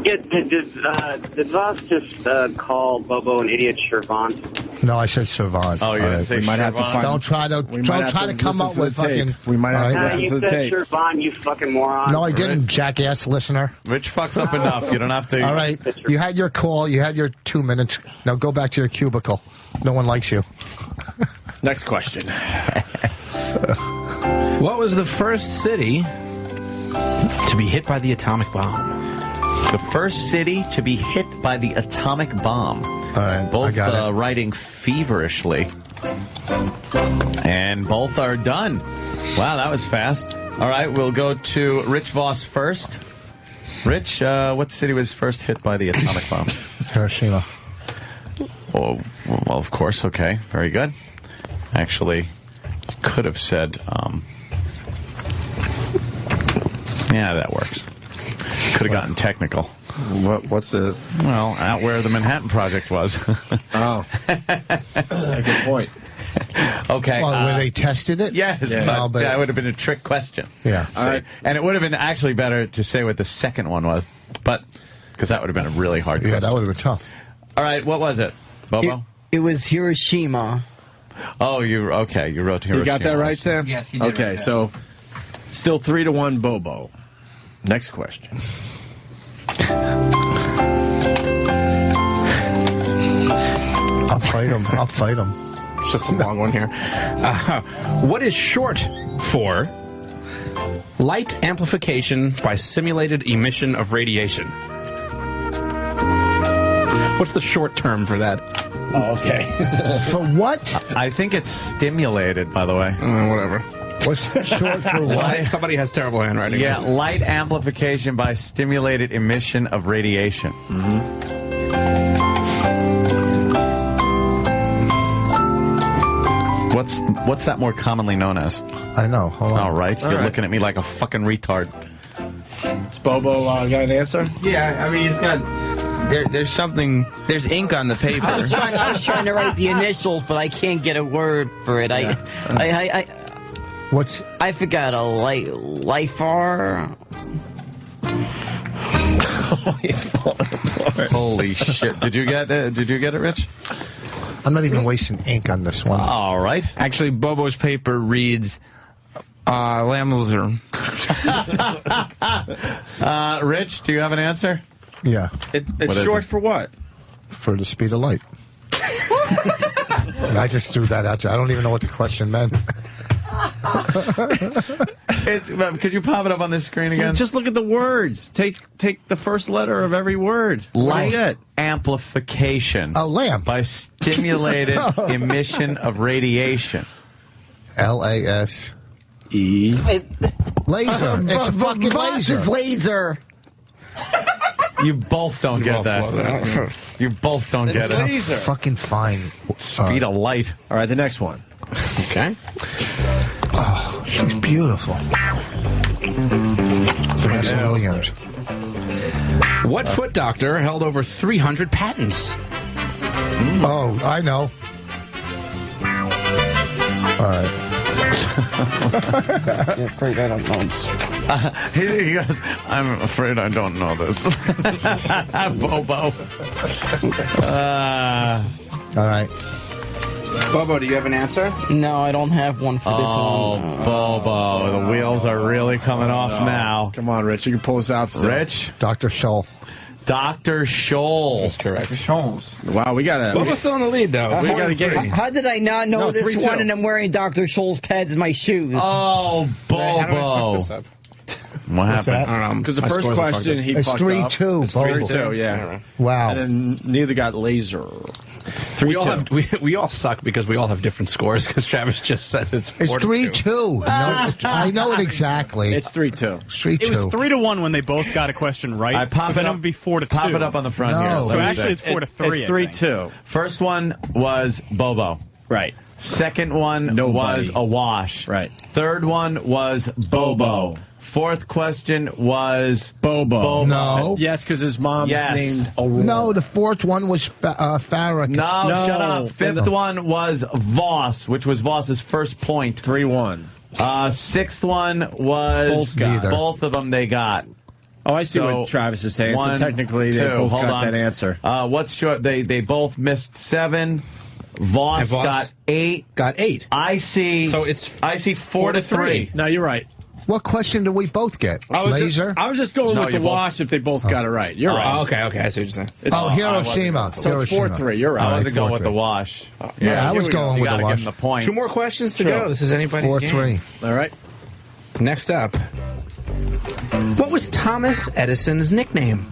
Did Voss just call Bobo an idiot servant? No, I said Siobhan. Oh, yeah. We might have to find. Don't try to come up with fucking. We might have to listen you to the said tape. Siobhan, you fucking moron. No, I didn't, jackass listener. Rich fucks up enough. You don't have to. All right, you had your call. You had your 2 minutes. Now go back to your cubicle. No one likes you. Next question. What was the first city to be hit by the atomic bomb? The first city to be hit by the atomic bomb. All right, Both I got it. writing feverishly. And both are done. Wow, that was fast. All right, we'll go to Rich Voss first. Rich, what city was first hit by the atomic bomb? Hiroshima. Oh, well, of course. Okay, very good. Actually, you could have said, yeah, that works. Could have gotten technical. What's the... Well, out where the Manhattan Project was. Oh. Good point. Okay. Well, where they tested it? Yes. Yeah. But but- that would have been a trick question. Yeah. All right. And it would have been actually better to say what the second one was, but because that would have been a really hard question. Yeah, that would have been tough. All right, what was it, Bobo? It was Hiroshima. Oh, you wrote Hiroshima. You got that right, Sam? Yes, he did Okay, write that. so still 3-1 Bobo. Next question. I'll fight him. It's just a long one here. What is short for light amplification by simulated emission of radiation? What's the short term for that? Oh, okay. For what? I think it's stimulated, by the way. Whatever. What's short for what? Somebody has terrible handwriting. Yeah, light amplification by stimulated emission of radiation. What's that more commonly known as? I know. Hold on. All right, you're right. looking at me like a fucking retard. Is Bobo got an answer? Yeah, I mean, it's got... There's something... There's ink on the paper. I was trying to write the initials, but I can't get a word for it. What's I forgot a LIFAR. He's falling apart. Holy shit! Did you get it, Rich? I'm not even wasting ink on this one. All right. Actually, Bobo's paper reads... Lammelser. Rich, do you have an answer? Yeah. It's short for what? For the speed of light. I just threw that out there. I don't even know what the question meant. Could you pop it up on this screen again? Just look at the words. Take the first letter of every word. Light amplification. Oh, lamp. By stimulated emission of radiation. LASE. Laser. It's a fucking laser. Laser. You both don't get that. You both don't get it. Laser. Fucking fine. Speed of light. All right, the next one. Okay. Oh, she's beautiful. Vanessa Williams. What foot doctor held over 300 patents? Oh, I know. All right. You're afraid I don't know. He goes, I'm afraid I don't know this. Bobo. All right. Bobo, do you have an answer? No, I don't have one for this one. Oh, Bobo. The wheels are really coming off now. Come on, Rich. You can pull this out still. Rich? Dr. Scholl. Dr. Scholl. That's correct. Scholes. Wow, we got to... Bobo's still in the lead, though. We got to get... How did I not know this 3-2. one and I'm wearing Dr. Scholl's pads in my shoes? Oh, Bobo. What happened? I don't know. Because the My first scores are question he It's fucked 3-2. up. It's 3-2, yeah. Wow. And then neither got laser. We all have we all suck because we all have different scores. Because Travis just said it's 4-2. It's 3-2. No, I know it exactly. It's 3-2. 3-2. It was 3-1 when they both got a question right. I pop so it then up. it would be 4-2. Pop it up on the front No. here. So So Let me actually, see. it's 4-3. It's 3-2. First one was Bobo. Right. Second one Nobody. was a wash. Right. Third one was Bobo. Fourth question was Bobo. No. Yes, because his mom's Yes. named Aurora. No, the fourth one was Farrakhan. No, No. shut up. Fifth one was Voss, which was Voss's first point. 3-1. Sixth one was Both got it. both of them they got. Oh, I see So, what Travis is saying. one, So technically, they two. both Hold got on. that answer. What's short? They both missed 7. Voss got 8. Got 8. I see 4-3. No, you're right. What question did we both get? Laser? I was just going with the wash if they both got it right. You're right. Okay, I see what you're saying. Hiroshima. So it's 4-3. You're right. I wasn't going with the wash. Yeah, I was going with the wash. Give him the point. 2 more questions to go. This is anybody's 4-3. game. All right. Next up. What was Thomas Edison's nickname?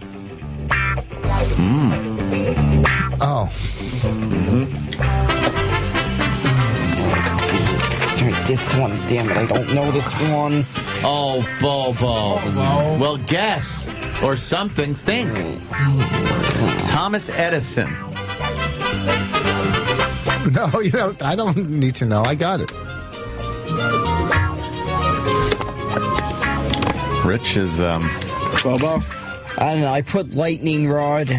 Oh. This one, damn it, I don't know this one. Oh, Bobo. Well, guess. Or something. Think. Thomas Edison. No, I don't need to know. I got it. Rich is, Bobo? I don't know, I put lightning rod.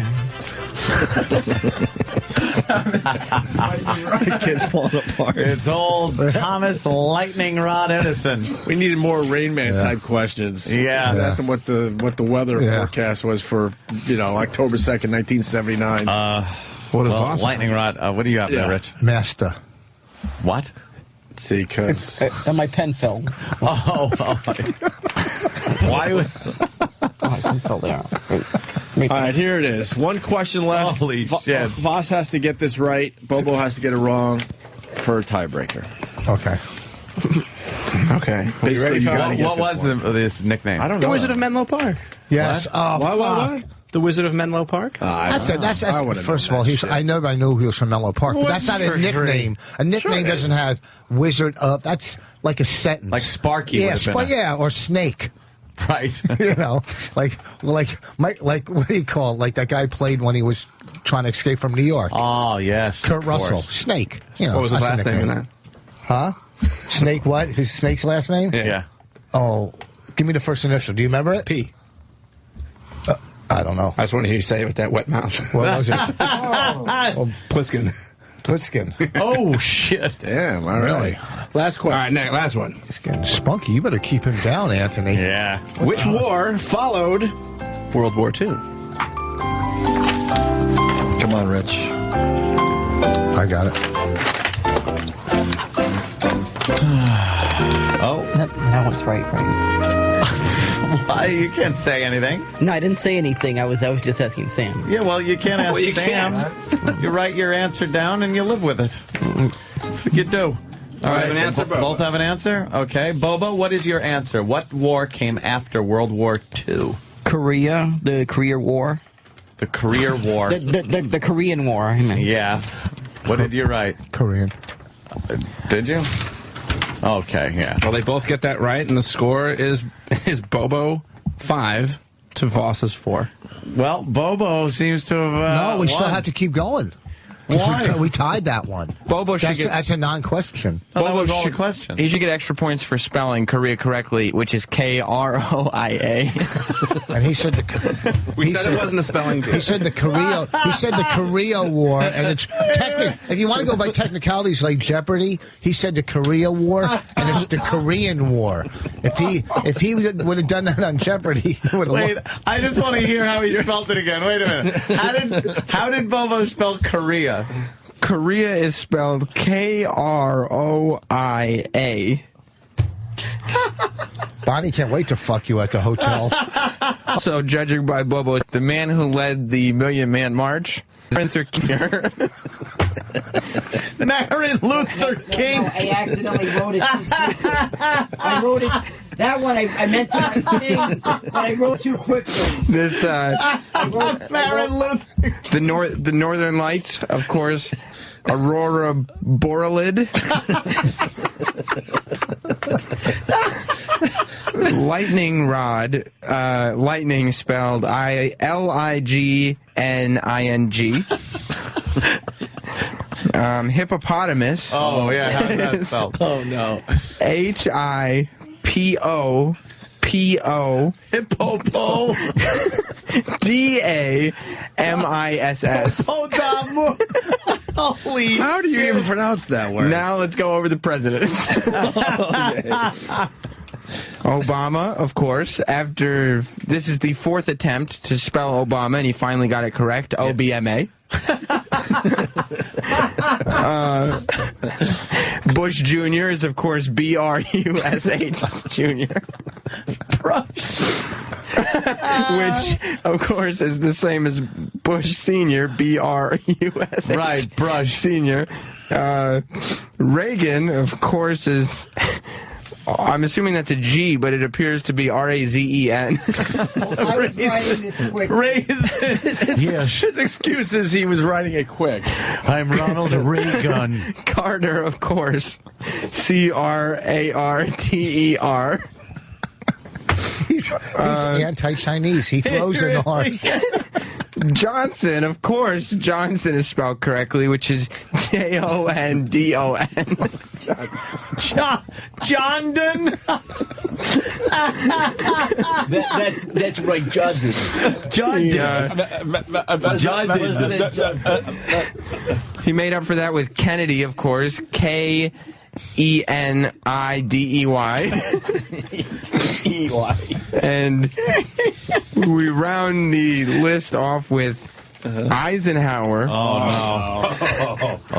Kid's falling apart. It's old Thomas Lightning Rod Edison. We needed more Rain Man type questions. Yeah. Ask them what the weather forecast was for October 2nd, 1979. What is Voss? Lightning Rod. What do you have there, Rich? Master. What? See, because and my pen fell. Why would? My pen fell there. All right, here it is. One question left. Holy shit. Voss has to get this right. Bobo has to get it wrong for a tiebreaker. Okay. Okay. Basically, What was this nickname? I don't know. The Wizard of Menlo Park. Yes. What? The Wizard of Menlo Park? That's first of all, I knew he was from Menlo Park, but that's not a nickname. A nickname doesn't have Wizard of. That's like a sentence. Like Sparky. Or Snake. Right. like what do you call it? Like that guy played when he was trying to escape from New York. Oh yes. Kurt Russell. Snake. What was his last name in that? Huh? Snake what? His Snake's last name? Yeah. Oh, give me the first initial. Do you remember it? P. I don't know. I just wanted to hear you say it with that wet mouth. What was it? Pliskin. Pliskin. Oh, shit. Damn, all right. Really? Last question. All right, next, last one. He's getting spunky. You better keep him down, Anthony. Yeah. Which war followed World War II? Come on, Rich. I got it. That one's right. Why? You can't say anything. No, I didn't say anything. I was just asking Sam. Yeah, well, you can't ask Sam. You write your answer down and you live with it. That's what you do. All right, have an answer, both have an answer? Okay. Bobo, what is your answer? What war came after World War II? Korea, the Korea War. The Korea War. The Korean War, I mean. Yeah. What did you write? Korean. Did you? Okay, yeah. Well, they both get that right, and the score is Bobo 5 to Voss's 4. Well, Bobo seems to have No, we won. still have to keep going. Why? We tied that one. Bobo should That's a non-question. Oh, that was all a question. He should get extra points for spelling Korea correctly, which is Kroia. And he said It wasn't a spelling bee. He said the Korea. He said the Korea War, and it's if you want to go by technicalities like Jeopardy, he said the Korea War, and it's the Korean War. If he would have done that on Jeopardy, he would have. Wait, I just want to hear how he spelled it again. Wait a minute. How did Bobo spell Korea? Korea is spelled Kroia. Bonnie can't wait to fuck you at the hotel. Also, judging by Bobo, the man who led the Million Man March, Martin Luther King. Martin Luther King. I accidentally wrote it. I wrote it. That one I meant to write King, but I wrote too quickly. This Martin Luther. the Northern Lights, of course. Aurora Borealid. Lightning rod. Lightning spelled Ligning. Hippopotamus. Oh, yeah. How's that spelled? Oh, no. Hippopo. Hippopo. DAMISS. Holy. How do you even pronounce that word? Now let's go over the presidents. Obama, of course. After this is the 4th attempt to spell Obama, and he finally got it correct. OBMA. Bush Jr. is, of course, B-R-U-S-H Jr. Which, of course, is the same as Bush Sr., B-R-U-S-H. Right, Brush Sr. Reagan, of course, is... I'm assuming that's a G, but it appears to be R-A-Z-E-N. Yes. His excuse is he was writing it quick. I'm Ronald Reagan. Carter, of course. C-R-A-R-T-E-R. He's anti-Chinese. He throws in R's. Johnson, of course. Johnson is spelled correctly, which is J-O-N-D-O-N. Jondon. That's right, Jondon. He made up for that with Kennedy, of course. K-E-N-I-D-E-Y. And we round the list off with Eisenhower.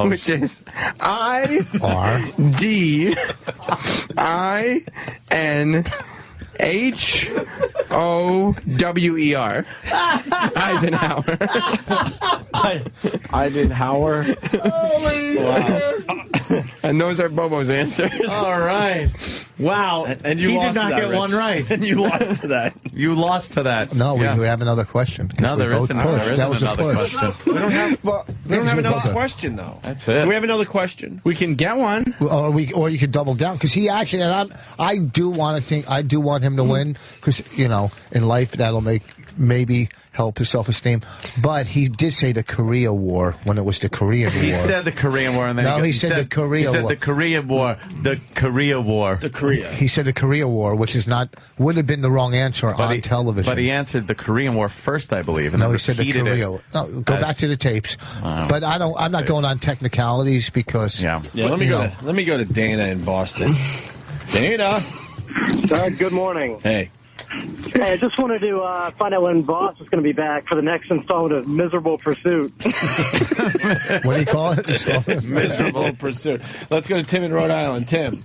Which is I-D-I-N-H-O-W-E-R. Eisenhower. Eisenhower. And those are Bobo's answers. All right. Wow. And you he lost did not to that, get Rich. one right. And you lost to that. You lost to that. No, we have another question. No, there isn't. There isn't another question. We don't have another question, though. That's it. Do we have another question? We can get one. Or you could double down, because he actually, and I do want him to win, because, in life that'll maybe help his self-esteem. But he did say the Korea War when it was the Korean War. He said the Korean War, and then he said the Korea War. He said the Korean War. The Korea War. The Korea. He said the Korea War, which would have been the wrong answer on television. But he answered the Korean War first, I believe. And no, he said the Korea War. No, go back to the tapes. But I'm not going on technicalities because. Yeah. Let me go to Dana in Boston. Dana. Good morning. Hey. Hey, I just wanted to find out when Boss is going to be back for the next installment of Miserable Pursuit. What do you call it? Miserable Pursuit. Let's go to Tim in Rhode Island. Tim.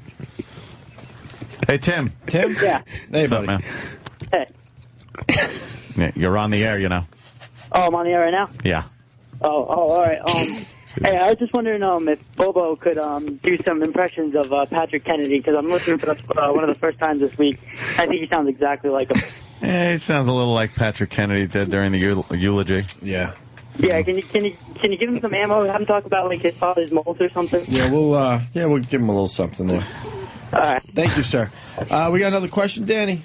Hey, Tim. Tim? Yeah. Hey, What's buddy. up, man? Hey. Yeah, you're on the air, Oh, I'm on the air right now? Yeah. Oh, all right. Hey, I was just wondering if Bobo could do some impressions of Patrick Kennedy, because I'm listening to one of the first times this week. I think he sounds exactly like him. Yeah, he sounds a little like Patrick Kennedy did during the eulogy. Yeah. Yeah, can you give him some ammo? Have him talk about like his father's moles or something? Yeah, we'll give him a little something there. All right. Thank you, sir. We got another question, Danny.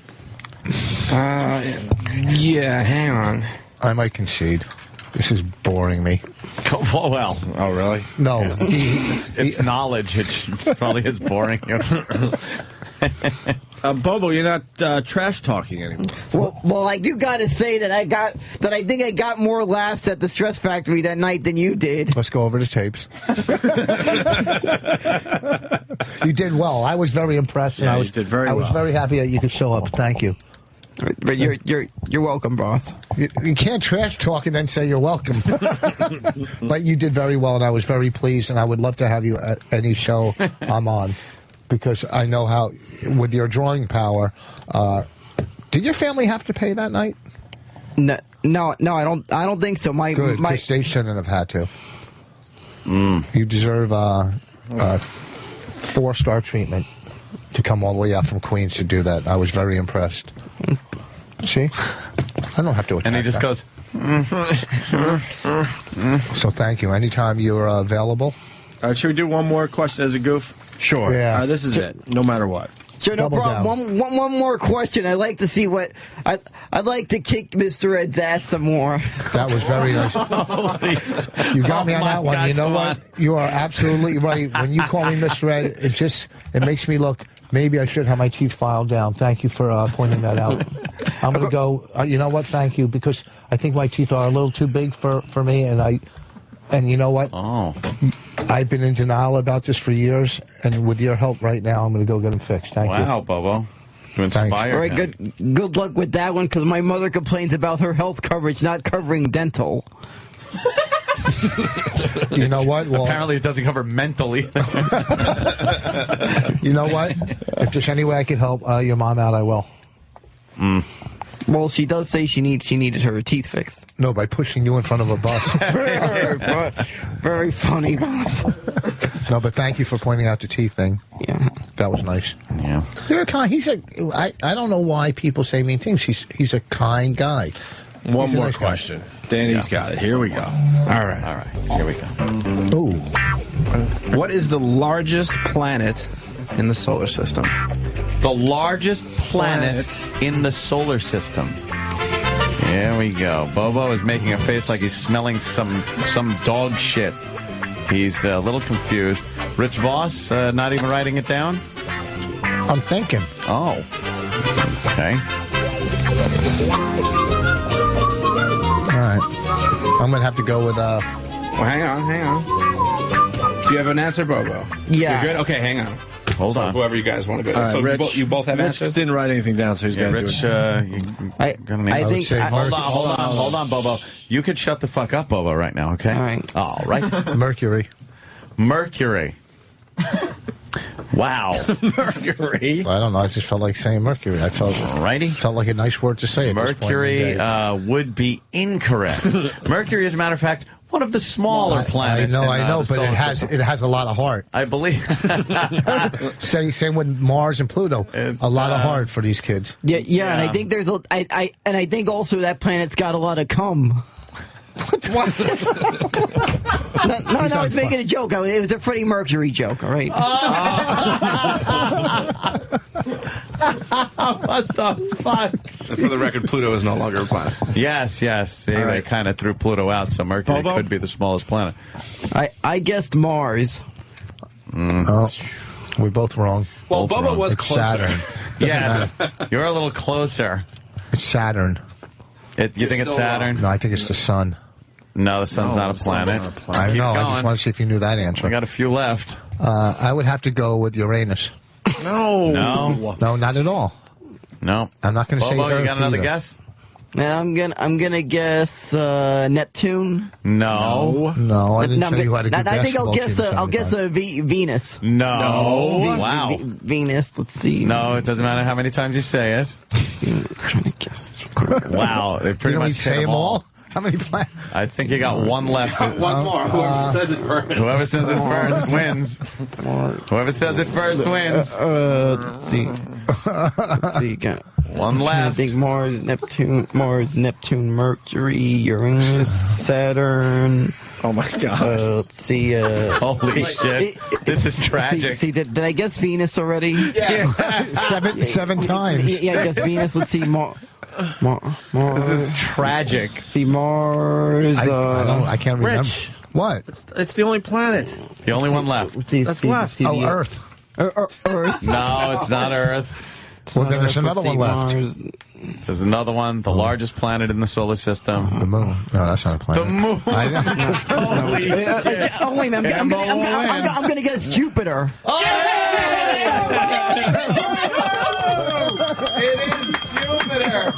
Yeah, hang on. I might concede. This is boring me. Well. Oh, really? No. It's knowledge. It probably is boring you. Bobo, you're not trash talking anymore. Well, I do got to say that I think I got more laughs at the Stress Factory that night than you did. Let's go over the tapes. You did well. I was very impressed. Yeah, and you did very well. I was very happy that you could show up. Thank you. But you're welcome, boss. You can't trash talk and then say you're welcome. But you did very well, and I was very pleased. And I would love to have you at any show I'm on, because I know how, with your drawing power. Did your family have to pay that night? No, I don't think so. Good, because they shouldn't have had to. You deserve 4-star treatment to come all the way out from Queens to do that. I was very impressed. See? I don't have to attack And he just that. goes... So thank you. Anytime you're available. All right, should we do one more question as a goof? Sure. Yeah. All right, this is it, no matter what. Sure, no problem. One more question. I'd like to see what... I'd like to kick Mr. Ed's ass some more. That was very nice. You got me on that one. You know what? You are absolutely right. When you call me Mr. Ed, it makes me look... Maybe I should have my teeth filed down. Thank you for pointing that out. I'm going to go... you know what? Thank you, because I think my teeth are a little too big for me, and you know what? Oh. I've been in denial about this for years, and with your help right now, I'm going to go get them fixed. Thank you. Wow, Bobo. To inspire All right, him. good luck with that one, because my mother complains about her health coverage not covering dental. You know what? Well, apparently it doesn't cover mental either. You know what? If there's any way I can help your mom out, I will. Well, she does say she needed her teeth fixed. No, by pushing you in front of a bus. Very funny, boss. No, but thank you for pointing out the teeth thing. Yeah, that was nice. Yeah, you're kind. I don't know why people say mean things. He's a kind guy. One more question. Danny's got it. Here we go. All right. Here we go. Ooh. What is the largest planet in the solar system? The largest planet in the solar system. Here we go. Bobo is making a face like he's smelling some dog shit. He's a little confused. Rich Voss, not even writing it down? I'm thinking. Oh. Okay. All right. I'm going to have to go with... Well, hang on. Do you have an answer, Bobo? Yeah. You're good? Okay, hang on. Hold on. Whoever you guys want to go. All right, So Rich, you both have Rich answers? didn't write anything down, so he's going to do it. I think... Hold on, Bobo. You could shut the fuck up, Bobo, right now, okay? All right. Mercury. Wow. Mercury. I don't know. I just felt like saying Mercury. I felt like a nice word to say. Mercury would be incorrect. Mercury, as a matter of fact, one of the smaller planets. I know, but it has a lot of heart. I believe. Same with Mars and Pluto. A lot of heart for these kids. Yeah, and I think there's and I think also that planet's got a lot of cum. No, I was making a joke. It was a Freddie Mercury joke, all right? What the fuck? And for the record, Pluto is no longer a planet. Yes. See, they kind of threw Pluto out, so Mercury could be the smallest planet. I guessed Mars. Oh, we're both wrong. Well, Bubba was closer. Saturn. Yes, you're a little closer. It's Saturn. You think it's Saturn? Wrong. No, I think it's the sun. No, the sun's not a planet. I know. I just want to see if you knew that answer. I got a few left. I would have to go with Uranus. No, not at all. No, I'm not going to say Bobo, Earth you got another either. guess? Now I'm gonna guess Neptune. No, I didn't say you had a good I think I'll basketball guess Venus. No. Wow. Venus. Let's see. No, it doesn't matter how many times you say it. I'm trying to guess. Wow, they pretty much say them all. How many planets? I think you got one left. One more. Whoever says it first. Whoever says it first wins. Whoever says it first wins. Let's see. One left. I think Mars, Neptune, Mercury, Uranus, Saturn. Oh my God. Let's see. Holy shit! This is tragic. See, did I guess Venus already? Yeah. seven times. Yeah, I guess Venus. Let's see. Mars. This is tragic. See Mars. I can't remember. Rich. What? It's the only planet. The only one left. That's left. Earth. Earth. No, it's not Earth. Well, then there's another one left. There's another one, the largest planet in the solar system. The moon. No, that's not a planet. The moon. Holy shit. Oh, wait a minute. I'm going to guess Jupiter. It is Jupiter.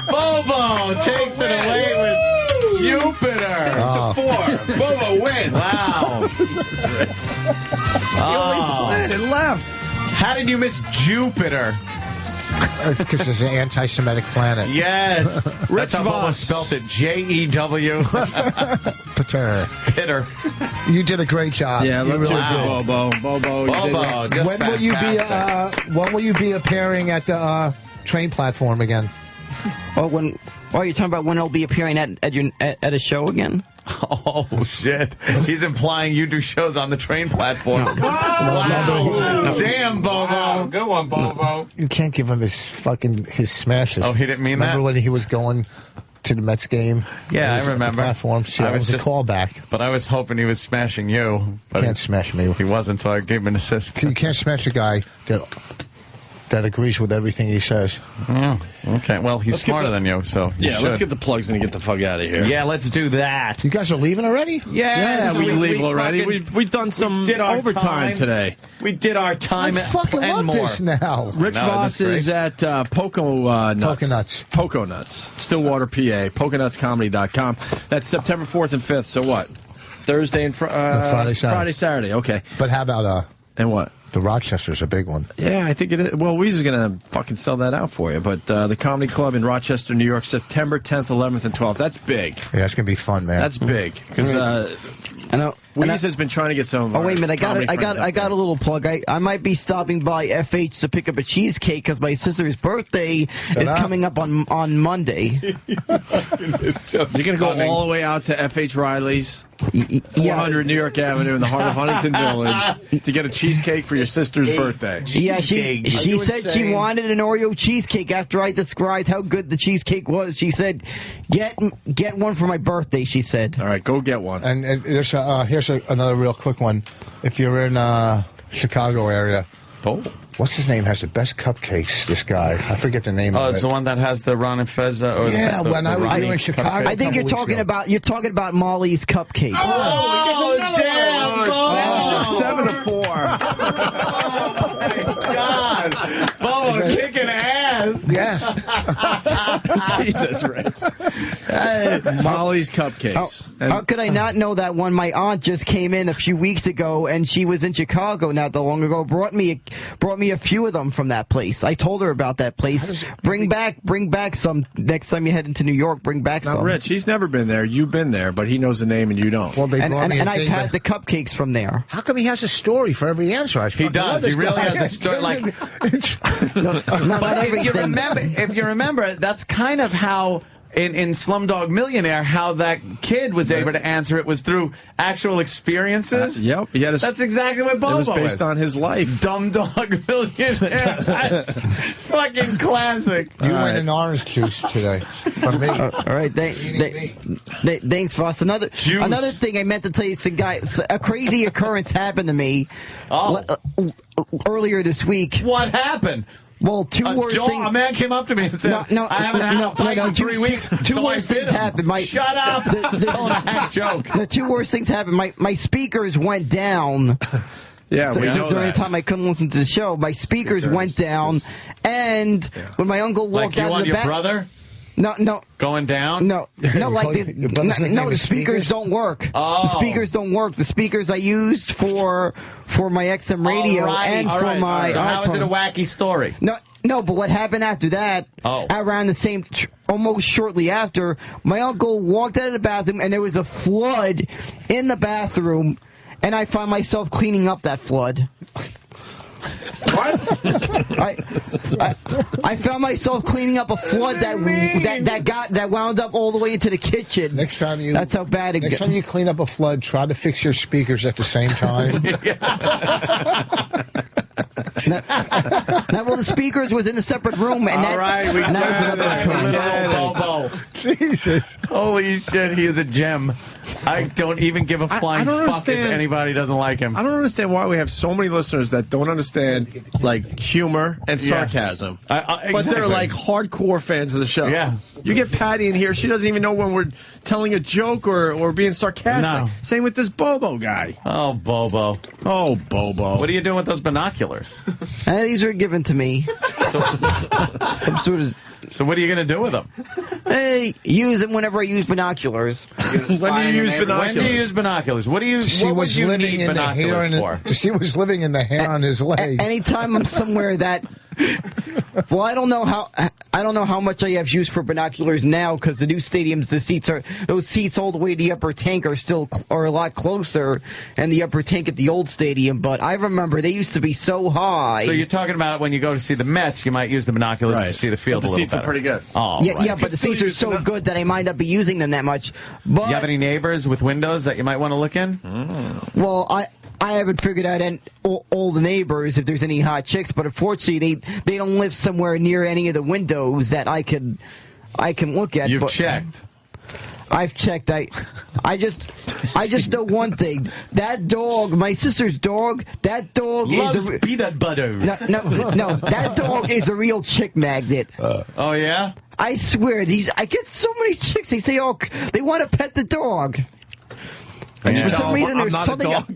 Bobo takes it away with Jupiter. 6-4. Bobo wins. Wow. The only planet left. How did you miss Jupiter? It's because it's an anti-Semitic planet. Yes. Rich That's how Bobo Voss. spelt it. Jew. Pitter. You did a great job. Yeah, let's hear Bobo. Bobo, you did it. Just When will you be? When will you be appearing at the train platform again? Oh, are you talking about when I'll be appearing at a show again? Oh, shit. He's implying you do shows on the train platform. Wow. Damn, Bobo. Wow, good one, Bobo. You can't give him his smashes. Oh, he didn't mean Remember that? when he was going to the Mets game? Yeah, I remember. The platform. See, that was a callback. But I was hoping he was smashing you. You can't smash me. He wasn't, so I gave him an assist. You can't smash a guy that agrees with everything he says. Yeah. Okay, well, he's smarter than you, so let's get the plugs in and get the fuck out of here. Yeah, let's do that. You guys are leaving already? Yes, we leave already. We've done some overtime today. We did our time I fucking and love more. this now. Rich Voss is at Poco Nuts. Stillwater, PA. PocoNutsComedy.com. That's September 4th and 5th. So what? Thursday and Friday, Saturday. Okay. But how about and what? The Rochester's a big one. Yeah, I think it is. Well, Weezer's going to fucking sell that out for you. But the Comedy Club in Rochester, New York, September 10th, 11th, and 12th. That's big. Yeah, that's going to be fun, man. That's big. Because Weezer's been trying to get some of wait a minute. I got got a little plug. I might be stopping by FH to pick up a cheesecake because my sister's birthday is coming up on Monday. You're going to go all the way out to FH Riley's? 400 New York Avenue in the heart of Huntington Village to get a cheesecake for your sister's birthday. Yeah, she said she wanted an Oreo cheesecake after I described how good the cheesecake was. She said, get one for my birthday, she said. All right, go get one. And here's another real quick one. If you're in Chicago area, what's his name has the best cupcakes, this guy. I forget the name of it. Oh, it's the one that has the Ron and Fez. When I was in Chicago. I think you're talking about Molly's Cupcakes. Oh damn, Bo! 7 to 4. Oh, my God. Bo, kicking ass. Yes. Jesus, right. Molly's Cupcakes. How could I not know that one? My aunt just came in a few weeks ago, and she was in Chicago not that long ago. Brought me a few of them from that place. I told her about that place. Bring back some next time you head into New York. Bring back some. Rich, he's never been there. You've been there, but he knows the name and you don't. Well, and I've had the cupcakes from there. How come he has a story for every answer? He does. He really has a story. Like, but if you remember, that's kind of how. In Slumdog Millionaire, how that kid was able to answer it was through actual experiences. Yep. That's exactly what Bobo is. It was based on his life. Dumb Dog Millionaire. That's fucking classic. You win an orange juice today from me. All right. Thanks, Foss. Another thing I meant to tell you, a crazy occurrence happened to me earlier this week. What happened? Well, a man came up to me and said, I haven't had a bike in 3 weeks, two worse things happened. Shut up! Telling a hack joke. The two worst things happened. My speakers went down. Yeah, we know during that. the time I couldn't listen to the show, my speakers went down, and when my uncle walked out of the back... Like you on your brother? No. Going down? No, the speakers don't work. Oh. The speakers don't work. The speakers I used for my XM radio and for my So how is it a wacky story? No, but what happened after that, around the same, almost shortly after, my uncle walked out of the bathroom and there was a flood in the bathroom, and I found myself cleaning up that flood. What? I found myself cleaning up a flood that wound up all the way into the kitchen. Next time that's how bad it got. Next time you clean up a flood, try to fix your speakers at the same time. Well, the speakers was in a separate room, and that was another occurrence. Jesus. Holy shit, he is a gem. I don't even give a flying fuck if anybody doesn't like him. I don't understand why we have so many listeners that don't understand, like, humor and sarcasm. But they're, like, hardcore fans of the show. Yeah. You get Patty in here, she doesn't even know when we're telling a joke or being sarcastic. No. Same with this Bobo guy. Oh, Bobo. Oh, Bobo. What are you doing with those binoculars? These were given to me. Some sort of... So what are you going to do with them? Hey, use them whenever I use binoculars. When do you use binoculars? When do you use binoculars? What would you need binoculars for? She was living in the hair on his leg. Anytime I'm somewhere that... Well, I don't know how much I have used for binoculars now because the new stadiums, those seats all the way to the upper tank are a lot closer, and the upper tank at the old stadium. But I remember they used to be so high. So you're talking about when you go to see the Mets, you might use the binoculars to see the field a little better. The seats are pretty good. Oh, yeah, but the seats are so good that I might not be using them that much. But you have any neighbors with windows that you might want to look in? Well, I haven't figured out all the neighbors if there's any hot chicks, but unfortunately they don't live somewhere near any of the windows that I can look at. You've checked. I've checked. I just know one thing. That dog, my sister's dog, that dog loves is peanut butter. No, that dog is a real chick magnet. Oh yeah? I swear, I get so many chicks. They say, oh, they want to pet the dog. And For you some tell reason, him, I'm not a dog.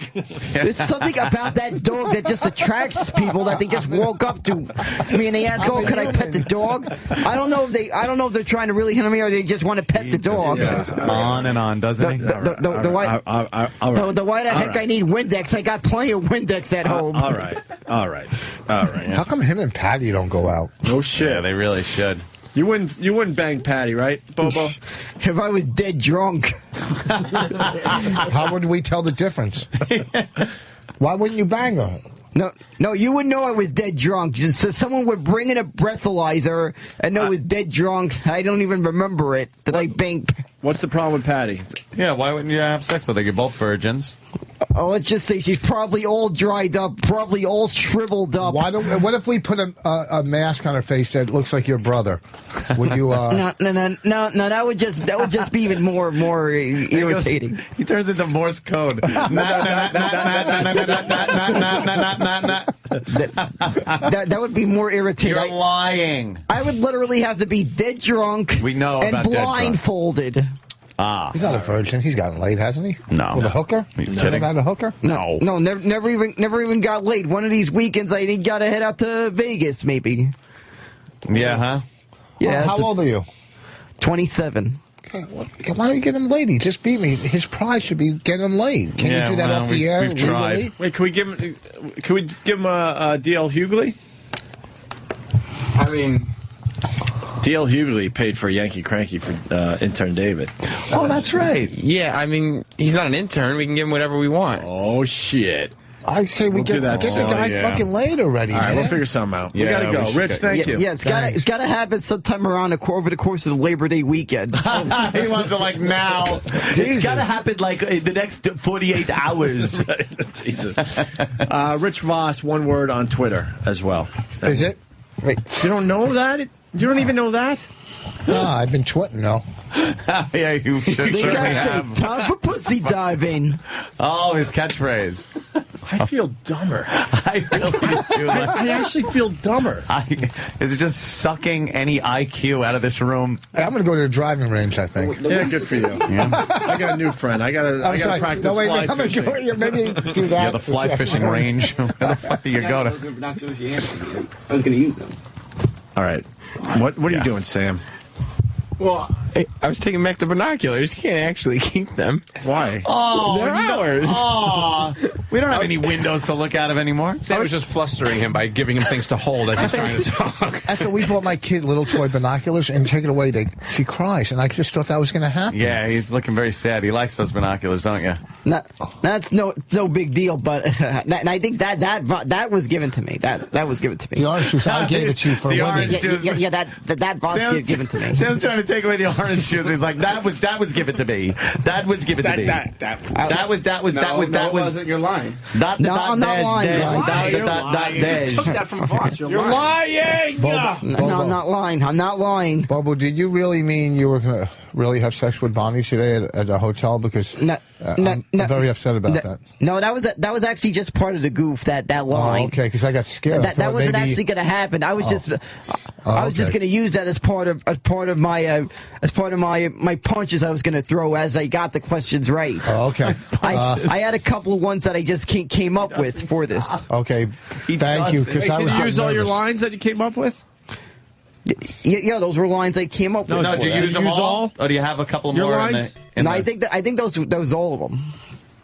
there's something about that dog that just attracts people that they just walk up to me and they ask, "Oh, could I pet the dog?" I don't know if they're trying to really hit me or they just want to pet the dog. On and on, doesn't he? Why the heck I need Windex? I got plenty of Windex at home. All right. How come him and Patty don't go out? No shit. Yeah, they really should. You wouldn't bang Patty, right, Bobo? If I was dead drunk. How would we tell the difference? Why wouldn't you bang her? No, you would know I was dead drunk. So someone would bring in a breathalyzer and know I was dead drunk. I don't even remember it. Did I bang? What's the problem with Patty? Yeah, why wouldn't you have sex with her? You're both virgins. Let's just say she's probably all dried up, probably all shriveled up. What if we put a mask on her face that looks like your brother? Would you? No. That would just be even more irritating. He turns into Morse code. That would be more irritating. You're lying. I would literally have to be dead drunk. We know and about dead drunk. blindfolded. He's not a virgin. He's gotten laid, hasn't he? No. With a hooker? Never had a hooker? No, never even got laid. One of these weekends, I got to head out to Vegas, maybe. Yeah, huh? Yeah. How old are you? 27. Okay, why don't you get him laid? He just beat me. His prize should be get him laid. Can you do that off the air? We've tried. Wait, can we give him a DL Hughley? I mean, DL Hughley paid for Yankee Cranky for intern David. Oh, that's right. Yeah, I mean, he's not an intern. We can give him whatever we want. Oh, shit. I say we get the guy fucking laid already. All right, man. we'll figure something out. Yeah, we gotta go. Rich, thank you. Yeah, it's gotta happen sometime around over the course of the Labor Day weekend. He wants it like now. It's gotta happen like in the next 48 hours. Jesus. Rich Voss, one word on Twitter as well. Is it? Wait, you don't know that? You don't even know that? No, I've been twitting, no. Yeah, you should They certainly gotta have. say, time for pussy diving. Oh, his catchphrase. I feel dumber. I feel you too. I actually feel dumber. Is it just sucking any IQ out of this room? Hey, I'm going to go to the driving range, I think. Yeah, good for you. Yeah. I got a new friend. I got to practice fly I'm fishing. going to maybe do that. Yeah, the fly fishing range. Where the fuck do you go to? I was going to use them. All right. What are you doing, Sam? Well, I was taking back the binoculars. You can't actually keep them. Why? Oh, they're ours. Oh, we don't have any windows to look out of anymore. I was just flustering him by giving him things to hold as he's trying to talk. That's what we bought my kid little toy binoculars and take it away. She cries, and I just thought that was going to happen. Yeah, he's looking very sad. He likes those binoculars, don't you? That's no big deal, but and I think that was given to me. That was given to me. The orange juice, I gave it to you for The women. orange juice. Yeah, that was given to me. Sam's trying to take away the orange juice. He's like, that was given to me. That was given to me. That wasn't your line. I'm not lying. You took that from Voss. You're lying. No, I'm not lying. I'm not lying. Bobo, did you really mean you were going to really have sex with Bonnie today at a hotel? Because I'm very upset about that. No, that was actually just part of the goof. That line. Oh, okay, because I got scared. That wasn't actually going to happen. I was just going to use that as part of my punches I was going to throw as I got the questions right. Oh, okay. I had a couple of ones that I just came up with for this. Okay, thank you. Because I was Did you use all your lines that you came up with? Yeah, those were lines I came up with. No, do you use them all? Or do you have a couple Your more? lines? I think those all of them.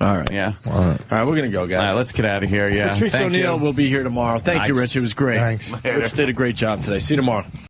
All right. Yeah. All right, we're going to go, guys. All right, let's get out of here. Yeah. Patrice O'Neill will be here tomorrow. Thank you, Rich. It was great. Thanks. Rich did a great job today. See you tomorrow.